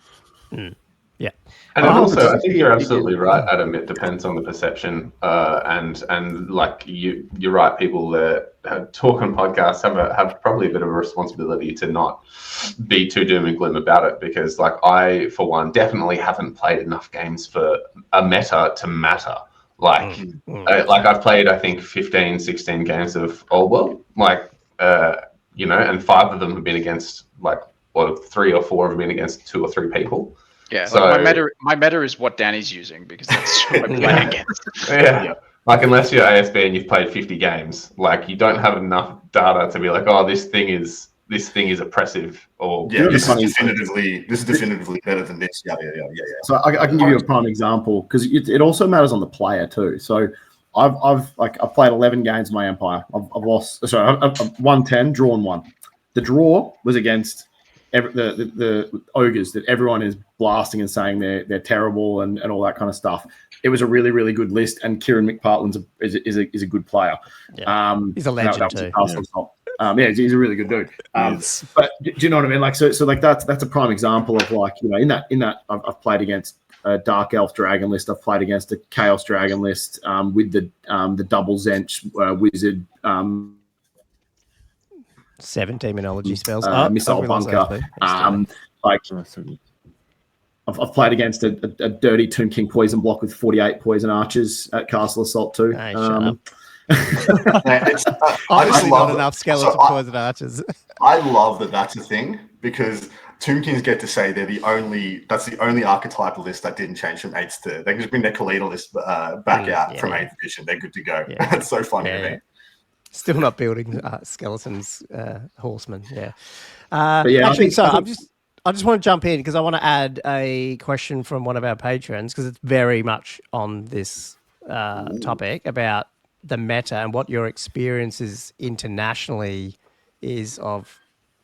[SPEAKER 1] Yeah.
[SPEAKER 5] And also, I think you're absolutely right, Adam. It depends on the perception, and like you're right. People that talk on podcasts have probably a bit of a responsibility to not be too doom and gloom about it, because, like, I, for one, definitely haven't played enough games for a meta to matter. Like, like I've played, I think, 15, 16 games of Old World, like, you know, and 5 of them have been against, like, or 3 or 4 have been against 2 or 3 people.
[SPEAKER 7] Yeah,
[SPEAKER 5] so
[SPEAKER 7] my meta is what Danny's using, because that's what I'm playing against.
[SPEAKER 5] Yeah. Like, unless you're ASB and you've played 50 games, like, you don't have enough data to be like, oh, this thing is oppressive, or
[SPEAKER 6] this is definitively better than this. Yeah.
[SPEAKER 8] So I can give you a prime example, because it also matters on the player too. So I've played 11 games in my Empire. I've won 10, drawn 1. The draw was against the ogres that everyone is blasting and saying they're terrible and all that kind of stuff. It was a really, really good list, and Kieran McPartland's is a good player.
[SPEAKER 1] Yeah. He's a legend too.
[SPEAKER 8] He's a really good dude. But do you know what I mean? Like, so like that's a prime example of, like, you know, in that I've played against a Dark Elf Dragon list. I've played against a Chaos Dragon list with the double Zench Wizard.
[SPEAKER 1] 7 demonology spells.
[SPEAKER 8] Missile Bunker. I've played against a dirty Tomb King poison block with 48 poison archers at Castle Assault too.
[SPEAKER 1] Hey, shut up. I just love enough skeleton poison archers.
[SPEAKER 6] I love that's a thing, because Tomb Kings get to say that's the only archetypal list that didn't change from 8th to. They can just bring their Kaleidor list back out from 8th edition. They're good to go.
[SPEAKER 1] Yeah.
[SPEAKER 6] That's so funny to me.
[SPEAKER 1] Still not building skeletons, horsemen. Yeah.
[SPEAKER 8] Actually,
[SPEAKER 1] I just want to jump in, because I want to add a question from one of our patrons, because it's very much on this topic about the meta and what your experiences internationally is of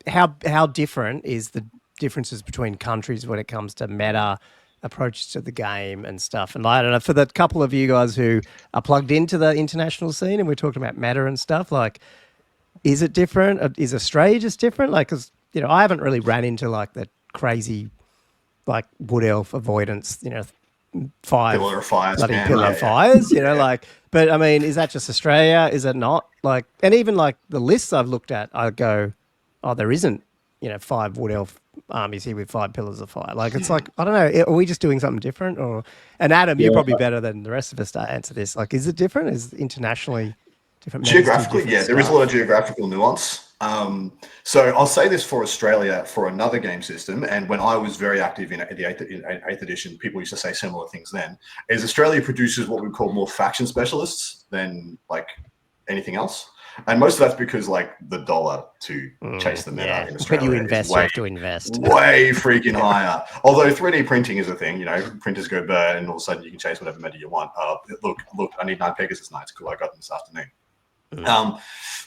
[SPEAKER 1] how different is the differences between countries when it comes to meta approaches to the game and stuff. And I don't know, for the couple of you guys who are plugged into the international scene and we're talking about meta and stuff, like, is it different? Is Australia just different? Like, because, you know, I haven't really ran into, like, the crazy, like, wood elf avoidance, you know, 5
[SPEAKER 6] pillar of fires,
[SPEAKER 1] fires, you know, like, but I mean, is that just Australia? Is it not? Like, and even like the lists I've looked at, I go, oh, there isn't, you know, 5 wood elf armies here with 5 pillars of fire. Like, it's like, I don't know, are we just doing something different? Or, and Adam, you're probably better than the rest of us to answer this. Like, is it different? Is internationally different?
[SPEAKER 6] Geographically, there is a lot of geographical nuance. So I'll say this for Australia, for another game system, and when I was very active in the 8th edition, people used to say similar things then, is Australia produces what we call more faction specialists than, like, anything else. And most of that's because, like, the dollar to chase the meta in Australia,
[SPEAKER 1] when you invest, you have to invest
[SPEAKER 6] way freaking higher. Although 3D printing is a thing, you know, printers go burr, and all of a sudden you can chase whatever meta you want. Look, I need 9 Pegasus Knights. Cool, I got them this afternoon.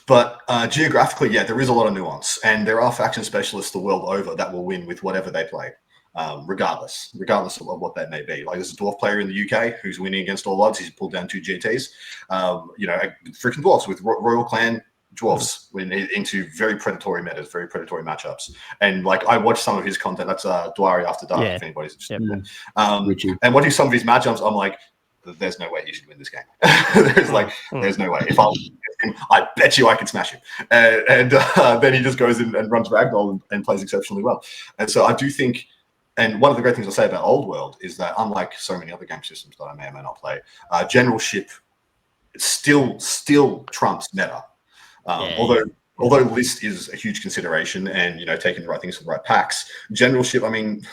[SPEAKER 6] But geographically, there is a lot of nuance, and there are faction specialists the world over that will win with whatever they play, regardless of what that may be. Like, there's a dwarf player in the UK who's winning against all odds. He's pulled down 2 GTs. You know, freaking dwarfs with Royal Clan dwarfs into very predatory metas, very predatory matchups. And, like, I watched some of his content. That's Dwari After Dark, if anybody's interested. And watching some of his matchups, I'm like, there's no way he should win this game. There's no way. If I bet you I can smash him. And then he just goes in and runs Ragdoll and plays exceptionally well. And so I do think, and one of the great things I'll say about Old World is that, unlike so many other game systems that I may or may not play, generalship still trumps meta. Although list is a huge consideration, and, you know, taking the right things for the right packs, generalship, I mean,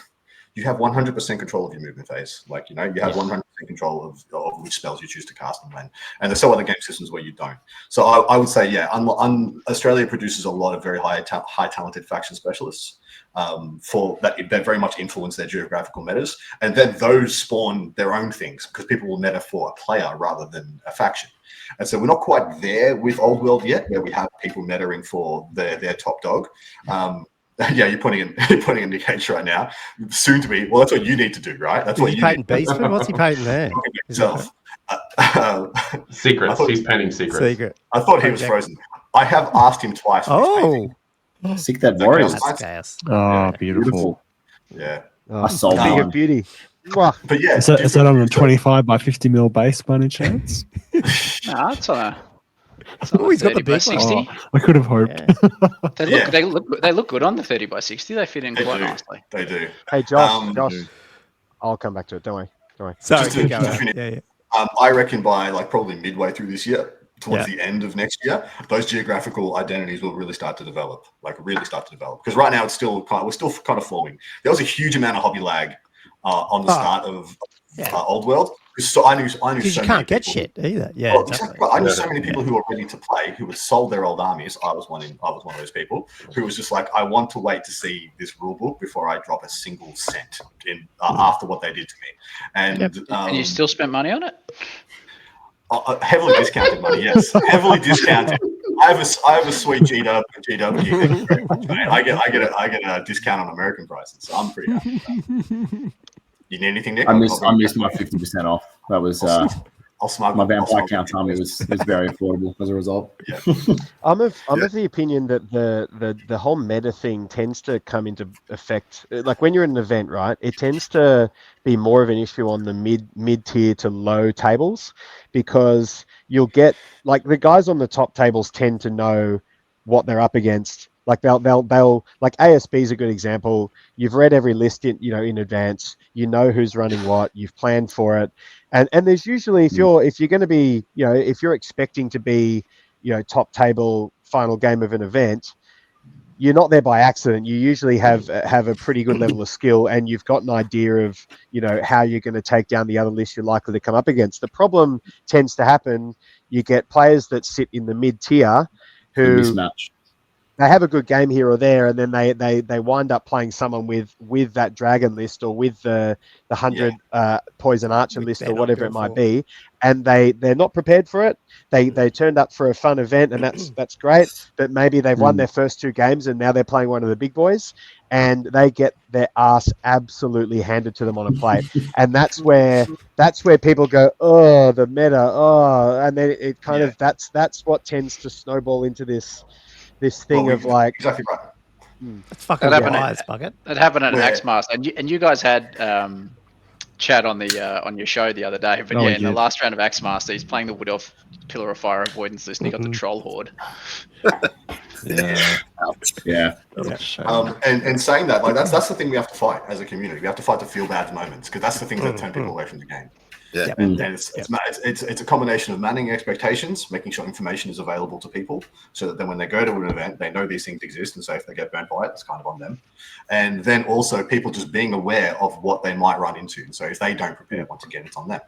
[SPEAKER 6] you have 100% control of your movement phase. Like, you know, you have 100% control of which spells you choose to cast and when. And there's some other game systems where you don't. So I would say, Australia produces a lot of very high talented faction specialists for that very much influence their geographical metas. And then those spawn their own things, because people will meta for a player rather than a faction. And so we're not quite there with Old World yet, where we have people metaing for their top dog. You're putting in Nick H right now. Soon to be. Well, that's what you need to do, right? That's what you need.
[SPEAKER 1] Beastman? What's he painting there?
[SPEAKER 5] Secrets. He's painting secrets.
[SPEAKER 6] I thought he was frozen. I have asked him twice.
[SPEAKER 8] Sick that Warriors.
[SPEAKER 1] That's
[SPEAKER 3] Oh, beautiful.
[SPEAKER 6] Yeah.
[SPEAKER 4] Oh,
[SPEAKER 8] I sold
[SPEAKER 4] Thing
[SPEAKER 8] mine.
[SPEAKER 4] of beauty. Mwah.
[SPEAKER 6] But yeah,
[SPEAKER 3] Is that on a 25 by 50 mil base by any chance?
[SPEAKER 7] Nah, it's on a.
[SPEAKER 1] Oh, he's got the
[SPEAKER 7] 30 by
[SPEAKER 1] big
[SPEAKER 7] 60.
[SPEAKER 1] one.
[SPEAKER 3] Oh, I could have hoped.
[SPEAKER 1] Yeah.
[SPEAKER 7] They look good on the 30 by 60. They fit in quite nicely.
[SPEAKER 6] They do.
[SPEAKER 4] Hey, Josh, I'll come back to it. Don't worry.
[SPEAKER 1] Sorry,
[SPEAKER 6] Just to
[SPEAKER 1] finish.
[SPEAKER 6] finish, I reckon by like probably midway through this year, towards the end of next year, those geographical identities will really start to develop. Because right now we're still kind of forming. There was a huge amount of hobby lag on the start of Old World. So I knew
[SPEAKER 1] Because
[SPEAKER 6] so
[SPEAKER 1] you
[SPEAKER 6] many
[SPEAKER 1] can't get
[SPEAKER 6] people.
[SPEAKER 1] shit either. Yeah,
[SPEAKER 6] Well,
[SPEAKER 1] exactly.
[SPEAKER 6] exactly. I knew so many people who were ready to play, who had sold their old armies. I was one of those people who was just like, I want to wait to see this rule book before I drop a single cent in after what they did to me. And
[SPEAKER 7] And you still spent money on it?
[SPEAKER 6] Heavily discounted money, yes, heavily discounted. I have a sweet GW. Thank you very much, mate. I get a discount on American prices, so I'm pretty happy with that. You need anything, Nick?
[SPEAKER 8] I missed my 50% off. That was
[SPEAKER 6] I'll smuggle
[SPEAKER 8] my Vampire Count army was very affordable as a result.
[SPEAKER 6] Yeah.
[SPEAKER 4] I'm of the opinion that the whole meta thing tends to come into effect. Like when you're in an event, right? It tends to be more of an issue on the mid tier to low tables, because you'll get like the guys on the top tables tend to know what they're up against. Like they'll like ASB is a good example. You've read every list in advance. You know who's running what. You've planned for it, and there's usually if you're going to be if you're expecting to be top table final game of an event, you're not there by accident. You usually have a pretty good level of skill, and you've got an idea of how you're going to take down the other list you're likely to come up against. The problem tends to happen. You get players that sit in the mid tier who
[SPEAKER 8] mismatch.
[SPEAKER 4] They have a good game here or there, and then they wind up playing someone with that dragon list or with the 100 poison archer list or whatever it might be, and they're not prepared for it. They turned up for a fun event, and that's great, but maybe they've won their first 2 games and now they're playing one of the big boys, and they get their ass absolutely handed to them on a plate. And that's where people go, oh, the meta, and then it kind of that's what tends to snowball into this thing of like
[SPEAKER 6] exactly right.
[SPEAKER 1] It's fucking wise, Bucket.
[SPEAKER 7] It happened at Axmaster, and you guys had chat on the on your show the other day. But in the last round of Axmaster, he's playing the Wood Elf Pillar of Fire avoidance list, and he got the Troll Horde.
[SPEAKER 6] And saying that, like that's the thing we have to fight as a community. We have to fight the feel bad moments, because that's the things that turn people away from the game.
[SPEAKER 2] Yeah.
[SPEAKER 6] And it's a combination of managing expectations, making sure information is available to people, so that then when they go to an event, they know these things exist, and so if they get burnt by it, it's kind of on them. And then also people just being aware of what they might run into. And so if they don't prepare, once again, it's on them.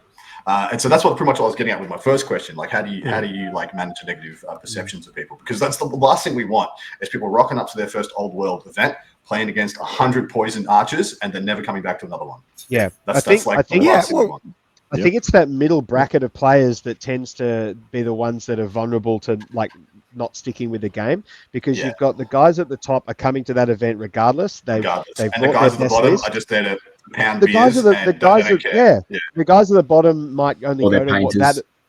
[SPEAKER 6] And so that's pretty much what I was getting at with my first question. Like, how do you like manage the negative perceptions of people? Because that's the last thing we want is people rocking up to their first Old World event, playing against 100 poison archers, and then never coming back to another one.
[SPEAKER 4] Yeah,
[SPEAKER 6] I think
[SPEAKER 4] it's that middle bracket of players that tends to be the ones that are vulnerable to like not sticking with the game, because you've got the guys at the top are coming to that event regardless. They've
[SPEAKER 6] and
[SPEAKER 4] brought
[SPEAKER 6] the guys at the bottom
[SPEAKER 4] list.
[SPEAKER 6] are just there to pound
[SPEAKER 4] The guys
[SPEAKER 6] beers.
[SPEAKER 4] the guys at the bottom might only go to what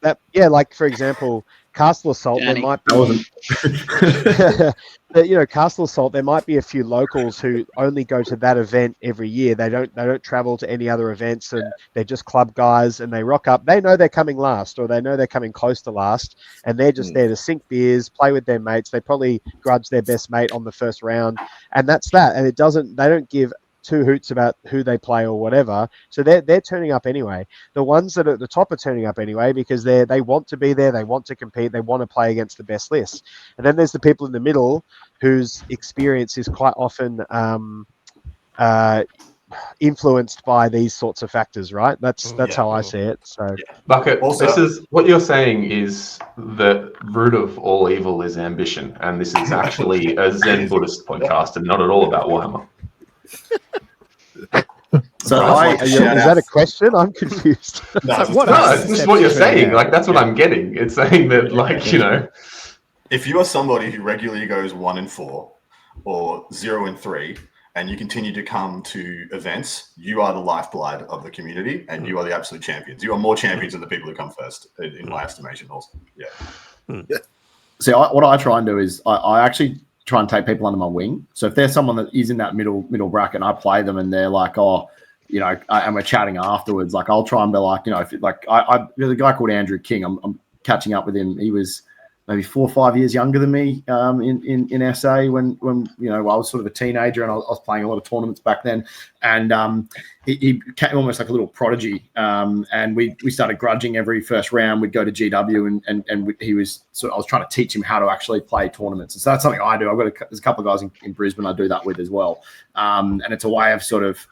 [SPEAKER 4] that like for example, Castle Assault. There might be Castle Assault. There might be a few locals who only go to that event every year. They don't travel to any other events, and they're just club guys, and they rock up. They know they're coming last, or they know they're coming close to last, and they're just there to sink beers, play with their mates. They probably grudge their best mate on the first round, and that's that. And they don't give 2 hoots about who they play or whatever. So they're turning up anyway. The ones that are at the top are turning up anyway because they want to be there, they want to compete, they want to play against the best list. And then there's the people in the middle whose experience is quite often influenced by these sorts of factors, right? That's how I see it. So
[SPEAKER 5] Bucket, this is what you're saying is the root of all evil is ambition, and this is actually a Zen Buddhist podcast and not at all about Warhammer.
[SPEAKER 4] So is that a question? I'm confused.
[SPEAKER 6] No,
[SPEAKER 5] it's just what you're saying. Like that's what I'm getting. It's saying that, like,
[SPEAKER 6] if you are somebody who regularly goes 1-4 or 0-3, and you continue to come to events, you are the lifeblood of the community, and you are the absolute champions. You are more champions than the people who come first, in my estimation. Also,
[SPEAKER 8] See, what I try and do is I actually try and take people under my wing. So if there's someone that is in that middle bracket and I play them and they're like, oh, you know, and we're chatting afterwards, like I'll try and be like, you know, if like there's a guy called Andrew King. I'm catching up with him. He was maybe 4 or 5 years younger than me in SA when you know I was sort of a teenager and I was playing a lot of tournaments back then. And he came almost like a little prodigy. And we started grudging every first round. We'd go to GW and he was I was trying to teach him how to actually play tournaments. And so that's something I do. There's a couple of guys in Brisbane I do that with as well. And it's a way of sort of,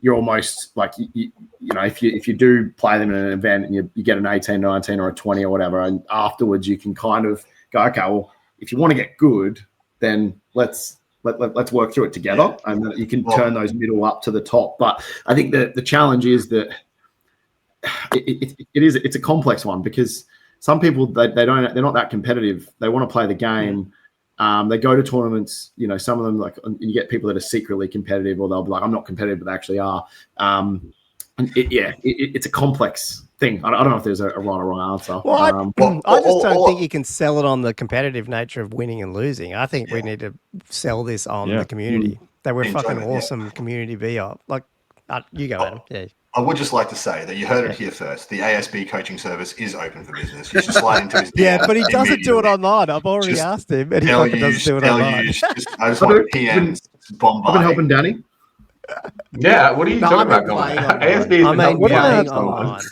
[SPEAKER 8] you're almost like, you know, if you do play them in an event and you get an 18, 19 or a 20 or whatever, and afterwards you can kind of go, okay, well, if you want to get good, then let's work through it together, and then you can turn those middle up to the top. But I think the challenge is that it's a complex one, because some people they're not that competitive. They want to play the game. They go to tournaments, you know, some of them, like, you get people that are secretly competitive, or they'll be like, I'm not competitive, but they actually are. And it's a complex thing. I don't know if there's a right or wrong answer.
[SPEAKER 1] Well, I just don't think you can sell it on the competitive nature of winning and losing. I think we need to sell this on the community. That we're fucking awesome community be-up. Like, you go, Adam. Yeah.
[SPEAKER 6] I would just like to say that you heard it here first. The ASB coaching service is open for business. You should slide into his DM.
[SPEAKER 1] But he doesn't do it online. I've already asked him, and he fucking doesn't do it online.
[SPEAKER 6] I just want PMs bombard.
[SPEAKER 8] I've been helping Danny.
[SPEAKER 5] Yeah, what are you talking about? ASB is
[SPEAKER 1] online.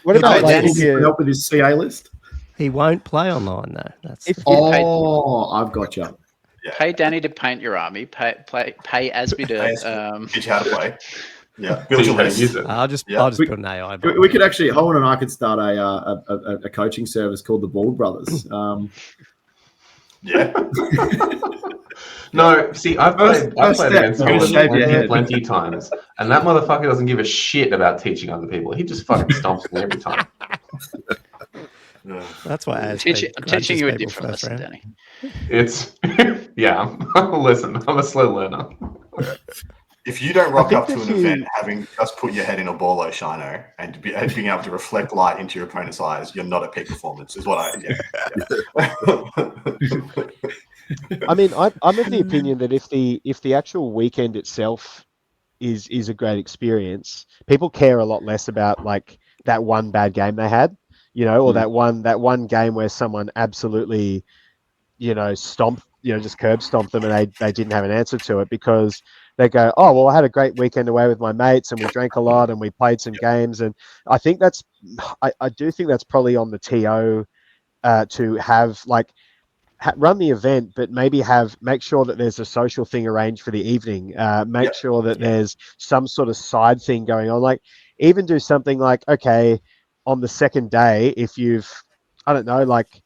[SPEAKER 4] What about like,
[SPEAKER 8] if you help with his CA list?
[SPEAKER 1] He won't play online though. That's
[SPEAKER 8] I've got you.
[SPEAKER 7] Yeah. Pay Danny to paint your army. Pay ASB to
[SPEAKER 6] teach you how to play. Yeah, build your list.
[SPEAKER 1] I'll just put an AI.
[SPEAKER 8] We could actually, Holman and I could start a coaching service called the Bald Brothers.
[SPEAKER 6] Yeah.
[SPEAKER 5] No, see, I've played against him plenty times, and that motherfucker doesn't give a shit about teaching other people. He just fucking stomps me every time.
[SPEAKER 1] That's why
[SPEAKER 7] I'm teaching you a different lesson, Danny.
[SPEAKER 5] It's listen, I'm a slow learner.
[SPEAKER 6] If you don't rock up to an event having just put your head in a Borlo Shino and being able to reflect light into your opponent's eyes, you're not at peak performance, is what
[SPEAKER 4] I mean, I'm of the opinion that if the actual weekend itself is a great experience, people care a lot less about like that one bad game they had, you know, or that one game where someone absolutely, you know, just curb stomped them and they didn't have an answer to it, because they go, oh, well, I had a great weekend away with my mates and we drank a lot and we played some games. And I think I do think that's probably on the TO to have like run the event, but maybe make sure that there's a social thing arranged for the evening. Make sure that there's some sort of side thing going on. Like even do something like, okay, on the second day, if I don't know, like,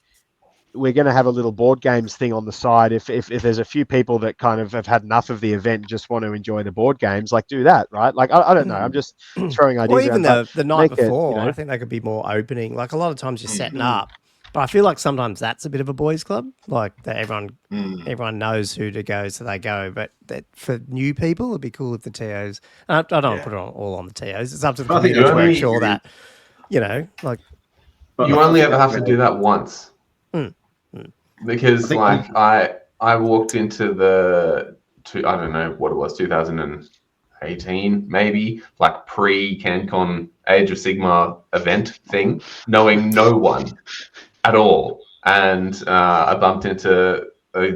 [SPEAKER 4] we're going to have a little board games thing on the side. If there's a few people that kind of have had enough of the event and just want to enjoy the board games, like do that, right? Like, I don't know. I'm just throwing ideas.
[SPEAKER 1] Or even the night before, I think they could be more opening. Like a lot of times you're setting up, but I feel like sometimes that's a bit of a boys' club. Like that everyone knows who to go, so they go. But for new people, it'd be cool if the TOs. I don't want to put it all on the TOs. It's up to the community to make sure that, you know, like.
[SPEAKER 5] You only ever have to do that once. Because like I walked into I don't know what it was, 2018 maybe, like pre-CanCon Age of Sigmar event thing, knowing no one at all, and I bumped into a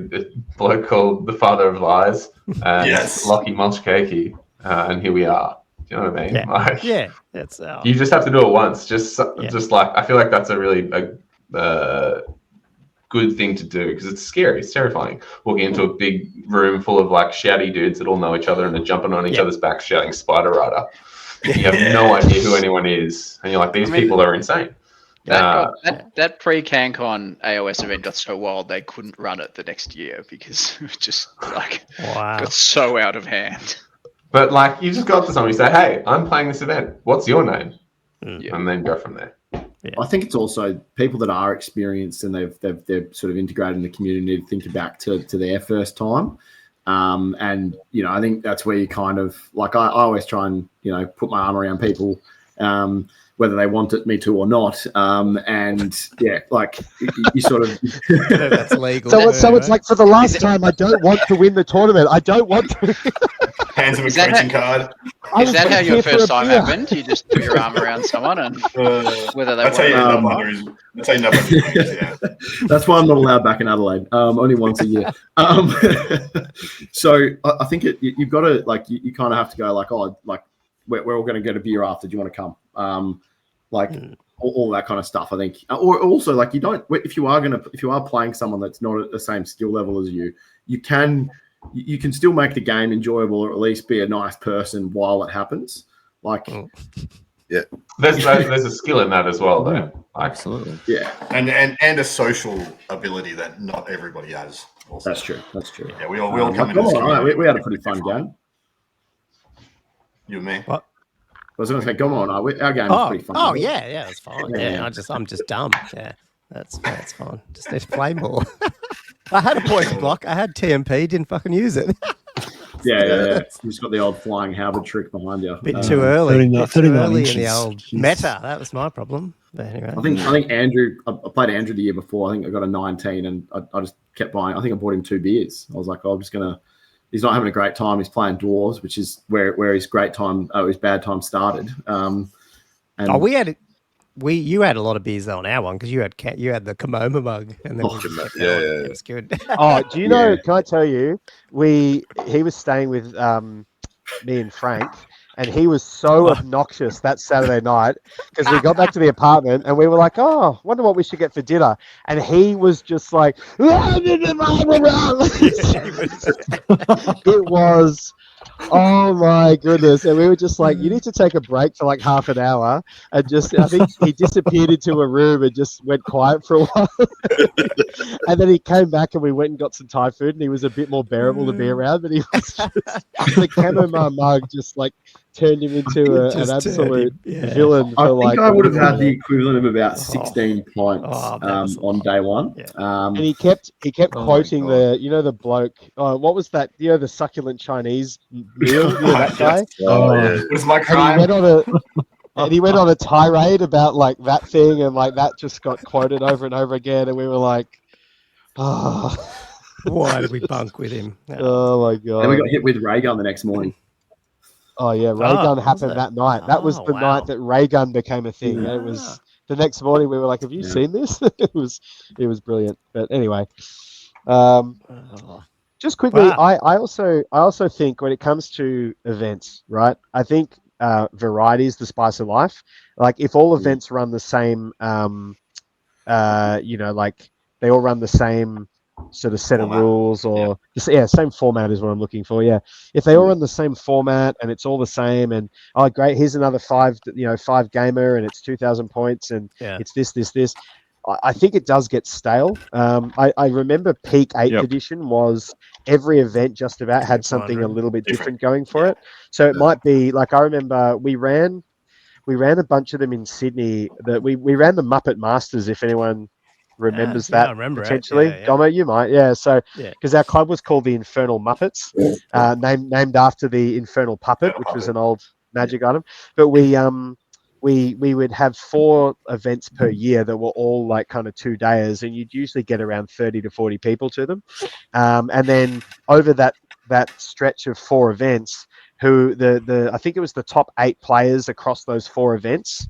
[SPEAKER 5] bloke called the Father of Lies and Lockie Mulchcakey, and here we are. Do you know what I mean?
[SPEAKER 1] Yeah, it's
[SPEAKER 5] you just have to do it once. Just like I feel like that's a really good thing to do, because it's scary, it's terrifying. Walking into a big room full of like shouty dudes that all know each other and are jumping on each other's backs shouting Spider Rider. You have no idea who anyone is, and you're like, these people are insane.
[SPEAKER 7] That pre-CanCon AOS event got so wild they couldn't run it the next year because it was just like got so out of hand.
[SPEAKER 5] But like, you just go up to someone, you say, "Hey, I'm playing this event. What's your name?" And then go from there.
[SPEAKER 8] Yeah. I think it's also people that are experienced and they're sort of integrated in the community need to think back to their first time. And, you know, I think that's where you kind of, like, I always try and, you know, put my arm around people whether they wanted me to or not. And yeah, like you sort of.
[SPEAKER 1] That's legal.
[SPEAKER 4] So it's like, for the last time, I don't want to win the tournament. I don't want to.
[SPEAKER 6] Hands of a credential card.
[SPEAKER 7] Is that how your first time happened? You just put your arm around someone and whether they
[SPEAKER 6] That's how you end up under his. That's how you end up under his wings, yeah.
[SPEAKER 8] That's why I'm not allowed back in Adelaide. Only once a year. So I think you've got to like you kind of have to go like, oh, like we're all going to get a beer after. Do you want to come? All that kind of stuff. I think, or also like you don't. If you are playing someone that's not at the same skill level as you, you can still make the game enjoyable, or at least be a nice person while it happens. Like,
[SPEAKER 2] yeah,
[SPEAKER 5] there's a skill in that as well, though.
[SPEAKER 3] Absolutely.
[SPEAKER 8] Yeah,
[SPEAKER 6] and a social ability that not everybody has. Also.
[SPEAKER 8] That's true. That's true.
[SPEAKER 6] Yeah, we all come in.
[SPEAKER 8] We had a pretty fun game.
[SPEAKER 6] You and me.
[SPEAKER 1] What?
[SPEAKER 8] I was going to say, come on, our game was pretty fun.
[SPEAKER 1] Oh yeah, that's fine. Yeah, I'm just dumb. Yeah, that's fine. Just need to play more. I had a poison block. I had TMP. Didn't fucking use it.
[SPEAKER 8] Yeah. You just got the old flying Harvard trick behind you.
[SPEAKER 1] Bit too early. Too
[SPEAKER 3] 39
[SPEAKER 1] early
[SPEAKER 3] inches.
[SPEAKER 1] in the old meta. That was my problem. But anyway,
[SPEAKER 8] I think Andrew. I played Andrew the year before. I think I got a 19, and I just kept buying. I think I bought him 2 beers. I was like, I'm just gonna. He's not having a great time. He's playing dwarves, which is where his great time, his bad time started.
[SPEAKER 1] You had a lot of beers on our one because you had the Kamoma mug, and then it was good.
[SPEAKER 4] Oh, do you know? Can I tell you? He was staying with me and Frank, and he was so obnoxious that Saturday night because we got back to the apartment and we were like, "Oh, wonder what we should get for dinner," and he was just like, "It was." Oh my goodness. And we were just like, you need to take a break for like half an hour. And I think he disappeared into a room and just went quiet for a while. And then he came back and we went and got some Thai food and he was a bit more bearable to be around. But he was just, the chamomile mug just like turned him into an absolute villain.
[SPEAKER 8] I think I would have had the equivalent of about 16 pints on day one.
[SPEAKER 1] Yeah.
[SPEAKER 8] And
[SPEAKER 4] he kept quoting the bloke. What was that? The succulent Chinese meal. That guy.
[SPEAKER 6] It was my crime.
[SPEAKER 4] And he went on a tirade about like that thing, and like that just got quoted over and over again, and we were like, "Oh,
[SPEAKER 1] why did we bunk with him?"
[SPEAKER 4] Oh my god!
[SPEAKER 8] And we got hit with ray gun the next morning.
[SPEAKER 4] Oh yeah, ray gun happened that night. That was the night that ray gun became a thing. It was the next morning. We were like, "Have you seen this?" It was brilliant. But anyway, just quickly, I also think when it comes to events, right? I think variety is the spice of life. Like if all events run the same, like they all run the same sort of set of rules, or same format is what I'm looking for. Yeah, if they all run the same format and it's all the same, and great, here's another 5 gamer and it's 2,000 points and it's this. I think it does get stale. I remember peak 8th edition was every event just about had something a little bit different going for it. So it might be like, I remember we ran a bunch of them in Sydney. That we ran the Muppet Masters, if anyone remembers that.
[SPEAKER 1] I remember
[SPEAKER 4] potentially. Gomo, you might. So because our club was called the Infernal Muppets, named after the Infernal Puppet, which was an old magic item. But we would have 4 events per year that were all like kind of 2-dayers, and you'd usually get around 30 to 40 people to them. And then over that stretch of 4 events, I think it was the top 8 players across those 4 events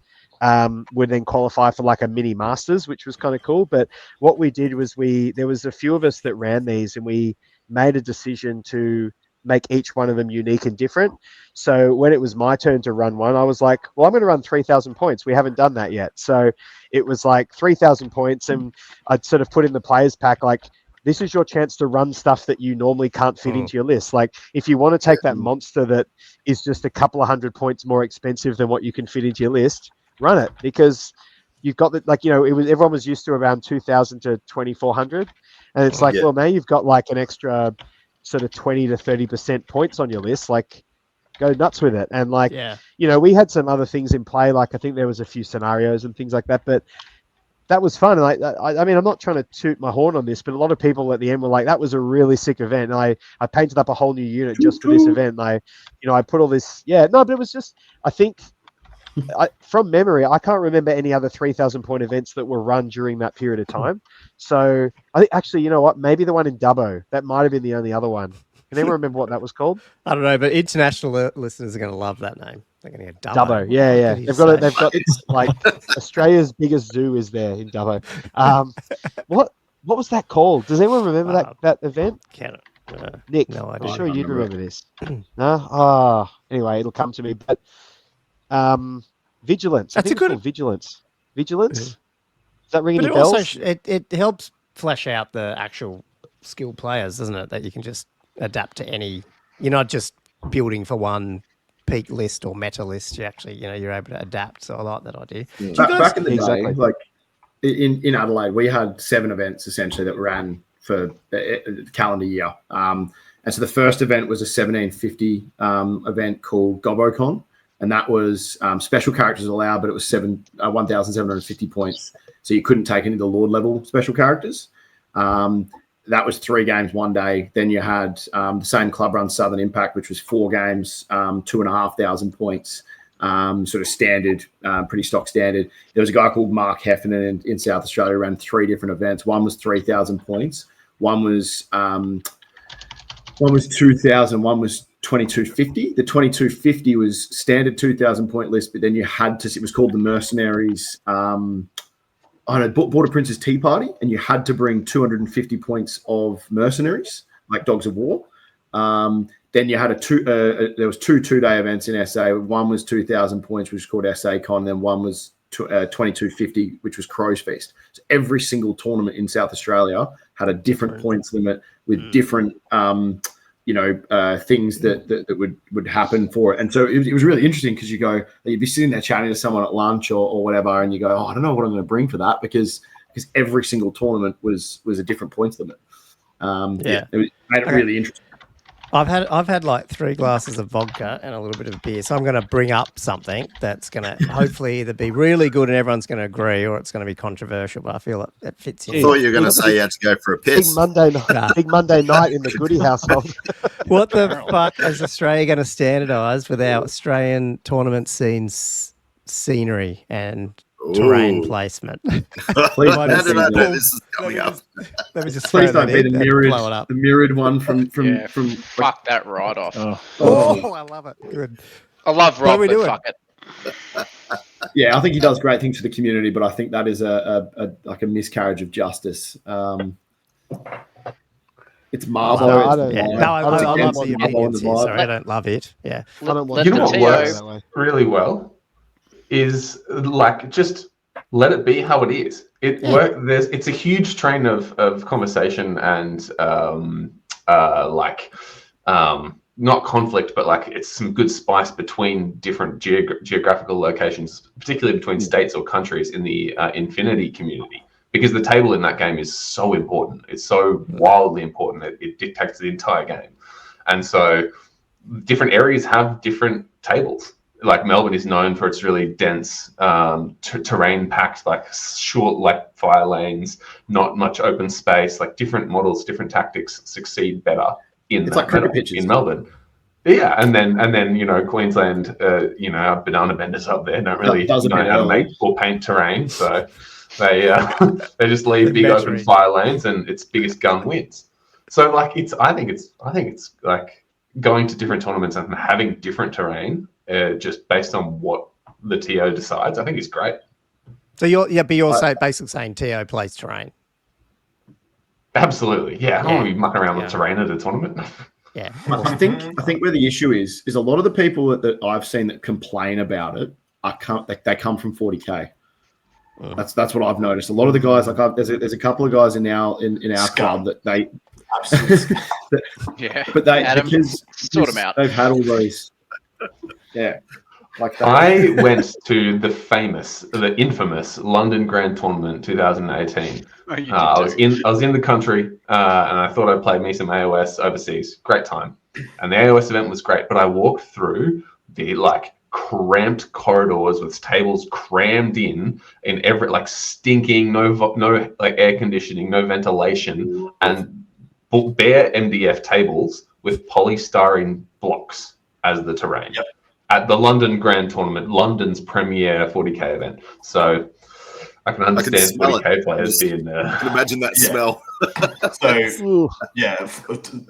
[SPEAKER 4] would then qualify for like a mini masters, which was kind of cool. But what we did was there was a few of us that ran these, and we made a decision to make each one of them unique and different. So when it was my turn to run one, I was like, well, I'm going to run 3,000 points. We haven't done that yet. So it was like 3,000 points, and I'd sort of put in the players pack, like, this is your chance to run stuff that you normally can't fit into your list. Like if you want to take that monster that is just a couple of 100 points more expensive than what you can fit into your list, run it, because you've got everyone was used to around 2,000 to 2,400. And it's like, well, now you've got like an extra sort of 20 to 30% points on your list, like go nuts with it. And like, we had some other things in play. Like I think there was a few scenarios and things like that, but that was fun. And I mean, I'm not trying to toot my horn on this, but a lot of people at the end were like, that was a really sick event. And I painted up a whole new unit just for this event. And I put all this, but it was just, I think from memory, I can't remember any other 3,000 point events that were run during that period of time. So I think actually, you know what? Maybe the one in Dubbo. That might have been the only other one. Can anyone remember what that was called?
[SPEAKER 1] I don't know, but international listeners are going to love that name. They're going to get
[SPEAKER 4] Dubbo. Yeah. They've got like Australia's biggest zoo is there in Dubbo. What was that called? Does anyone remember that event? Nick,
[SPEAKER 1] no idea.
[SPEAKER 4] I'm sure you'd remember this. No? Anyway, it'll come to me. But Vigilance.
[SPEAKER 1] That's a good
[SPEAKER 4] Vigilance. Vigilance? Does that ring
[SPEAKER 1] but
[SPEAKER 4] any
[SPEAKER 1] it
[SPEAKER 4] bells?
[SPEAKER 1] also it helps flesh out the actual skilled players, doesn't it? That you can just adapt to any. You're not just building for one peak list or meta list. You actually, you're able to adapt. So I like that idea.
[SPEAKER 8] Back in the day, like in Adelaide, we had 7 events essentially that ran for the calendar year. And so the first event was a 1750 event called GoboCon. And that was special characters allowed, but it was 1,750 points. So you couldn't take any of the Lord level special characters. That was 3 games one day. Then you had the same club run Southern Impact, which was 4 games, 2,500 points, sort of standard, pretty stock standard. There was a guy called Mark Heffernan in South Australia who ran 3 different events. One was 3,000 points. One was 2,000. One was 2,250. The 2,250 was standard 2,000 point list, but then you had to. It was called the Mercenaries. Border Prince's Tea Party, and you had to bring 250 points of mercenaries, like Dogs of War. Then you had there was 2 2-day events in SA. One was 2,000 points, which was called SA Con. Then one was 2,250, which was Crow's Feast. So every single tournament in South Australia had a different points limit with different, things that would happen for it. And so it was really interesting because you'd be sitting there chatting to someone at lunch or whatever, and you go, I don't know what I'm going to bring for that because every single tournament was a different points limit. It made it really interesting.
[SPEAKER 1] I've had like 3 glasses of vodka and a little bit of beer, so I'm going to bring up something that's going to hopefully either be really good and everyone's going to agree, or it's going to be controversial. But I feel it fits in.
[SPEAKER 2] I thought you were going to say you had to go for a piss.
[SPEAKER 4] Big Monday night in the Goody household.
[SPEAKER 1] What the fuck is Australia going to standardise with our Australian tournament scenery and terrain placement?
[SPEAKER 8] Please,
[SPEAKER 2] how did I know this is coming up?
[SPEAKER 1] Let me just
[SPEAKER 8] please don't be the mirrored one from
[SPEAKER 7] fuck that right off.
[SPEAKER 1] Oh, I love it. Good.
[SPEAKER 7] I love Rob, but fuck it.
[SPEAKER 8] Yeah, I think he does great things for the community, but I think that is a miscarriage of justice. It's Marbo.
[SPEAKER 1] I love the opinions here. Sorry, I don't love it. Yeah.
[SPEAKER 5] You know what works really well is like just let it be how it is. It's a huge train of conversation and not conflict, but like it's some good spice between different geographical locations, particularly between states or countries in the Infinity community, because the table in that game is so important. It's so wildly important. It dictates the entire game. And so different areas have different tables. Like Melbourne is known for its really dense terrain packed, like short, like fire lanes, not much open space, like different models, different tactics succeed better in Melbourne. Yeah, and then Queensland, our banana benders up there don't really know how to make or paint terrain, so they just leave big open fire lanes and its biggest gun wins. So like I think it's like going to different tournaments and having different terrain just based on what the TO decides, I think is great.
[SPEAKER 1] So you're basically saying TO plays terrain.
[SPEAKER 5] Absolutely, yeah. I don't want to be mucking around with terrain at a tournament.
[SPEAKER 1] Yeah,
[SPEAKER 8] I think where the issue is a lot of the people that I've seen that complain about it they come from 40K. That's what I've noticed. A lot of the guys, like there's a couple of guys in our club that they but they because
[SPEAKER 7] sort them out.
[SPEAKER 8] They've had all those. Yeah. Like
[SPEAKER 5] I went to the infamous London Grand Tournament 2018. I was in the country and I thought I'd play me some AOS overseas. Great time. And the AOS event was great, but I walked through the like cramped corridors with tables crammed in every like stinking, no like air conditioning, no ventilation, and bare MDF tables with polystyrene blocks as the terrain.
[SPEAKER 6] Yep.
[SPEAKER 5] at the London Grand Tournament, London's premier 40k event. So I can understand 40k players being there.
[SPEAKER 2] I can imagine that smell.
[SPEAKER 6] So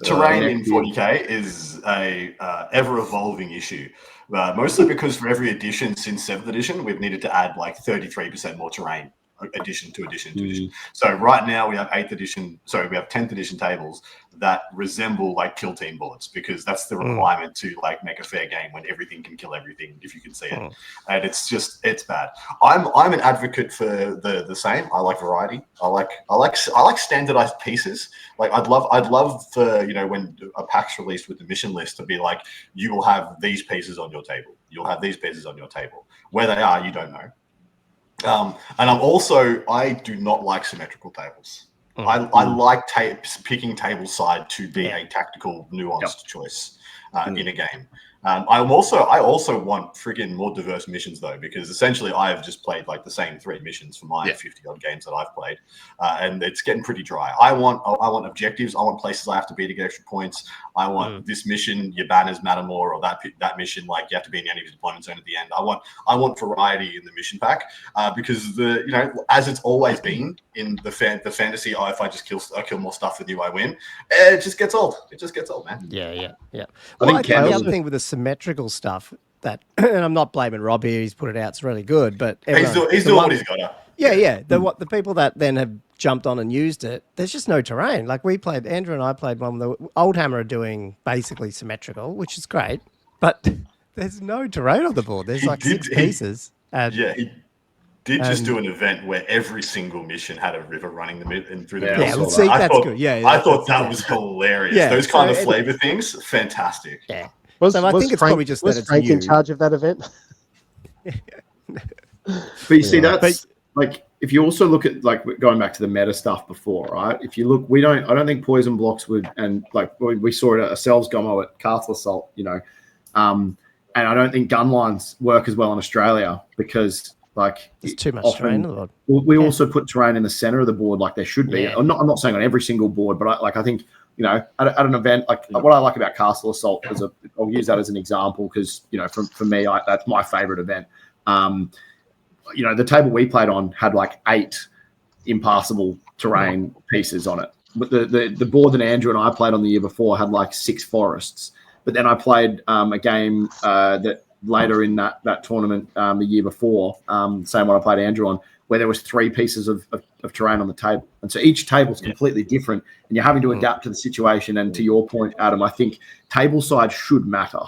[SPEAKER 6] terrain in 40k is a ever evolving issue. Mostly because for every edition since 7th edition, we've needed to add like 33% more terrain. Edition to edition. So right now we have 10th edition tables that resemble like kill team boards, because that's the requirement to like make a fair game when everything can kill everything if you can see it. And it's bad. I'm an advocate for the same. I like variety. I like standardized pieces. Like I'd love for, you know, when a pack's released with the mission list to be like, you will have these pieces on your table. You'll have these pieces on your table. Where they are, you don't know. And I do not like symmetrical tables. I like picking table side to be a tactical, nuanced choice in a game. I also want friggin' more diverse missions though, because essentially I have just played like the same 3 missions for my 50 odd games that I've played, and it's getting pretty dry. I want objectives. I want places I have to be to get extra points. I want this mission, your banners matter more, or that mission, like you have to be in the enemy deployment zone at the end. I want variety in the mission pack, because as it's always been in the fantasy, if I just kill more stuff than you, I win. It just gets old. It just gets old, man.
[SPEAKER 1] Yeah. Well, I think the other thing with the symmetrical stuff that, and I'm not blaming Rob here, he's put it out, it's really good, but
[SPEAKER 6] he's doing what he's got.
[SPEAKER 1] The people that then have jumped on and used it, there's just no terrain. Like Andrew and I played one with the Old Hammer are doing basically symmetrical, which is great, but there's no terrain on the board. There's 6 pieces.
[SPEAKER 6] He did just do an event where every single mission had a river running through the middle.
[SPEAKER 1] Yeah, let's see, that's good.
[SPEAKER 6] I thought that was hilarious.
[SPEAKER 1] Yeah,
[SPEAKER 6] those kind of flavor things, fantastic.
[SPEAKER 1] Yeah.
[SPEAKER 4] So
[SPEAKER 1] I think it's probably just that it's
[SPEAKER 4] Frank
[SPEAKER 1] new.
[SPEAKER 4] in charge of that event.
[SPEAKER 8] But you see, that's like, if you also look at like going back to the meta stuff before, right? If you look, I don't think poison blocks would, and like we saw it ourselves, Gomo, at Castle Assault, and I don't think gun lines work as well in Australia because like
[SPEAKER 1] there's too much terrain on the board.
[SPEAKER 8] We also put terrain in the center of the board like there should be. I'm not saying on every single board, but I think at an event like what I like about Castle Assault I'll use that as an example because for me that's my favorite event. The table we played on had like 8 impassable terrain pieces on it, but the board that Andrew and I played on the year before had like 6 forests. But then I played a game that later in that tournament the year before, same one I played Andrew on, where there was 3 pieces of terrain on the table. And so each table is completely different, and you're having to adapt to the situation. And to your point, Adam, I think table side should matter.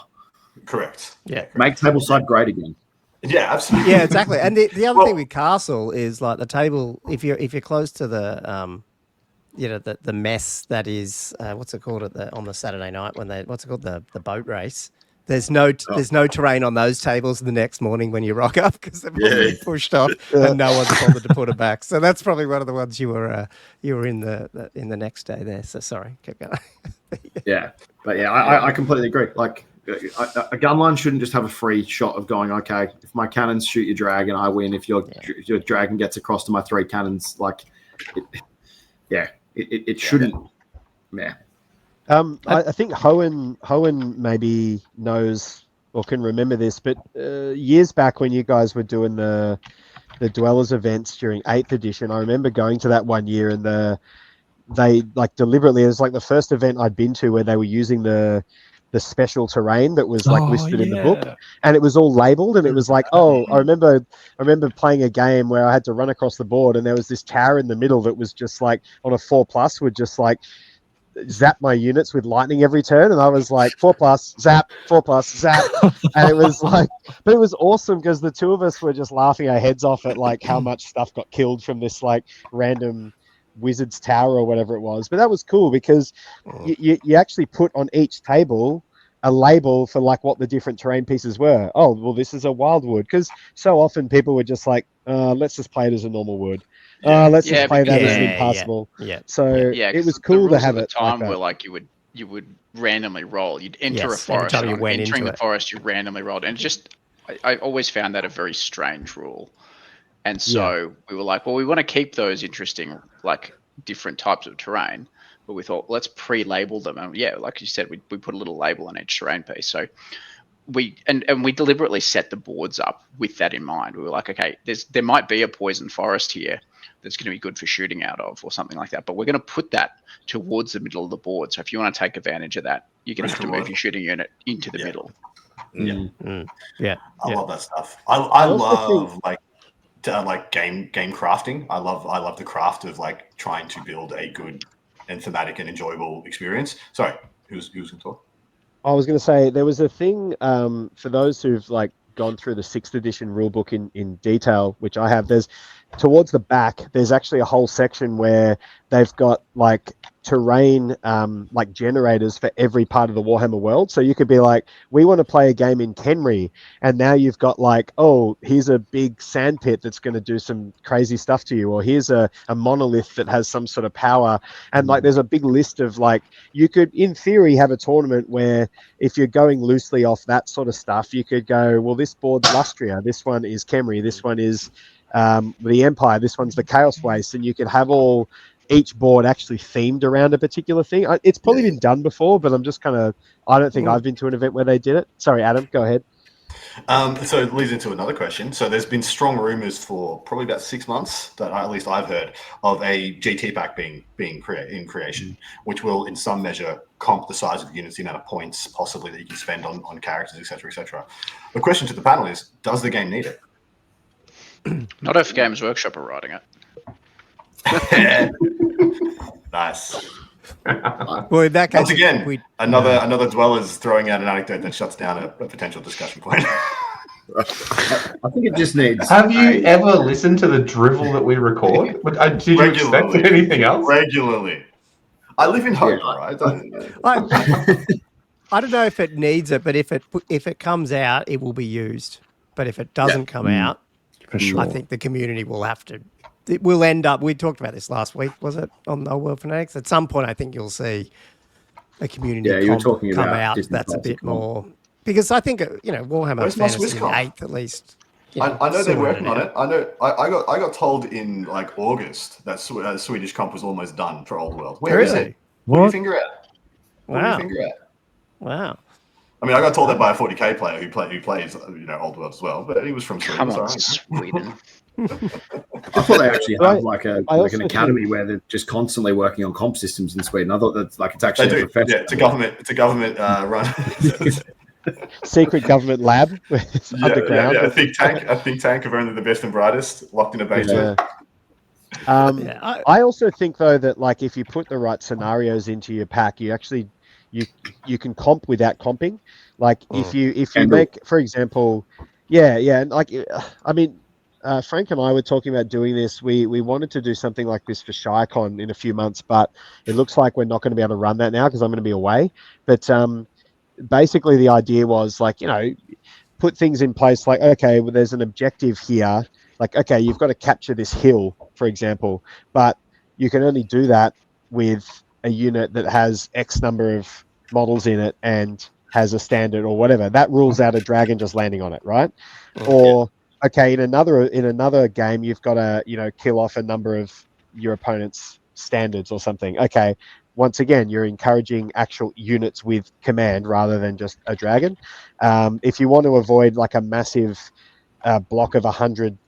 [SPEAKER 6] Correct.
[SPEAKER 1] Yeah.
[SPEAKER 8] Make table side great again.
[SPEAKER 6] Yeah, absolutely.
[SPEAKER 1] Yeah, exactly. And the other thing with Castle is like the table, if you're close to the the mess that is what's it called on the Saturday night when the boat race. There's no terrain on those tables the next morning when you rock up because they've already pushed off and no one's bothered to put it back. So that's probably one of the ones you were in the next day there. So sorry, keep going.
[SPEAKER 8] I completely agree. Like a gun line shouldn't just have a free shot of going, okay, if my cannons shoot your dragon, I win. If your dragon gets across to my 3 cannons, like it shouldn't. Yeah.
[SPEAKER 4] I think Hohen maybe knows or can remember this, but years back when you guys were doing the Dwellers events during 8th edition, I remember going to that one year and they like deliberately, it was like the first event I'd been to where they were using the special terrain that was like listed in the book, and it was all labeled, and it was like, I remember playing a game where I had to run across the board and there was this tower in the middle that was just like on a 4+ would just like zap my units with lightning every turn, and I was like 4+, zap, 4+, zap, and it was like, but it was awesome because the two of us were just laughing our heads off at like how much stuff got killed from this like random wizard's tower or whatever it was. But that was cool because you actually put on each table a label for like what the different terrain pieces were. Oh, well, this is a wildwood, because so often people were just like, let's just play it as a normal wood. Let's just play that as an impassable. So it was cool to have it.
[SPEAKER 7] Time where like you would randomly roll. You'd enter a forest. And entering the forest, you randomly rolled, and I always found that a very strange rule. And so we were like, well, we want to keep those interesting, like different types of terrain, but we thought let's pre-label them. And like you said, we put a little label on each terrain piece. So we deliberately set the boards up with that in mind. We were like, okay, there might be a poison forest here that's going to be good for shooting out of or something like that, but we're going to put that towards the middle of the board. So if you want to take advantage of that, you're going to have to move your shooting unit into the middle.
[SPEAKER 6] Yeah.
[SPEAKER 1] Yeah.
[SPEAKER 6] I love that stuff. I love like game crafting. I love the craft of like trying to build a good and thematic and enjoyable experience. Sorry, who's going to talk?
[SPEAKER 4] I was going to say there was a thing for those who've like gone through the 6th edition rulebook in detail, which I have. There's towards the back, there's actually a whole section where they've got like terrain like generators for every part of the Warhammer world. So you could be like, we want to play a game in Kenry, and now you've got like, oh, here's a big sand pit that's going to do some crazy stuff to you, or here's a monolith that has some sort of power. And like there's a big list of like, you could in theory have a tournament where if you're going loosely off that sort of stuff, you could go, well, this board's Lustria, this one is Kenry, this one is the Empire, this one's the Chaos Waste, and you could have each board actually themed around a particular thing. It's probably been done before, but I'm just kind of, I don't think I've been to an event where they did it. Sorry, Adam, go ahead.
[SPEAKER 6] So it leads into another question. So there's been strong rumors for probably about 6 months that at least I've heard of a GT pack being in creation, which will in some measure comp the size of the units, the amount of points possibly that you can spend on characters, etc., etc. The question to the panel is, does the game need it?
[SPEAKER 7] Not if Games Workshop are writing it.
[SPEAKER 6] Nice.
[SPEAKER 1] Well, in that case,
[SPEAKER 6] once again, another dweller's throwing out an anecdote that shuts down a potential discussion point.
[SPEAKER 8] I think it just needs.
[SPEAKER 5] Have you ever listened to the drivel that we record? Did you expect anything else?
[SPEAKER 6] Regularly. I live in hope, right?
[SPEAKER 1] I don't know if it needs it, but if it comes out, it will be used. But if it doesn't come out,
[SPEAKER 3] for sure,
[SPEAKER 1] I think the community will have to. It will end up. We talked about this last week, was it, on Old World Fanatics? At some point, I think you'll see a community come out that's a bit more, because I think Warhammer Fantasy 8th at least.
[SPEAKER 6] I know they're working on it. I know. I got told in like August that Swedish comp was almost done for Old World. Where is it? What do you figure out?
[SPEAKER 1] Wow.
[SPEAKER 6] I mean, I got told that by a 40k player who plays Old World as well, but he was from Sweden.
[SPEAKER 7] Come on, Sweden.
[SPEAKER 8] I thought they actually have like an academy where they're just constantly working on comp systems in Sweden. I thought that's like it's actually a profession.
[SPEAKER 6] Yeah, it's a government run.
[SPEAKER 4] Secret government lab underground.
[SPEAKER 6] Yeah, a think tank of only the best and brightest locked in a basement.
[SPEAKER 4] I also think though that like if you put the right scenarios into your pack, you actually you can comp without comping. Like if you make, for example, and like I mean. Frank and I were talking about doing this. We wanted to do something like this for ShyCon in a few months, but it looks like we're not going to be able to run that now because I'm going to be away. But basically the idea was like, put things in place like, okay, well, there's an objective here. Like, okay, you've got to capture this hill, for example, but you can only do that with a unit that has X number of models in it and has a standard or whatever. That rules out a dragon just landing on it, right? Okay, in another game, you've got to, kill off a number of your opponent's standards or something. Okay, once again, you're encouraging actual units with command rather than just a dragon. If you want to avoid like a massive block of 100,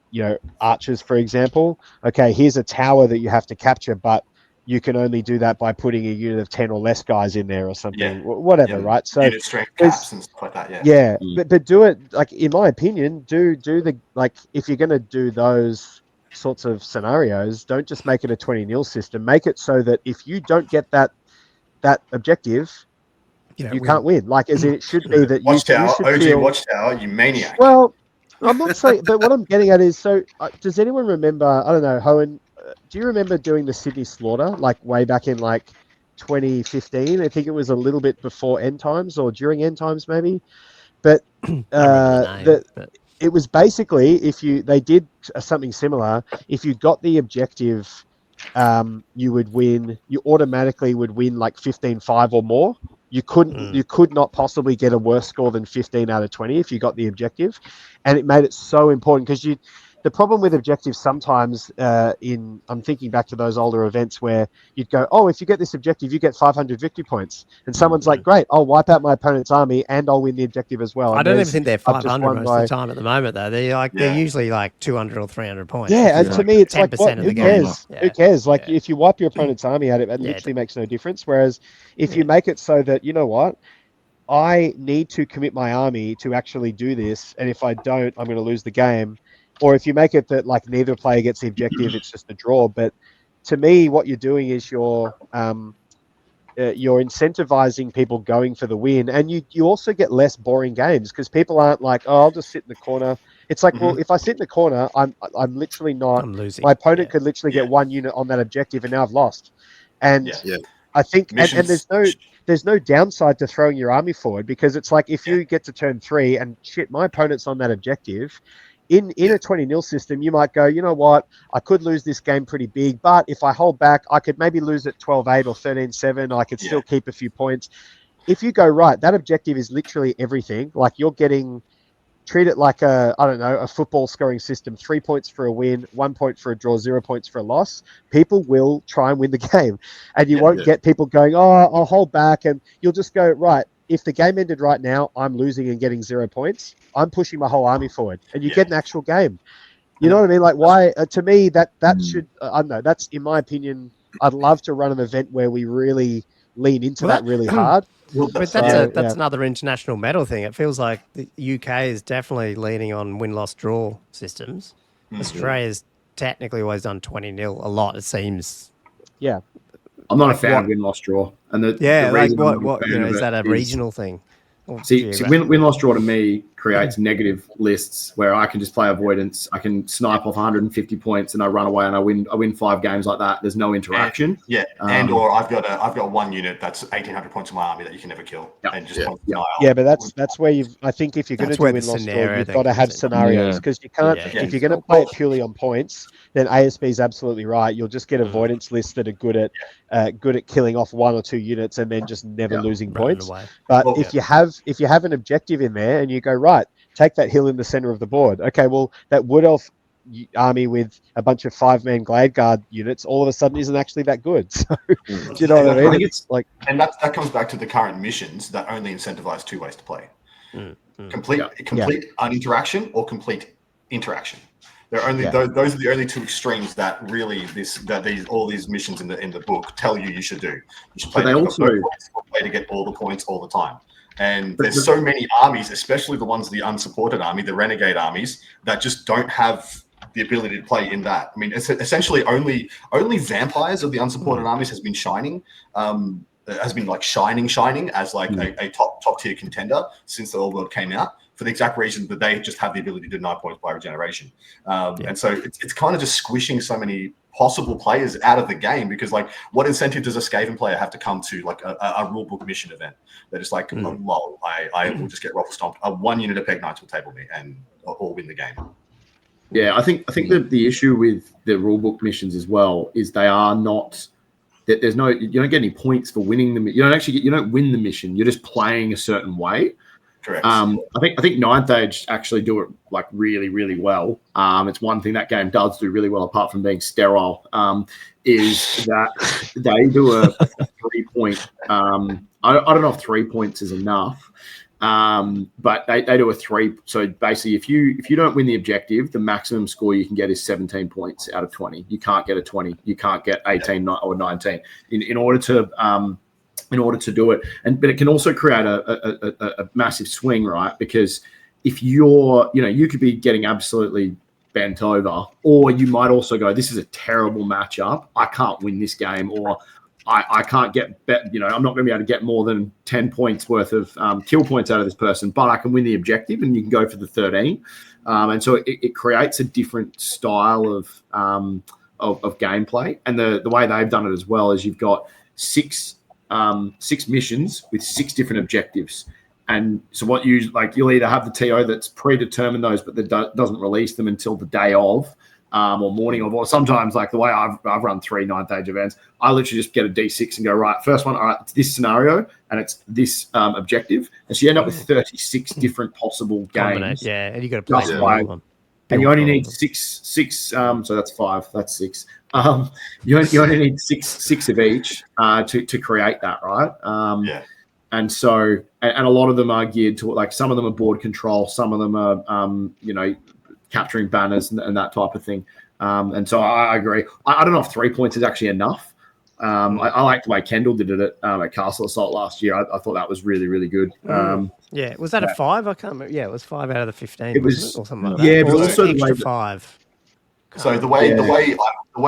[SPEAKER 4] archers, for example, okay, here's a tower that you have to capture, but you can only do that by putting a unit of 10 or less guys in there or something, whatever, right? So
[SPEAKER 6] unit strength caps and stuff like that,
[SPEAKER 4] but do it, like, in my opinion, do the, like, if you're going to do those sorts of scenarios, don't just make it a 20-0 system. Make it so that if you don't get that objective, you can't win. Like, as in, it should be that
[SPEAKER 6] Watchtower, you maniac.
[SPEAKER 4] Well, I'm not saying, but what I'm getting at is, so does anyone remember, I don't know, Hohen, do you remember doing the Sydney Slaughter, like way back in like 2015? I think it was a little bit before End Times or during End Times maybe. But it was basically, they did something similar. If you got the objective, you automatically would win like 15-5 or more. You could not possibly get a worse score than 15 out of 20 if you got the objective. And it made it so important because the problem with objectives sometimes I'm thinking back to those older events where you'd go, oh, if you get this objective, you get 500 victory points. And someone's like, great, I'll wipe out my opponent's army and I'll win the objective as well.
[SPEAKER 1] I
[SPEAKER 4] And
[SPEAKER 1] don't even think they're 500 most of the time at the moment, though. They're usually like 200 or 300 points.
[SPEAKER 4] Yeah, and to me, it's like, what? Who cares?
[SPEAKER 1] Yeah.
[SPEAKER 4] Who cares? Like, if you wipe your opponent's army out, it literally makes no difference. Whereas if you make it so that, you know what, I need to commit my army to actually do this, and if I don't, I'm going to lose the game. Or if you make it that like neither player gets the objective, it's just a draw. But to me, what you're doing is you're incentivizing people going for the win, and you also get less boring games because people aren't like, oh, I'll just sit in the corner. It's like, well, if I sit in the corner, I'm literally not. I'm losing. My opponent could literally get one unit on that objective, and now I've lost. And I think, and there's no downside to throwing your army forward because it's like if you get to turn 3 and shit, my opponent's on that objective. In a 20-0 system, you might go, you know what, I could lose this game pretty big, but if I hold back, I could maybe lose it 12-8 or 13-7. I could still keep a few points. If you go, right, that objective is literally everything. Like you're treat it like a football scoring system, 3 points for a win, 1 point for a draw, 0 points for a loss. People will try and win the game. And you won't get people going, oh, I'll hold back. And you'll just go, right, if the game ended right now, I'm losing and getting 0 points. I'm pushing my whole army forward, and you get an actual game. You know what I mean? Like, why? To me, that should. I don't know. That's in my opinion. I'd love to run an event where we really lean into that really hard.
[SPEAKER 1] But that's another international medal thing. It feels like the UK is definitely leaning on win-loss draw systems. Australia's technically always done 20-0 a lot. It seems.
[SPEAKER 4] Yeah.
[SPEAKER 8] I'm not a fan of win-loss draw, and the
[SPEAKER 1] like what is that a regional thing?
[SPEAKER 8] See, win-loss draw to me creates negative lists where I can just play avoidance. I can snipe off 150 points and I run away and I win 5 games like that. There's no interaction.
[SPEAKER 6] Or I've got one unit that's 1,800 points in my army that you can never kill and just
[SPEAKER 4] but that's where I think if you're going to do win-loss draw, you've got to have scenarios because you can't. If you're going to play it purely on points, then ASB is absolutely right. You'll just get avoidance lists that are good at killing off 1 or 2 units and then just never losing points. But if you have an objective in there and you go, right, take that hill in the center of the board. Okay, well, that Wood Elf army with a bunch of 5-man Glade Guard units all of a sudden isn't actually that good. So, do you know what I mean? It's like,
[SPEAKER 6] and that comes back to the current missions that only incentivize 2 ways to play: complete uninteraction or complete interaction. They're only those are the only 2 extremes that really all these missions in the book tell you should do. You should play to get all the points all the time. And there's so many armies, especially the ones, the unsupported army, the renegade armies, that just don't have the ability to play in that. I mean, it's essentially only vampires of the unsupported armies has been shining, shining as like a top tier contender since the Old World came out, for the exact reason that they just have the ability to deny points by regeneration. And so it's kind of just squishing so many possible players out of the game because, like, what incentive does a Skaven player have to come to like a rule book mission event? They're just like, lol, I will just get ruffle stomped. 1 unit of Peg Knights will table me and or win the game.
[SPEAKER 8] Yeah, I think that the issue with the rulebook missions as well is they are not. There's no. You don't get any points for winning them. You don't win the mission. You're just playing a certain way.
[SPEAKER 6] Correct.
[SPEAKER 8] I think Ninth Age actually do it like really, really well. It's one thing that game does do really well, apart from being sterile, is that they do a 3-point. I don't know if 3 points is enough, but they do a 3. So basically, if you don't win the objective, the maximum score you can get is 17 points out of 20. You can't get a 20. You can't get 18 or 19. In order to do it, but it can also create a massive swing, right? Because if you could be getting absolutely bent over, or you might also go, this is a terrible matchup. I can't win this game, or I can't get, I'm not going to be able to get more than 10 points worth of kill points out of this person, but I can win the objective, and you can go for the 13. And so it creates a different style of gameplay. And the way they've done it as well is you've got 6 missions with 6 different objectives. And so what you'll either have the TO that's predetermined those, but that doesn't release them until the day of, or morning of, or sometimes like the way I've run 3 Ninth Age events, I literally just get a D6 and go, right, first one, all right, it's this scenario and it's this objective. And so you end up with 36 different possible games.
[SPEAKER 1] Yeah, and you got to play all of them.
[SPEAKER 8] and you only need six. So that's 5. That's 6. You only need six of each to create that, right? And so, and a lot of them are geared to, like, some of them are board control, some of them are, capturing banners and that type of thing. And so I agree. I don't know if 3 points is actually enough. I like the way Kendall did it at Castle Assault last year. I thought that was really, really good.
[SPEAKER 1] Yeah, was that a 5? I can't remember. Yeah, it was 5 out of the 15.
[SPEAKER 8] It was,
[SPEAKER 1] or something like that.
[SPEAKER 8] Yeah, but also
[SPEAKER 1] extra the 5.
[SPEAKER 6] So the way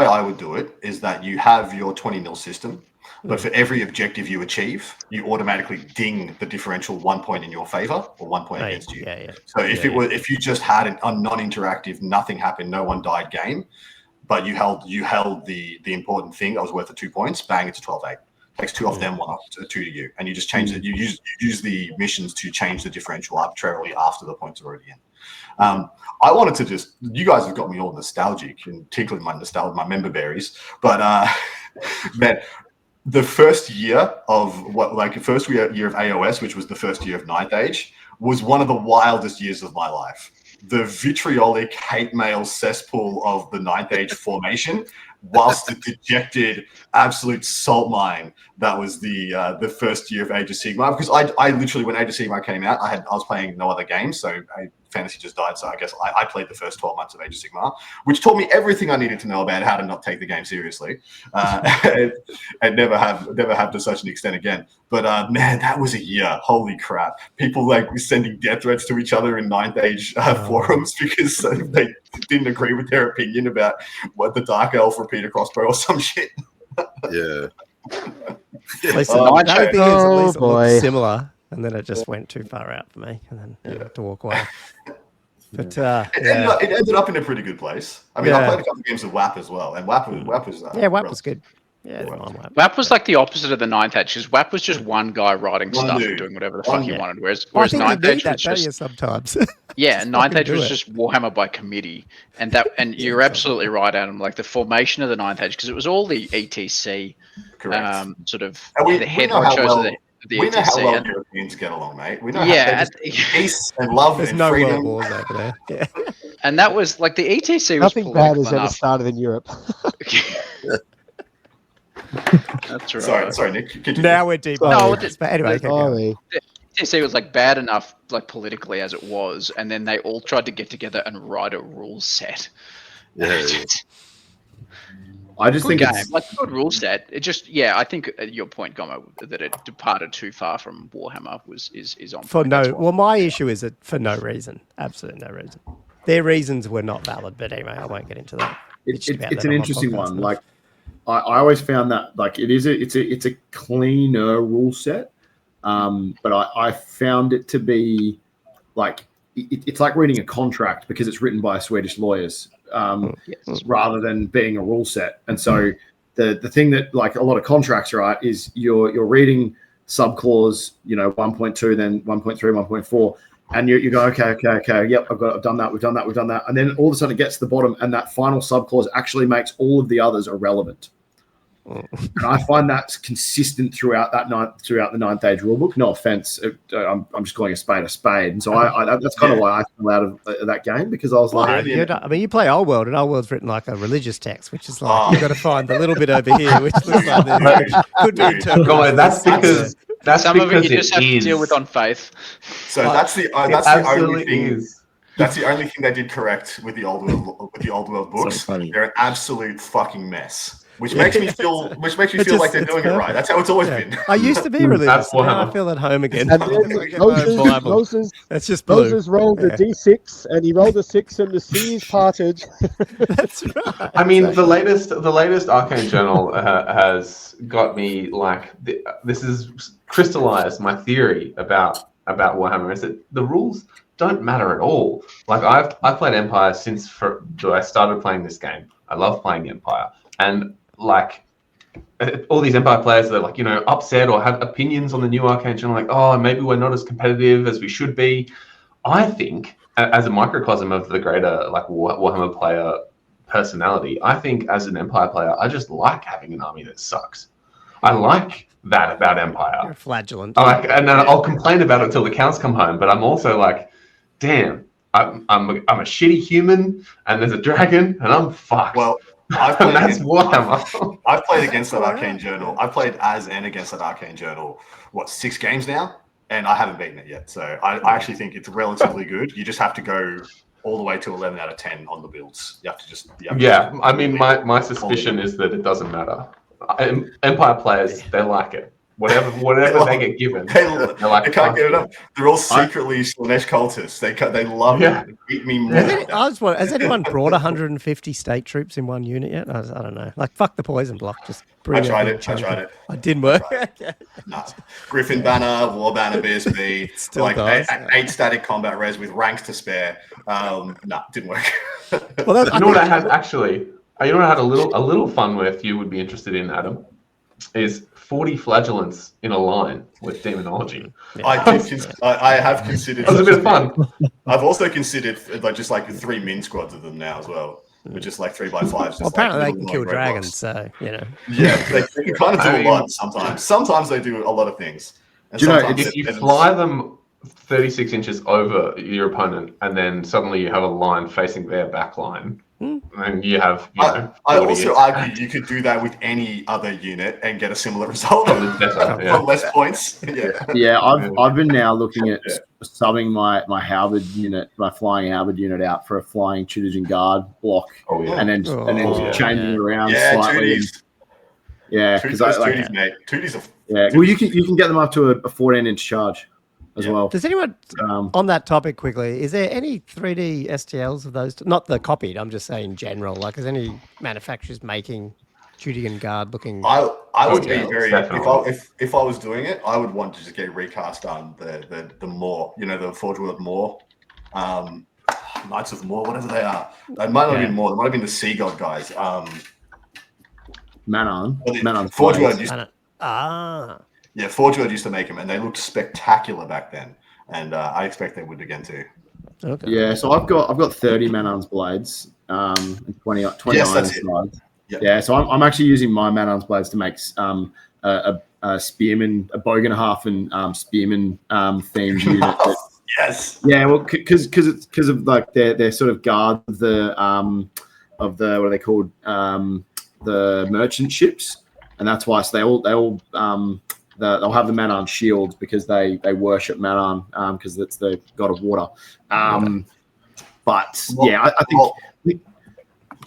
[SPEAKER 6] I would do it is that you have your 20 mil system, but for every objective you achieve, you automatically ding the differential 1 point in your favor or 1 point against you. So if you just had a non-interactive, nothing happened, no one died game, but you held the important thing that was worth the 2 points, bang, it's 12-8. Takes 2 off them, 1 off 2 to you, and you just change it. You use the missions to change the differential arbitrarily after the points are already in. I wanted to you guys have got me all nostalgic and tickling my nostalgia, my member berries. But man, the first year of first year of AOS, which was the first year of Ninth Age, was one of the wildest years of my life. The vitriolic hate mail cesspool of the Ninth Age formation, whilst the dejected absolute salt mine that was the first year of Age of Sigmar. Because I literally, when Age of Sigmar came out, I was playing no other games, so Fantasy just died. So I guess I played the first 12 months of Age of Sigmar, which taught me everything I needed to know about how to not take the game seriously, and never have to such an extent again. But man, that was a year. Holy crap! People sending death threats to each other in Ninth Age forums because they didn't agree with their opinion about what the Dark Elf repeater crossbow or some shit.
[SPEAKER 2] Yeah.
[SPEAKER 1] Listen, at least it looked similar, and then it just went too far out for me, and then I had to walk away. But
[SPEAKER 6] it ended up in a pretty good place. I mean, I played a couple of games of WAP as well, and WAP was
[SPEAKER 1] WAP was good. Yeah,
[SPEAKER 7] WAP was like the opposite of the Ninth Age, because WAP was just one guy writing stuff and doing whatever the fuck he wanted, whereas Ninth Age was just
[SPEAKER 1] sometimes.
[SPEAKER 7] Yeah, Ninth Age was just Warhammer by committee, and you're absolutely right, Adam. Like the formation of the Ninth Age, because it was all the ETC, sort of the head honchos of the
[SPEAKER 6] we know how well Europeans get along, mate. We know how peace and love and
[SPEAKER 1] no
[SPEAKER 6] freedom.
[SPEAKER 1] World Wars over there. Yeah.
[SPEAKER 7] And that was like the ETC was
[SPEAKER 4] nothing bad has ever started in Europe.
[SPEAKER 7] That's right.
[SPEAKER 6] Sorry, Nick.
[SPEAKER 1] Now we're deep. But anyway,
[SPEAKER 7] the ETC was bad enough, politically as it was, and then they all tried to get together and write a rule set.
[SPEAKER 2] Yeah.
[SPEAKER 8] I just think it's
[SPEAKER 7] good rule set. It just, I think your point, Gomo, that it departed too far from Warhammer is on.
[SPEAKER 1] Well, my issue is that for no reason, absolutely no reason. Their reasons were not valid, but anyway, I won't get into that.
[SPEAKER 8] It's an interesting one. Like I always found that it's a cleaner rule set, but I found it to be it's like reading a contract because it's written by Swedish lawyers. Rather than being a rule set. And so the thing that a lot of contracts, right, is you're reading subclause, 1.2, then 1.3, 1.4, and you go, okay, yep, I've done that, we've done that. And then all of a sudden it gets to the bottom and that final subclause actually makes all of the others irrelevant. And I find that's consistent throughout the Ninth Age rulebook. No offense, I'm just calling a spade. And so that's kind of why I fell out of that game, because I was
[SPEAKER 1] you play Old World, and Old World's written like a religious text, which is you've got to find the little bit over here, which looks like could be interpreted.
[SPEAKER 5] That's because
[SPEAKER 7] some of it you just have to deal with on faith.
[SPEAKER 6] So that's the only thing. That's the only thing they did correct with the Old World books. So they're an absolute fucking mess. Which makes me feel like they're doing it right. That's how it's always been.
[SPEAKER 1] I used to be religious. Now I feel at home again.
[SPEAKER 4] And Moses
[SPEAKER 1] that's just blue.
[SPEAKER 4] Moses rolled a D6 and he rolled a 6 and the seas parted.
[SPEAKER 1] That's right.
[SPEAKER 5] I mean, the latest Arcane Journal has got me this has crystallized my theory about Warhammer, is that the rules don't matter at all. I've played Empire since I started playing this game. I love playing Empire, and all these Empire players that are upset or have opinions on the new Arcane Journal, maybe we're not as competitive as we should be. I think, as a microcosm of the greater Warhammer player personality, I think as an Empire player, I just like having an army that sucks. I like that about Empire.
[SPEAKER 1] You're flagellant.
[SPEAKER 5] And then I'll complain about it till the counts come home, but I'm also damn, I'm a shitty human, and there's a dragon, and I'm fucked.
[SPEAKER 6] Well,
[SPEAKER 5] I've played
[SPEAKER 6] against that Arcane Journal. I've played as and against that Arcane Journal. 6 games now, and I haven't beaten it yet. So I actually think it's relatively good. You just have to go all the way to 11 out of 10 on the builds. You have to just
[SPEAKER 5] I mean, my suspicion is that it doesn't matter. Empire players, they like it. Whatever they get given,
[SPEAKER 6] they can't get it up. They're all secretly Slanesh cultists. They love it. They beat me more.
[SPEAKER 1] Has anyone brought 150 state troops in one unit yet? I don't know. Like, fuck the poison block. Just bring
[SPEAKER 6] I tried it.
[SPEAKER 1] It didn't work.
[SPEAKER 6] No. Griffin Banner, War Banner, BSB, like
[SPEAKER 1] does,
[SPEAKER 6] 8 static combat res with ranks to spare. Didn't work.
[SPEAKER 5] Well, you know what I had actually? You know what I had a little fun with? You would be interested in, Adam, is 40 flagellants in a line with demonology.
[SPEAKER 6] Yeah. I have considered.
[SPEAKER 5] It was a bit of fun.
[SPEAKER 6] I've also considered just 3 min squads of them now as well. With just 3x5s.
[SPEAKER 1] Well, apparently they can kill dragons, so you know.
[SPEAKER 6] Yeah, they can kind of do a lot sometimes. Sometimes they do a lot of things. And
[SPEAKER 5] do you know, if you fly them 36 inches over your opponent, and then suddenly you have a line facing their back line, and you have. I
[SPEAKER 6] also argue you could do that with any other unit and get a similar result for less points.
[SPEAKER 8] Yeah, I've been now looking at subbing my halberd unit, my flying halberd unit out for a flying tutors and guard block, and then changing it around slightly. Because
[SPEAKER 6] Tooties, mate. Tooties are.
[SPEAKER 8] Well, you can get them up to a 14-inch charge as well.
[SPEAKER 1] Does anyone on that topic quickly? Is there any 3D STLs of those? Not the copied. I'm just saying in general. Like, is any manufacturers making Tutor and Guard looking?
[SPEAKER 6] I would be very if I was doing it, I would want to just get recast on the Moor. You know, the Forge World Moor, Knights of Moor, whatever they are. They might not have been Moor. They might have been the Sea God guys.
[SPEAKER 8] Manon.
[SPEAKER 6] Forge World used
[SPEAKER 1] Yeah,
[SPEAKER 6] Forge World used to make them, and they looked spectacular back then. And I expect they would again too.
[SPEAKER 1] Okay.
[SPEAKER 8] Yeah, so I've got 30 Manon's blades, and 20 iron slides.
[SPEAKER 6] Yep.
[SPEAKER 8] Yeah, so I'm actually using my Manon's blades to make a spearman, a bow and a half, and spearman themed unit.
[SPEAKER 6] Yes.
[SPEAKER 8] Yeah, well, because of like their sort of guard of the what are they called, the merchant ships, and that's why. So they'll have the Manon shields because they worship Manon because it's the god of water. But I think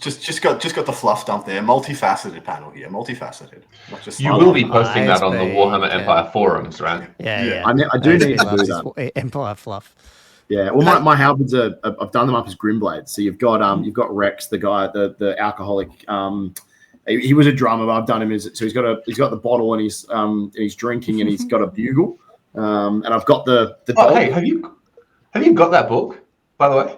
[SPEAKER 6] just got the fluff dump there. Multifaceted panel here. Multifaceted. Not just
[SPEAKER 5] you will be posting that on the Warhammer Empire forums, right?
[SPEAKER 1] Yeah.
[SPEAKER 8] I do need to do that.
[SPEAKER 1] Empire fluff.
[SPEAKER 8] Yeah, well, my halberds I've done them up as Grimblades. So you've got Rex, the guy, the alcoholic. He was a drummer, but I've done him so he's got the bottle and he's drinking and he's got a bugle. And I've got the dog.
[SPEAKER 5] Hey, have you got that book, by the way?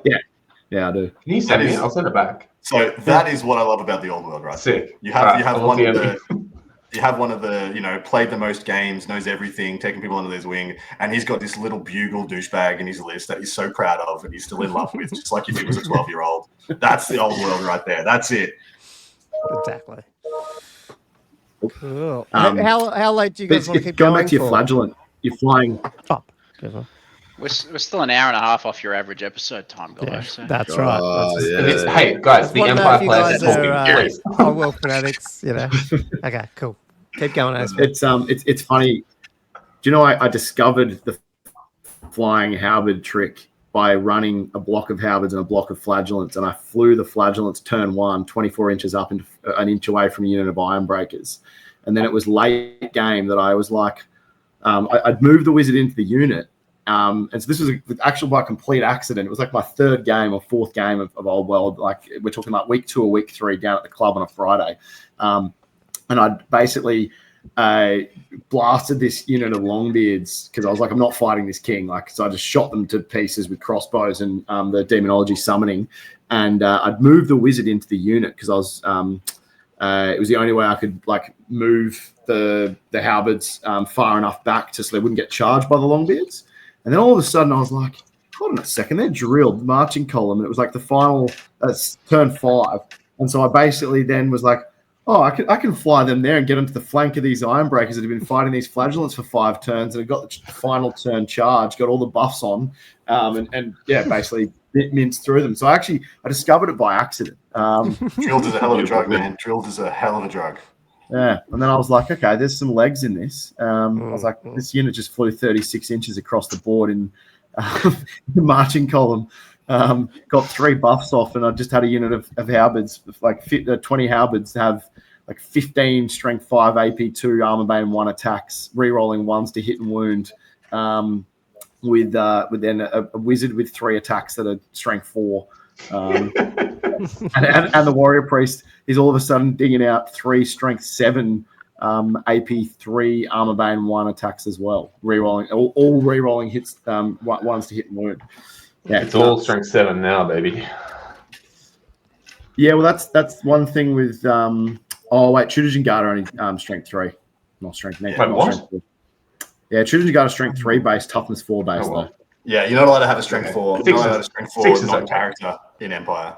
[SPEAKER 8] Yeah, I do.
[SPEAKER 5] Can you send me? I'll send it back.
[SPEAKER 6] So that is what I love about the old world, right?
[SPEAKER 5] Sick.
[SPEAKER 6] You have one of the played the most games, knows everything, taking people under his wing, and he's got this little bugle douchebag in his list that he's so proud of and he's still in love with, just like if he was a 12-year-old. That's the old world right there. That's it.
[SPEAKER 1] Exactly. Cool. How late do you guys want to keep
[SPEAKER 8] going back to your flagellant? You're flying.
[SPEAKER 7] We're still an hour and a half off your average episode time, guys.
[SPEAKER 1] Yeah,
[SPEAKER 7] so.
[SPEAKER 1] that's right.
[SPEAKER 5] Hey, guys, the Empire players are talking
[SPEAKER 1] Old World Fanatics, you know. Okay, cool. Keep going, Aspen.
[SPEAKER 8] It's funny. Do you know I discovered the flying halberd trick by running a block of halberds and a block of flagellants, and I flew the flagellants turn 1, 24 inches up into an inch away from a unit of iron breakers. And then it was late game that I was like, I'd moved the wizard into the unit. And so this was actually by complete accident. It was like my 3rd game or 4th game of Old World. Like we're talking like week 2 or week 3 down at the club on a Friday. And I'd basically blasted this unit of Longbeards because I was like, I'm not fighting this king. Like, so I just shot them to pieces with crossbows and the demonology summoning. And I'd moved the wizard into the unit because I was it was the only way I could like move the halberds far enough back so they wouldn't get charged by the Longbeards. And then all of a sudden I was like, hold on a second, they're drilled marching column. And it was like the final, turn 5. And so I basically then was like, I can fly them there and get them to the flank of these iron breakers that have been fighting these flagellants for 5 turns and have got the final turn charge, got all the buffs on. And basically mince through them. So I discovered it by accident.
[SPEAKER 6] Drilled is a hell of a drug, man. Drilled is a hell of a drug.
[SPEAKER 8] Yeah, and then I was like, okay, there's some legs in this. I was like, this unit just flew 36 inches across the board in the marching column. Got 3 buffs off, and I just had a unit of halberds, like 20 halberds, have like 15 strength 5 AP2 armor bane 1 attacks, re-rolling 1s to hit and wound, with then a wizard with 3 attacks that are strength 4. And the warrior priest is all of a sudden digging out 3 strength 7 AP3 armor bane 1 attacks as well, re-rolling all re-rolling hits, 1s to hit and wound. Yeah,
[SPEAKER 5] it's all strength 7 now, baby.
[SPEAKER 8] Yeah, well, that's one thing with Tutors and Guard are only strength 3, not strength.
[SPEAKER 5] Wait, what?
[SPEAKER 8] Strength 4. Yeah, Tutors and Guard are strength 3 base, toughness 4 base though.
[SPEAKER 6] Yeah, you're not allowed to have a strength 4. You're not allowed to have a strength 4 non-character in Empire.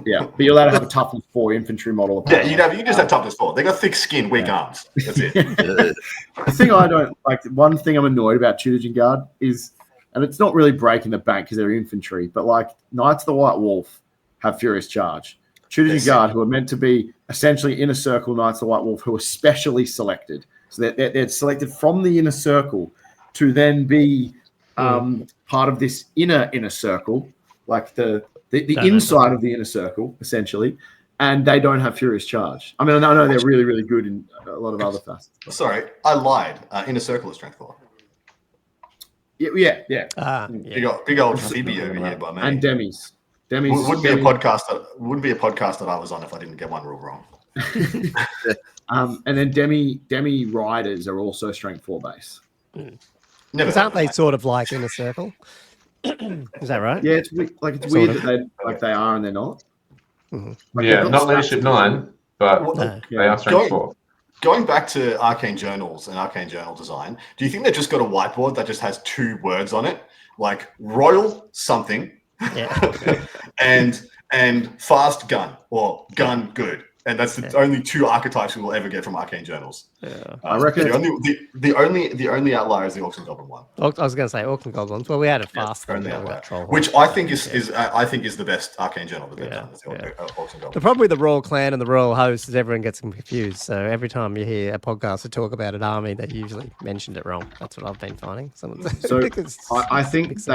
[SPEAKER 8] Yeah, but you're allowed to have a toughness 4 infantry model.
[SPEAKER 6] Yeah, you can just have toughness 4. They got thick skin, weak arms. That's it.
[SPEAKER 8] The thing I don't like, one thing I'm annoyed about Tutors and Guard is, and it's not really breaking the bank because they're infantry, but like Knights of the White Wolf have Furious Charge. Tutors and Guard, who are meant to be essentially inner circle Knights of the White Wolf, who are specially selected. So they're selected from the inner circle to then be part of this inner circle, like the inside of the inner circle, essentially, and they don't have Furious Charge. I mean, I know they're really, really good in a lot of other facets.
[SPEAKER 6] Sorry, I lied. Inner circle is strength 4.
[SPEAKER 8] Yeah.
[SPEAKER 6] Big old Phoebe over here by me.
[SPEAKER 8] And Demis.
[SPEAKER 6] Wouldn't be a podcast that I was on if I didn't get one rule wrong.
[SPEAKER 8] And then Demi Riders are also strength 4 base.
[SPEAKER 1] Because aren't they sort of like in a circle? Is that right?
[SPEAKER 8] Yeah, it's weird that they are and they're not.
[SPEAKER 5] Mm-hmm. Like not leadership 9, but they are strength 4.
[SPEAKER 6] Going back to Arcane Journals and Arcane Journal design, do you think they've just got a whiteboard that just has 2 words on it, like Royal something, and Fast Gun or Gun Good? And that's the only 2 archetypes we will ever get from Arcane Journals.
[SPEAKER 1] Yeah.
[SPEAKER 8] I reckon
[SPEAKER 6] the only outlier is the Orcs and Goblin one.
[SPEAKER 1] I was going to say Orcs and Goblins. Well, we had a fast one,
[SPEAKER 6] which I think is the best Arcane Journal that they've done. Orcs and Goblins.
[SPEAKER 1] The problem with the Royal Clan and the Royal Host is everyone gets them confused. So every time you hear a podcast to talk about an army, they usually mentioned it wrong. That's what I've been finding.
[SPEAKER 8] I think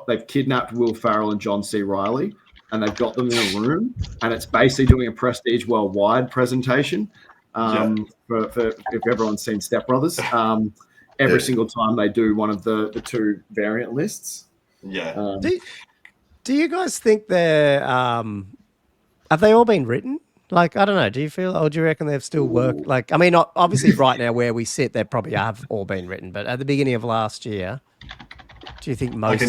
[SPEAKER 8] they've kidnapped Will Farrell and John C. Reilly. And they've got them in a room, and it's basically doing a Prestige Worldwide presentation. For if everyone's seen Step Brothers, every single time they do one of the 2 variant lists.
[SPEAKER 6] Yeah.
[SPEAKER 1] Do you guys think they're have they all been written? Like, I don't know. Do you feel, or do you reckon they've still worked? Like, I mean, obviously, right now where we sit, they probably have all been written. But at the beginning of last year, do you think most
[SPEAKER 6] I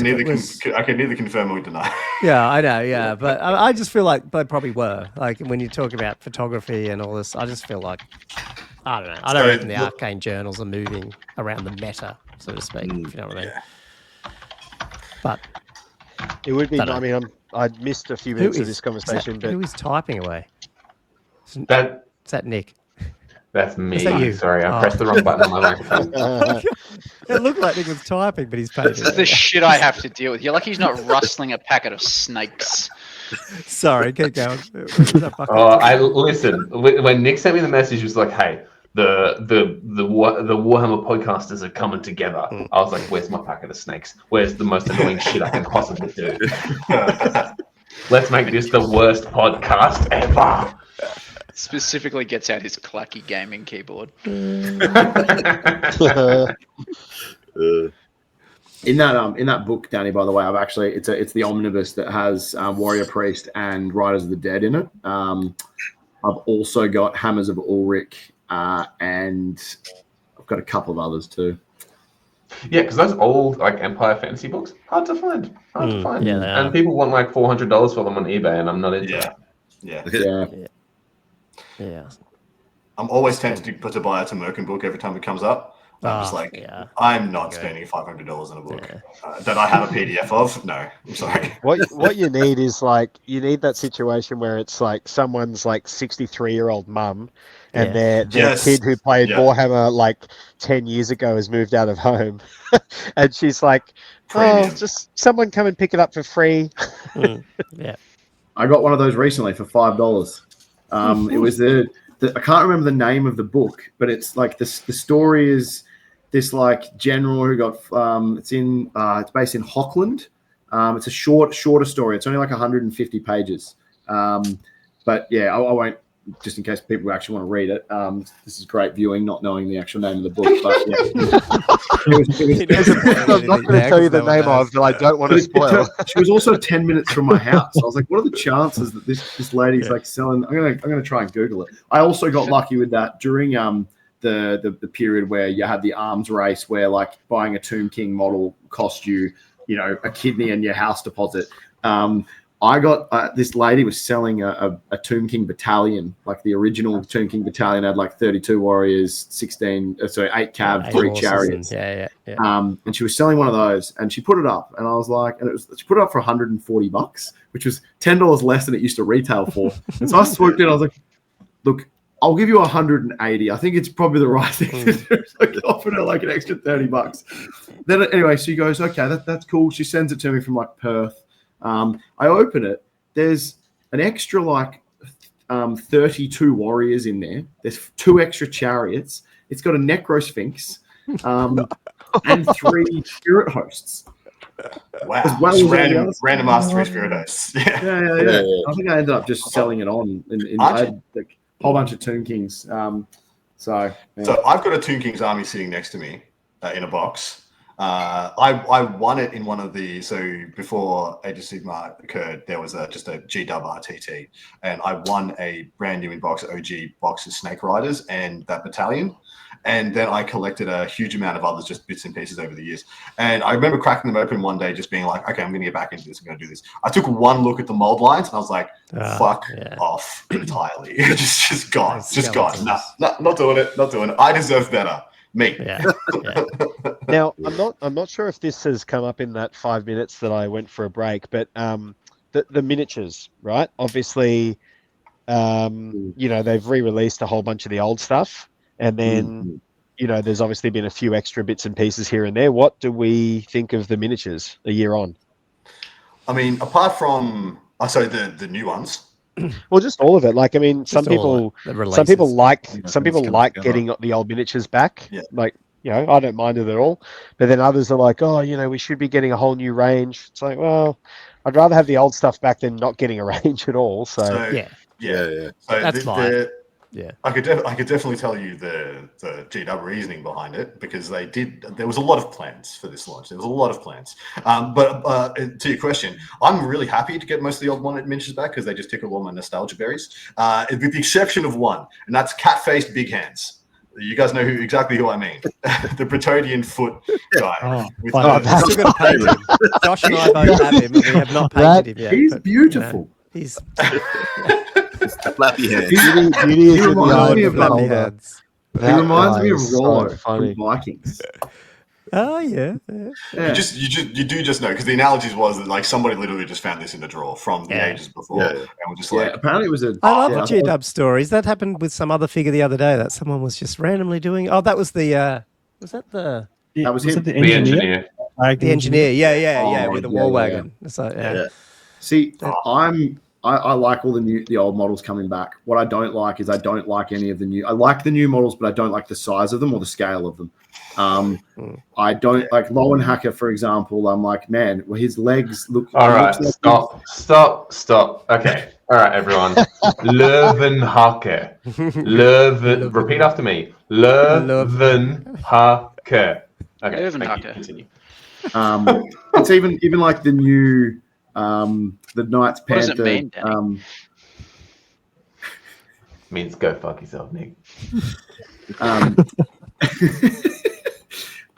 [SPEAKER 6] can neither confirm or deny.
[SPEAKER 1] Yeah, I know, yeah. But I just feel like they probably were. Like, when you talk about photography and all this, I just feel like, I don't know. I don't reckon the Arcane Journals are moving around the meta, so to speak, if you know what I mean. But
[SPEAKER 4] it would be, I mean, I missed a few minutes of this conversation.
[SPEAKER 1] Who is typing away? Is that Nick?
[SPEAKER 5] That's me.
[SPEAKER 1] That you?
[SPEAKER 5] Sorry, I pressed the wrong button on my microphone.
[SPEAKER 1] It looked like Nick was typing, but he's paid.
[SPEAKER 7] This is the shit I have to deal with. You're lucky he's not rustling a packet of snakes.
[SPEAKER 1] Sorry, keep going.
[SPEAKER 5] Listen. When Nick sent me the message, he was like, "Hey, the Warhammer podcasters are coming together." I was like, "Where's my packet of snakes? Where's the most annoying shit I can possibly do? Let's make this the worst podcast ever."
[SPEAKER 7] Specifically gets out his clacky gaming keyboard.
[SPEAKER 8] In that book, Danny, by the way, it's the omnibus that has Warrior Priest and Riders of the Dead in it. I've also got Hammers of Ulrich, and I've got a couple of others too.
[SPEAKER 5] Yeah, because those old like Empire fantasy books hard to find.
[SPEAKER 1] Yeah,
[SPEAKER 5] and people want like $400 for them on eBay, and I'm not into it.
[SPEAKER 6] Yeah. I'm always tempted to buy a Tamerkan book every time it comes up. I'm just like, I'm not spending $500 on a book that I have a PDF of. No, I'm sorry.
[SPEAKER 4] What you need is like, you need that situation where it's like someone's like 63-year-old mum and their kid who played Warhammer like 10 years ago has moved out of home. And she's like, just someone come and pick it up for free.
[SPEAKER 1] Yeah.
[SPEAKER 8] I got one of those recently for $5. It was I can't remember the name of the book, but it's like the story is this like general who got it's based in Hockland. It's a shorter story. It's only like 150 pages. But yeah, I won't, just in case people actually want to read it. This is great viewing, not knowing the actual name of the book. But yeah,
[SPEAKER 4] I'm not going to tell you the name of, but I don't want to spoil.
[SPEAKER 8] She was also 10 minutes from my house. I was like, what are the chances that this lady's like selling? I'm gonna try and Google it. I also got lucky with that during the period where you had the arms race, where like buying a Tomb King model cost you, a kidney and your house deposit. I got this lady was selling a Tomb King battalion, like the original Tomb King battalion had like 32 warriors, 8 cav, 3 chariots. And she was selling one of those, and she put it up, and I was like, she put it up for $140, which was $10 less than it used to retail for. And so I swooped in, I was like, look, I'll give you 180. I think it's probably the right thing to do. So I offered her like an extra $30. Then anyway, she goes, okay, that's cool. She sends it to me from like Perth. I open it. There's an extra like 32 warriors in there. There's 2 extra chariots. It's got a necrosphinx and 3 spirit hosts.
[SPEAKER 6] Wow! As well as random ass 3 spirit hosts.
[SPEAKER 8] Yeah. I think I ended up just selling it on. I had like a whole bunch of Tomb Kings. So
[SPEAKER 6] I've got a Tomb King's army sitting next to me in a box. I won it in one of the, so before Age of Sigmar occurred, there was just a GW RTT, and I won a brand new in-box OG box of Snake Riders and that battalion, and then I collected a huge amount of others, just bits and pieces over the years. And I remember cracking them open one day, just being like, okay, I'm going to get back into this, I'm going to do this. I took one look at the mold lines, and I was like, fuck off entirely. just gone. Nah, not doing it. I deserve better. Me.
[SPEAKER 4] Now, I'm not sure if this has come up in that 5 minutes that I went for a break, but the miniatures, right? Obviously, they've re-released a whole bunch of the old stuff, and then there's obviously been a few extra bits and pieces here and there. What do we think of the miniatures a year on?
[SPEAKER 6] I mean, apart from the new ones.
[SPEAKER 4] Well, just all of it. Like, I mean, some people like getting the old miniatures back.
[SPEAKER 6] Yeah.
[SPEAKER 4] Like, I don't mind it at all. But then others are like, we should be getting a whole new range. It's like, well, I'd rather have the old stuff back than not getting a range at all. So
[SPEAKER 6] So
[SPEAKER 1] that's fine.
[SPEAKER 6] I could definitely tell you the GW reasoning behind it, because there was a lot of plans for this launch. There was a lot of plans. But to your question, I'm really happy to get most of the old miniatures back, because they just tickle all my nostalgia berries. With the exception of one, and that's cat-faced big hands. You guys know exactly who I mean. The Bretonian foot guy.
[SPEAKER 1] We're still going to paint him. Josh and I both have him, and we have not painted him yet.
[SPEAKER 8] He's beautiful.
[SPEAKER 1] He's
[SPEAKER 2] flappy hands.
[SPEAKER 8] He reminds me of
[SPEAKER 1] flappy hands.
[SPEAKER 8] He reminds me of Rollo from Vikings.
[SPEAKER 1] Oh yeah.
[SPEAKER 6] You do just know, because the analogies was that like somebody literally just found this in the drawer from the ages before, and we're just like,
[SPEAKER 8] apparently it was
[SPEAKER 1] I love GW stories. That happened with some other figure the other day that someone was just randomly doing. Oh, that was the
[SPEAKER 8] that was him.
[SPEAKER 3] The engineer.
[SPEAKER 1] The engineer. Yeah, with the wall wagon. So,
[SPEAKER 8] See, I like all the old models coming back. What I don't like is I don't like any of the new. I like the new models, but I don't like the size of them or the scale of them. I don't like Lowenhacker, for example. I'm like, man, well, his legs look.
[SPEAKER 5] All right, stop. Okay, all right, everyone. Lowenhacker. Repeat after me. Lowenhacker. Okay,
[SPEAKER 7] Lowenhacker.
[SPEAKER 5] Continue.
[SPEAKER 8] It's even like the new the Knights Panther.
[SPEAKER 7] What does it mean, Danny?
[SPEAKER 5] Means go fuck yourself, Nick.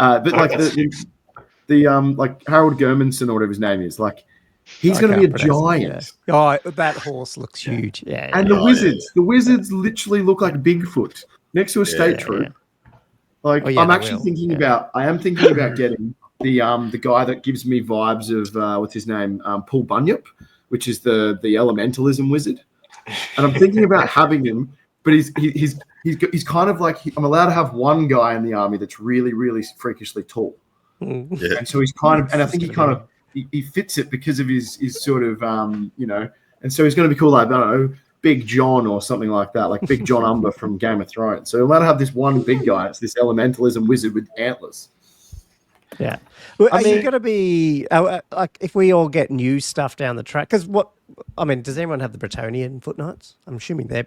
[SPEAKER 8] But like the like Harold Germanson or whatever his name is, like he's going to be a giant.
[SPEAKER 1] Oh, that horse looks huge. Yeah.
[SPEAKER 8] And the wizards literally look like Bigfoot next to a state troop. Like
[SPEAKER 1] Oh, yeah,
[SPEAKER 8] I'm
[SPEAKER 1] they
[SPEAKER 8] actually
[SPEAKER 1] will.
[SPEAKER 8] thinking
[SPEAKER 1] Yeah.
[SPEAKER 8] about. I am thinking about getting the guy that gives me vibes of what's his name, Paul Bunyip, which is the elementalism wizard. And I'm thinking about having him, but he's kind of like I'm allowed to have one guy in the army that's really, really freakishly tall.
[SPEAKER 2] Yeah.
[SPEAKER 8] And so he's kind of, and I think he fits it because of his sort of and so he's going to be called like, I don't know, Big John or something like that, like Big John Umber from Game of Thrones. So we're allowed to have this one big guy. It's this elementalism wizard with antlers.
[SPEAKER 1] Yeah. Well, are you going to be like if we all get new stuff down the track? Because does anyone have the Bretonian foot knights? I'm assuming they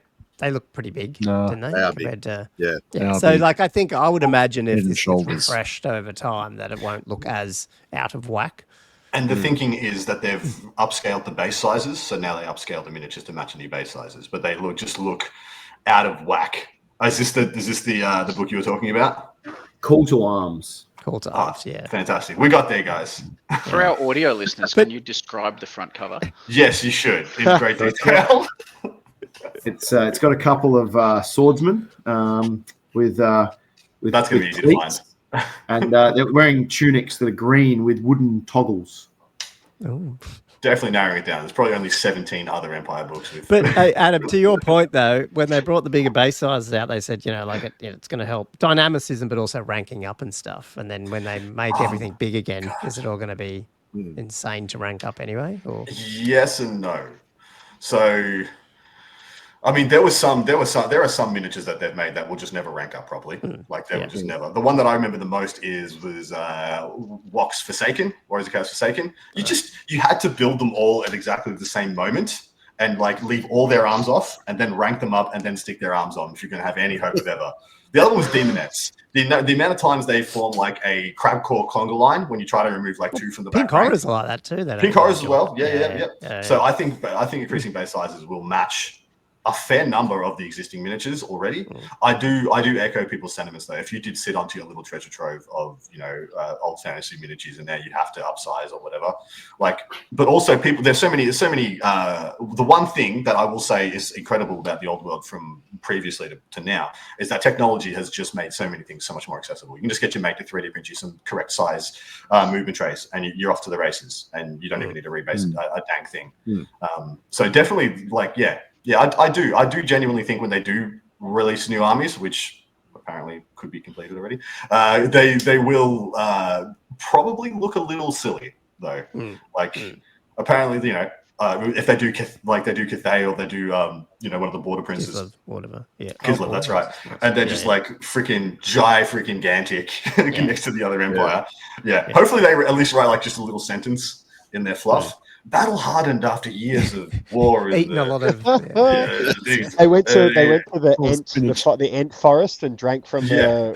[SPEAKER 1] look pretty big, didn't they?
[SPEAKER 2] They are
[SPEAKER 1] compared
[SPEAKER 2] big.
[SPEAKER 1] to
[SPEAKER 2] Yeah.
[SPEAKER 1] So like I think I would imagine if this gets
[SPEAKER 3] shoulders.
[SPEAKER 1] refreshed over time that it won't look as out of whack.
[SPEAKER 6] And the thinking is that they've upscaled the base sizes, so now they upscale the miniatures to match the new base sizes, but they look out of whack. Is this the book you were talking about?
[SPEAKER 8] Call to Arms.
[SPEAKER 1] Call to Arms, yeah.
[SPEAKER 6] Fantastic. We got there, guys.
[SPEAKER 7] For our audio listeners, can you describe the front cover?
[SPEAKER 6] Yes, you should, in great detail.
[SPEAKER 8] It's got a couple of swordsmen with
[SPEAKER 6] That's going to be easy to find.
[SPEAKER 8] And they're wearing tunics that are green with wooden toggles.
[SPEAKER 1] Oh.
[SPEAKER 6] Definitely narrowing it down. There's probably only 17 other Empire books with.
[SPEAKER 1] But hey, Adam, to your point though, when they brought the bigger base sizes out, they said, it's going to help dynamicism, but also ranking up and stuff. And then when they make everything big again, is it all going to be insane to rank up anyway? Or
[SPEAKER 6] yes and no. So, I mean, there are some miniatures that they've made that will just never rank up properly. Like they will just never. The one that I remember the most was Wax Forsaken, Warriors of Chaos Forsaken. You had to build them all at exactly the same moment and like leave all their arms off and then rank them up and then stick their arms on if you're going to have any hope of ever. The other one was Demonettes. The amount of times they form like a crab core conga line when you try to remove like two from the back.
[SPEAKER 1] Pink horrors are like that too.
[SPEAKER 6] Pink horrors as well. Yeah. So I think increasing base sizes will match a fair number of the existing miniatures already. I do echo people's sentiments though. If you did sit onto your little treasure trove of old fantasy miniatures in there, you'd have to upsize or whatever. But also there's so many. The one thing that I will say is incredible about the old world from previously to now is that technology has just made so many things so much more accessible. You can just get your mate to 3D print you some correct size movement trays, and you're off to the races, and you don't even need to rebase a dang thing. So definitely, Yeah, I do genuinely think when they do release new armies, which apparently could be completed already, they will probably look a little silly though. Apparently, if they do Cathay or they do one of the border princes,
[SPEAKER 1] Kislev, whatever. Yeah,
[SPEAKER 6] Kislev, that's right. And they're just like freaking gigantic next to the other empire. Yeah. Hopefully they at least write like just a little sentence in their fluff. Battle hardened after years of war.
[SPEAKER 1] Eating a lot of.
[SPEAKER 4] They went to the Ent forest and drank from the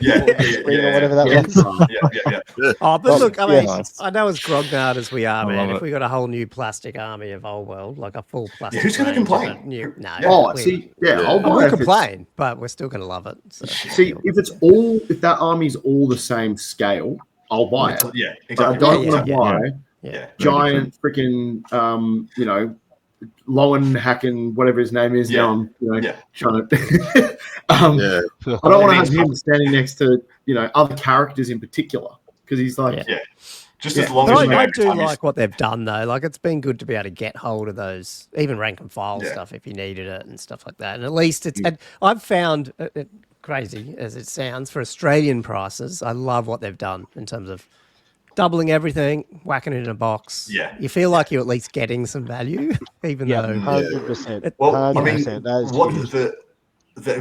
[SPEAKER 4] spring or whatever that was.
[SPEAKER 6] Yeah.
[SPEAKER 1] But look, I mean, I know as grognard as we are, man. If we got a whole new plastic army of Old World, like a full plastic,
[SPEAKER 6] who's going to complain?
[SPEAKER 8] I
[SPEAKER 1] won't complain, but we're still going to love it. So.
[SPEAKER 8] See, if that army's all the same scale, I'll buy it.
[SPEAKER 6] Yeah, exactly.
[SPEAKER 8] But I don't want to buy.
[SPEAKER 6] Yeah,
[SPEAKER 8] giant freaking Lowen Hacken, whatever his name is. Now I'm trying to. I don't want to have him standing next to other characters in particular because he's like
[SPEAKER 6] just as long as
[SPEAKER 1] I do like what they've done though. Like it's been good to be able to get hold of those, even rank and file stuff if you needed it and stuff like that. And at least it's. And I've found crazy as it sounds for Australian prices. I love what they've done in terms of doubling everything, whacking it in a box.
[SPEAKER 6] Yeah.
[SPEAKER 1] You feel like you're at least getting some value, even though
[SPEAKER 4] 100%.
[SPEAKER 6] Well,
[SPEAKER 4] 100%.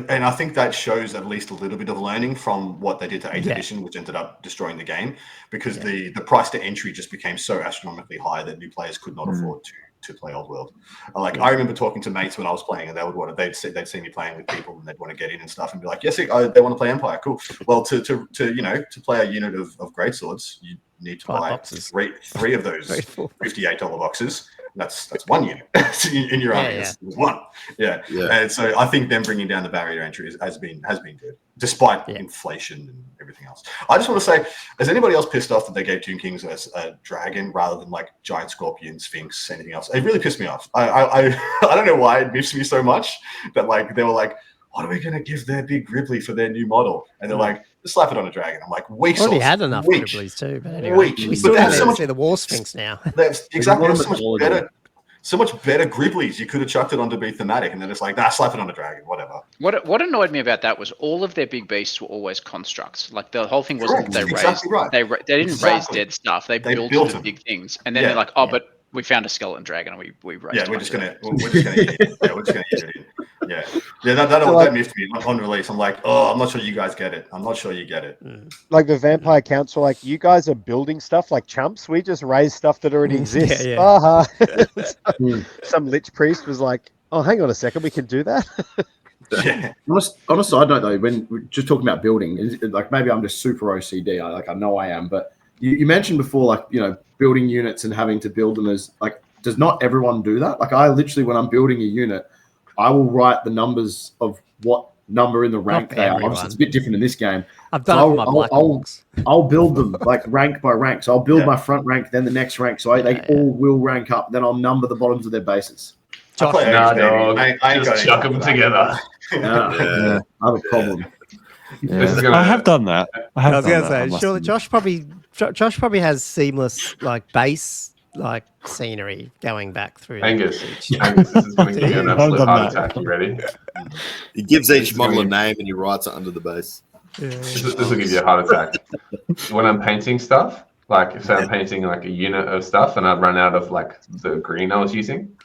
[SPEAKER 6] And I think that shows at least a little bit of learning from what they did to 8th edition, which ended up destroying the game, because the price to entry just became so astronomically high that new players could not afford to play Old World. I remember talking to mates when I was playing, and they'd see me playing with people, and they'd want to get in and stuff, and be like, "Yes, they want to play Empire, cool." Well, to play a unit of greatswords, you need to buy three of those $58 boxes. That's one unit in your army. It's one. Yeah. And so I think them bringing down the barrier to entry has been good, despite inflation and everything else. I just want to say, is anybody else pissed off that they gave Tomb Kings a dragon rather than like giant scorpion, sphinx, anything else? It really pissed me off. I don't know why it miffs me so much that like they were like, what are we going to give their big Gribbly for their new model? And they're like, just slap it on a dragon. I'm like, weak sauce.
[SPEAKER 1] Already had enough
[SPEAKER 6] weak.
[SPEAKER 1] Gribblies too, but anyway.
[SPEAKER 6] Weak.
[SPEAKER 1] We
[SPEAKER 6] But
[SPEAKER 1] still
[SPEAKER 6] they have
[SPEAKER 1] haven't see the War Sphinx now.
[SPEAKER 6] Exactly. So much better Gribblies. You could have chucked it on to be thematic, and then it's like, slap it on a dragon, whatever.
[SPEAKER 7] What annoyed me about that was all of their big beasts were always constructs. Like the whole thing wasn't they raised.
[SPEAKER 6] Right.
[SPEAKER 7] They didn't raise dead stuff. They built the big things, and then they're like, but we found a skeleton dragon, and we raised.
[SPEAKER 6] Yeah, we're just gonna eat it. Yeah, we're just gonna eat it. Yeah. That miffed me on release. I'm like, I'm not sure you guys get it. I'm not sure you get it.
[SPEAKER 4] Like the Vampire Council, like you guys are building stuff like chumps. We just raise stuff that already exists. Some lich priest was like, oh, hang on a second, we can do that.
[SPEAKER 8] On a side note though, when we're just talking about building, like maybe I'm just super OCD. I know I am, but you mentioned before, like, you know, building units and having to build them as like, does not everyone do that? Like I literally, when I'm building a unit, I will write the numbers of what number in the rank they are. Obviously, it's a bit different in this game.
[SPEAKER 1] I've done it for my black orcs.
[SPEAKER 8] I'll build them like rank by rank. So I'll build my front rank, then the next rank. So they all will rank up. Then I'll number the bottoms of their bases.
[SPEAKER 6] I
[SPEAKER 5] just chuck them together.
[SPEAKER 8] I have a problem.
[SPEAKER 3] I have done that.
[SPEAKER 1] I was going to say, surely Josh probably has seamless like base like scenery going back through.
[SPEAKER 5] Angus, this is going to give you an absolute heart attack. You ready?
[SPEAKER 2] He gives each model a name and he writes it under the base.
[SPEAKER 5] This will give you a heart attack. When I'm painting stuff, like if I'm painting like a unit of stuff and I've run out of like the green I was using,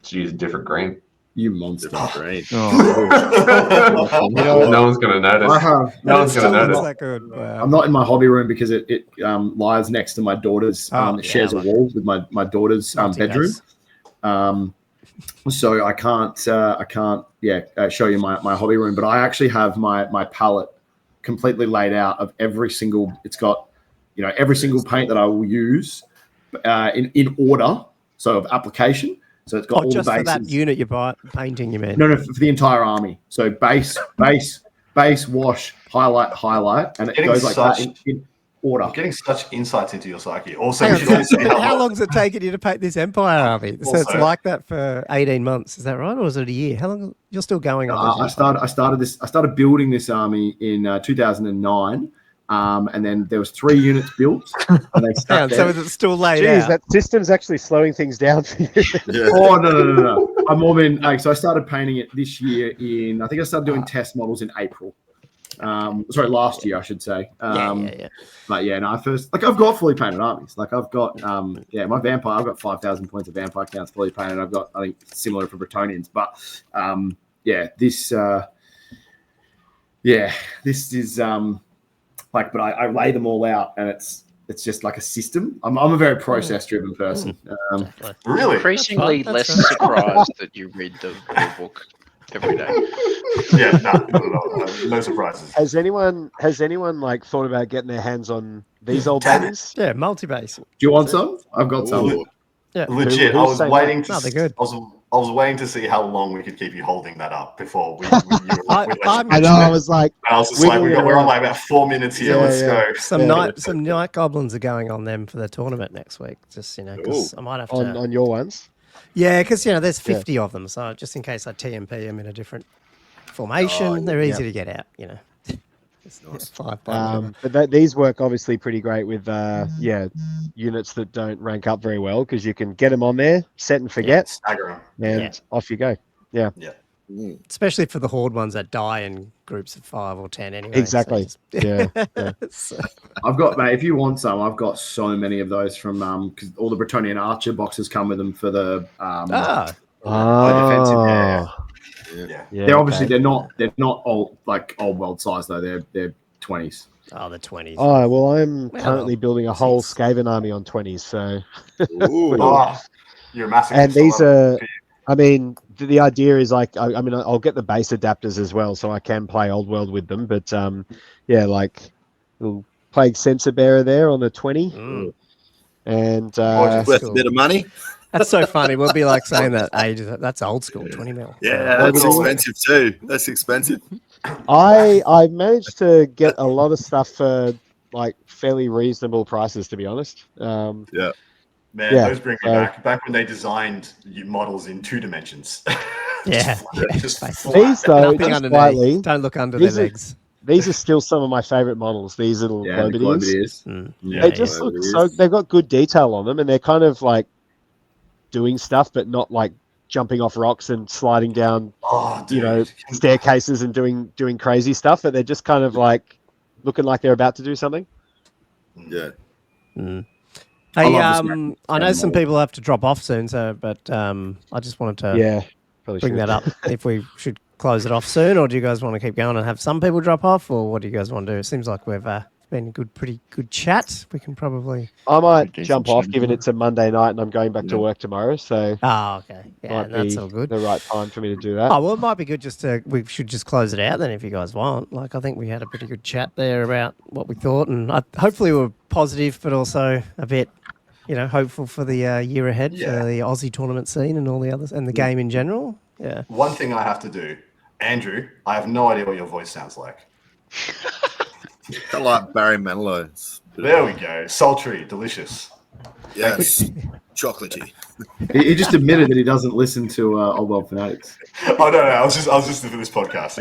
[SPEAKER 5] to use a different green.
[SPEAKER 8] You monster.
[SPEAKER 2] Great.
[SPEAKER 5] No one's going to notice. No one's going to notice.
[SPEAKER 8] I'm not in my hobby room because it lies next to my daughter's. It shares a wall with my daughter's bedroom. So I can't show you my hobby room, but I actually have my palette completely laid out of every single. It's got, you know, every single paint that I will use in order, so of application. So it's got all
[SPEAKER 1] just
[SPEAKER 8] the bases.
[SPEAKER 1] For that unit you're painting, you mean?
[SPEAKER 8] No, for the entire army. So base, wash, highlight, and it goes like that in order.
[SPEAKER 6] I'm getting such insights into your psyche. Also,
[SPEAKER 1] how long has it taken you to paint this Empire army? So it's like that for 18 months, is that right, or is it a year? How long? You're still going on?
[SPEAKER 8] I started building this army in 2009. And then there was 3 units built. And they
[SPEAKER 1] so is it still laid out?
[SPEAKER 4] That system's actually slowing things down for you.
[SPEAKER 8] Oh, no. I'm more than, so I started painting it this year I think I started doing test models in April. Last year, I should say. But yeah, no, I've got fully painted armies. Like I've got, my Vampire, I've got 5,000 points of Vampire counts fully painted. I've got, I think, similar for Bretonians. But this is, but I lay them all out, and it's just like a system. I'm a very process-driven person.
[SPEAKER 6] Really?
[SPEAKER 7] Increasingly less surprised that you read the book every day.
[SPEAKER 6] Yeah, no surprises.
[SPEAKER 4] Has anyone like thought about getting their hands on these old babies?
[SPEAKER 1] Yeah, multi-base.
[SPEAKER 8] Do you want some? I've got some.
[SPEAKER 1] Yeah,
[SPEAKER 6] legit. I was waiting to.
[SPEAKER 1] They're good.
[SPEAKER 6] I was waiting to see how long we could keep you holding that up before we
[SPEAKER 4] I was like,
[SPEAKER 6] we're on like about 4 minutes here. Let's go.
[SPEAKER 1] Some night goblins are going on them for the tournament next week. Just because I might have to
[SPEAKER 4] on your ones.
[SPEAKER 1] Yeah, because there's 50 of them, so just in case I TMP them in a different formation, they're easy to get out. It's 5
[SPEAKER 4] but these work obviously pretty great with units that don't rank up very well, because you can get them on there, set and forget,
[SPEAKER 6] stagger them,
[SPEAKER 4] and off you go. Yeah.
[SPEAKER 1] Especially for the horde ones that die in groups of 5 or 10 anyway.
[SPEAKER 4] Exactly.
[SPEAKER 1] So
[SPEAKER 8] I've got, mate, if you want some, I've got so many of those from because all the Bretonian Archer boxes come with them for the defensive. They're obviously they're not old world size though. They're 20s.
[SPEAKER 1] Oh, the 20s.
[SPEAKER 4] Oh well, I'm currently building a whole Skaven army on 20s. So
[SPEAKER 6] you're massive.
[SPEAKER 4] And these are, I mean, the idea is like, I mean, I'll get the base adapters as well, so I can play Old World with them. But like, little Plague Sensor Bearer there on the 20, and
[SPEAKER 2] worth a bit of money.
[SPEAKER 1] That's so funny. We'll be like saying that that's old school, 20 mil.
[SPEAKER 2] Yeah, that's expensive too. That's expensive.
[SPEAKER 4] I managed to get a lot of stuff for like fairly reasonable prices, to be honest.
[SPEAKER 6] Man, those bring me back when they designed models in 2 dimensions.
[SPEAKER 1] Yeah.
[SPEAKER 4] These though, just slightly,
[SPEAKER 1] don't look under their legs.
[SPEAKER 4] These are still some of my favorite models. These little Globidiers. They just look so. They've got good detail on them, and they're kind of like doing stuff, but not like jumping off rocks and sliding down, staircases and doing crazy stuff. But they're just kind of like looking like they're about to do something.
[SPEAKER 2] Yeah.
[SPEAKER 1] Mm. Hey, I know some people have to drop off soon, but I just wanted to bring that up. If we should close it off soon, or do you guys want to keep going and have some people drop off, or what do you guys want to do? It seems like we've been a pretty good chat. We can probably.
[SPEAKER 4] I might jump off, given it's a Monday night and I'm going back to work tomorrow. So.
[SPEAKER 1] Oh, okay. Yeah, that's all good.
[SPEAKER 4] The right time for me to do that.
[SPEAKER 1] Oh well, it might be good we should just close it out then, if you guys want. Like, I think we had a pretty good chat there about what we thought, and hopefully we were positive, but also a bit, hopeful for the year ahead for the Aussie tournament scene and all the others, and the game in general. Yeah.
[SPEAKER 6] One thing I have to do, Andrew, I have no idea what your voice sounds like.
[SPEAKER 2] Kind of like Barry Manilow's.
[SPEAKER 6] There we go. Sultry, delicious.
[SPEAKER 2] Yes. Chocolatey.
[SPEAKER 8] He just admitted that he doesn't listen to Old World Fanatics.
[SPEAKER 6] Oh no, I was just listening to this podcast.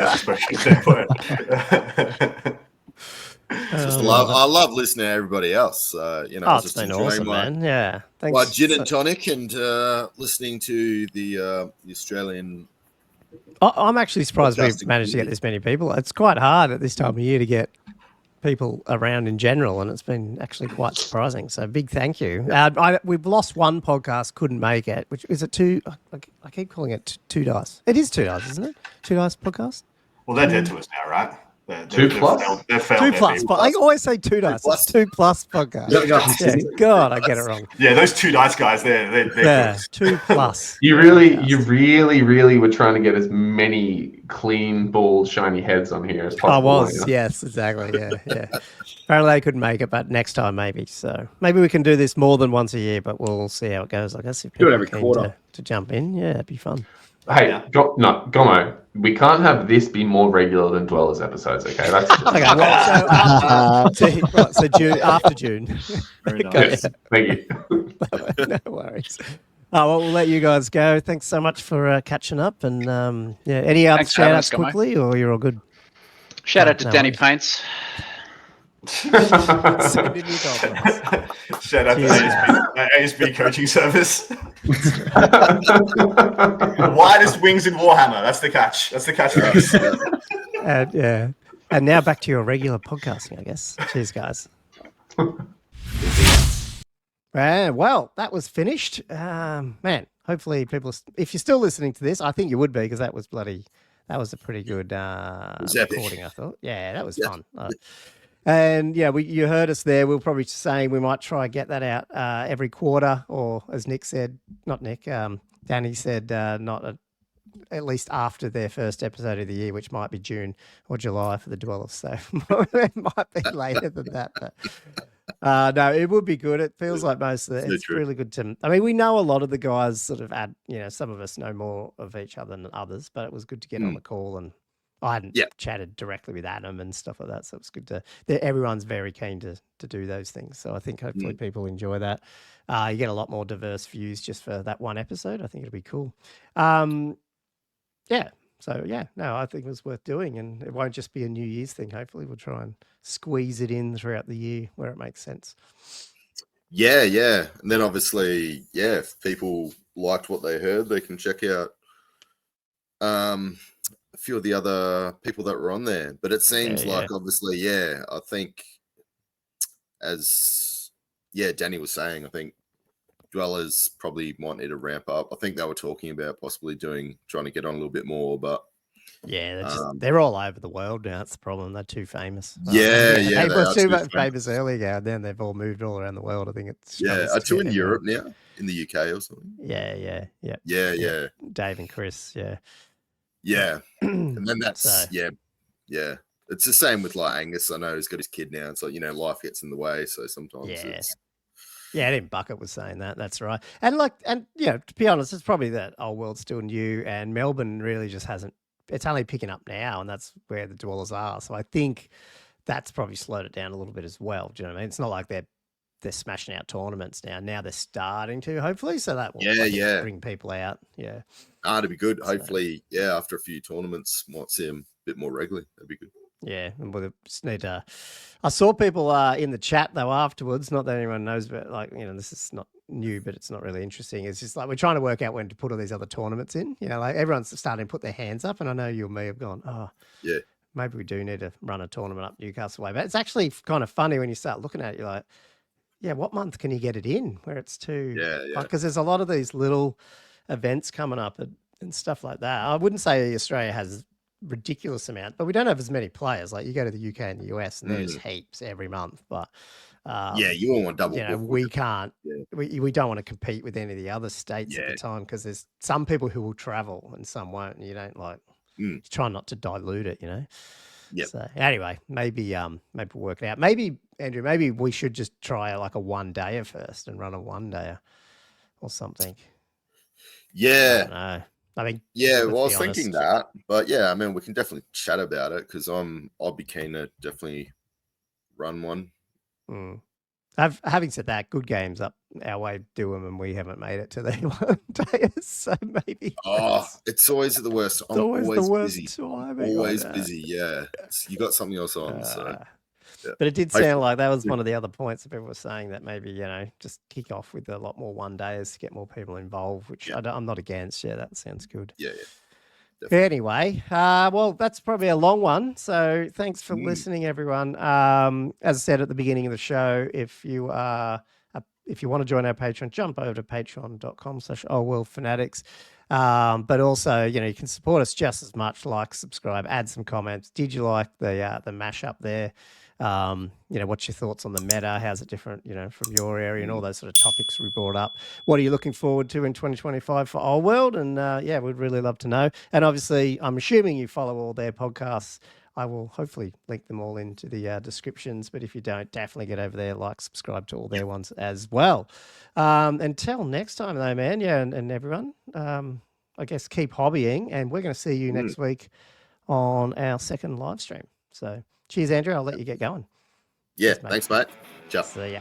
[SPEAKER 2] I love listening to everybody else.
[SPEAKER 1] It's been awesome, man. Yeah, thanks.
[SPEAKER 2] My gin and tonic, and listening to the Australian.
[SPEAKER 1] I'm actually surprised we've managed to get this many people. It's quite hard at this time of year to get people around in general, and it's been actually quite surprising. So big thank you. We've lost one podcast, couldn't make it. Which is it? I keep calling it Two Dice. It is Two Dice, isn't it? Two Dice podcast.
[SPEAKER 6] Well, they're dead to us now, right?
[SPEAKER 5] Two plus?
[SPEAKER 6] They're failed.
[SPEAKER 1] 2 plus, but I always say 2 dice. It's 2 plus podcast. Yeah, God, I get it wrong.
[SPEAKER 6] Yeah, those 2 dice guys, they're
[SPEAKER 1] 2 plus.
[SPEAKER 5] You really were trying to get as many clean, bald, shiny heads on here as possible.
[SPEAKER 1] I was, yes, exactly. Yeah. Apparently they couldn't make it, but next time maybe. So maybe we can do this more than once a year, but we'll see how it goes. I guess if people
[SPEAKER 8] do it every quarter
[SPEAKER 1] to jump in, it'd be fun.
[SPEAKER 5] Hey, Gomo, we can't have this be more regular than Dwellers episodes, okay? That's
[SPEAKER 1] okay. Well, so June, after June.
[SPEAKER 6] Very nice.
[SPEAKER 5] Thank you.
[SPEAKER 1] No worries. Well, we'll let you guys go. Thanks so much for catching up, and any other shout-outs quickly, or you're all good?
[SPEAKER 7] Shout out to Danny Paints.
[SPEAKER 6] Shout out to ASB coaching service. The widest wings in Warhammer. That's the catch. That's the catch.
[SPEAKER 1] And now back to your regular podcasting, I guess. Cheers, guys. Well, that was finished. Man, hopefully people, if you're still listening to this, I think you would be, because that was a pretty good recording, I thought. Yeah, that was fun. And you heard us there. We're probably saying we might try and get that out every quarter, or as Nick said, not Nick, Danny said, at least after their first episode of the year, which might be June or July for the Dwellers. So it might be later than that. But no, it would be good. It feels like most of it. It's really good to. I mean, we know a lot of the guys sort of some of us know more of each other than others, but it was good to get on the call, and I hadn't chatted directly with Adam and stuff like that, so it's good to. Everyone's very keen to do those things, so I think hopefully people enjoy that. You get a lot more diverse views just for that one episode. I think it'll be cool. I think it was worth doing, and it won't just be a New Year's thing. Hopefully, we'll try and squeeze it in throughout the year where it makes sense.
[SPEAKER 2] Yeah, and then obviously, if people liked what they heard, they can check out a few of the other people that were on there. But it seems like obviously, I think as Danny was saying, I think Dwellers probably might need to ramp up. I think they were talking about possibly trying to get on a little bit more, but
[SPEAKER 1] they're all over the world now. That's the problem. They're too famous.
[SPEAKER 2] They
[SPEAKER 1] were too famous earlier, and then they've all moved all around the world. I think it's
[SPEAKER 2] are two in Europe now, in the UK or something.
[SPEAKER 1] Yeah. Dave and Chris,
[SPEAKER 2] and then that's it's the same with like Angus. I know he's got his kid now. It's like, life gets in the way, so sometimes it's.
[SPEAKER 1] Yeah, Eddie Bucket was saying that. That's right. And to be honest, it's probably that Old World's still new, and Melbourne really just hasn't. It's only picking up now, and that's where the Dwellers are. So I think that's probably slowed it down a little bit as well. Do you know what I mean? It's not like they're they're smashing out tournaments now. Now they're starting to, hopefully, so that will bring people out. Yeah,
[SPEAKER 2] that'd be good. Hopefully, after a few tournaments, might see them a bit more regularly. That'd be good.
[SPEAKER 1] Yeah, and we'll just need to. I saw people in the chat though afterwards. Not that anyone knows, but like this is not new, but it's not really interesting. It's just like we're trying to work out when to put all these other tournaments in. Like everyone's starting to put their hands up, and I know you and me have gone, oh, yeah, maybe we do need to run a tournament up Newcastle way. But it's actually kind of funny when you start looking at it. You're like, yeah, what month can you get it in where it's too? Yeah. Because there's a lot of these little events coming up and stuff like that. I wouldn't say Australia has ridiculous amount, but we don't have as many players. Like you go to the UK and the US, and there's heaps every month. But
[SPEAKER 2] you all want double.
[SPEAKER 1] We can't. Yeah. We don't want to compete with any of the other states at the time because there's some people who will travel and some won't. And you don't you try not to dilute it.
[SPEAKER 2] Yeah.
[SPEAKER 1] So anyway, maybe we'll work it out. Maybe Andrew, maybe we should just try like a 1-dayer first and run a 1-dayer or something.
[SPEAKER 2] Yeah.
[SPEAKER 1] I don't know. I mean,
[SPEAKER 2] well, I was thinking that, but I mean, we can definitely chat about it because I'll be keen to definitely run one.
[SPEAKER 1] Having said that, good games up our way do them, and we haven't made it to the 1-dayers, so maybe.
[SPEAKER 2] It's always the worst. I'm always
[SPEAKER 1] the worst
[SPEAKER 2] busy.
[SPEAKER 1] Timing,
[SPEAKER 2] always busy. Yeah, you got something else on. So. Yeah.
[SPEAKER 1] But it did sound like that was one of the other points that people were saying, that maybe, just kick off with a lot more 1-dayers to get more people involved, which I'm not against. Yeah, that sounds good.
[SPEAKER 2] Yeah.
[SPEAKER 1] Anyway, well, that's probably a long one. So thanks for listening, everyone. As I said at the beginning of the show, if you want to join our Patreon, jump over to patreon.com/oldworldfanatics. But also, you can support us just as much, like, subscribe, add some comments. Did you like the mashup there? What's your thoughts on the meta? How's it different, from your area, and all those sort of topics we brought up? What are you looking forward to in 2025 for Old World? And we'd really love to know. And obviously, I'm assuming you follow all their podcasts. I will hopefully link them all into the descriptions. But if you don't, definitely get over there, like, subscribe to all their ones as well. Until next time, though, man. Yeah, and everyone, I guess keep hobbying. And we're going to see you next week on our second live stream. So cheers, Andrew. I'll let you get going.
[SPEAKER 2] Yeah, thanks, mate. Ciao.
[SPEAKER 1] See ya.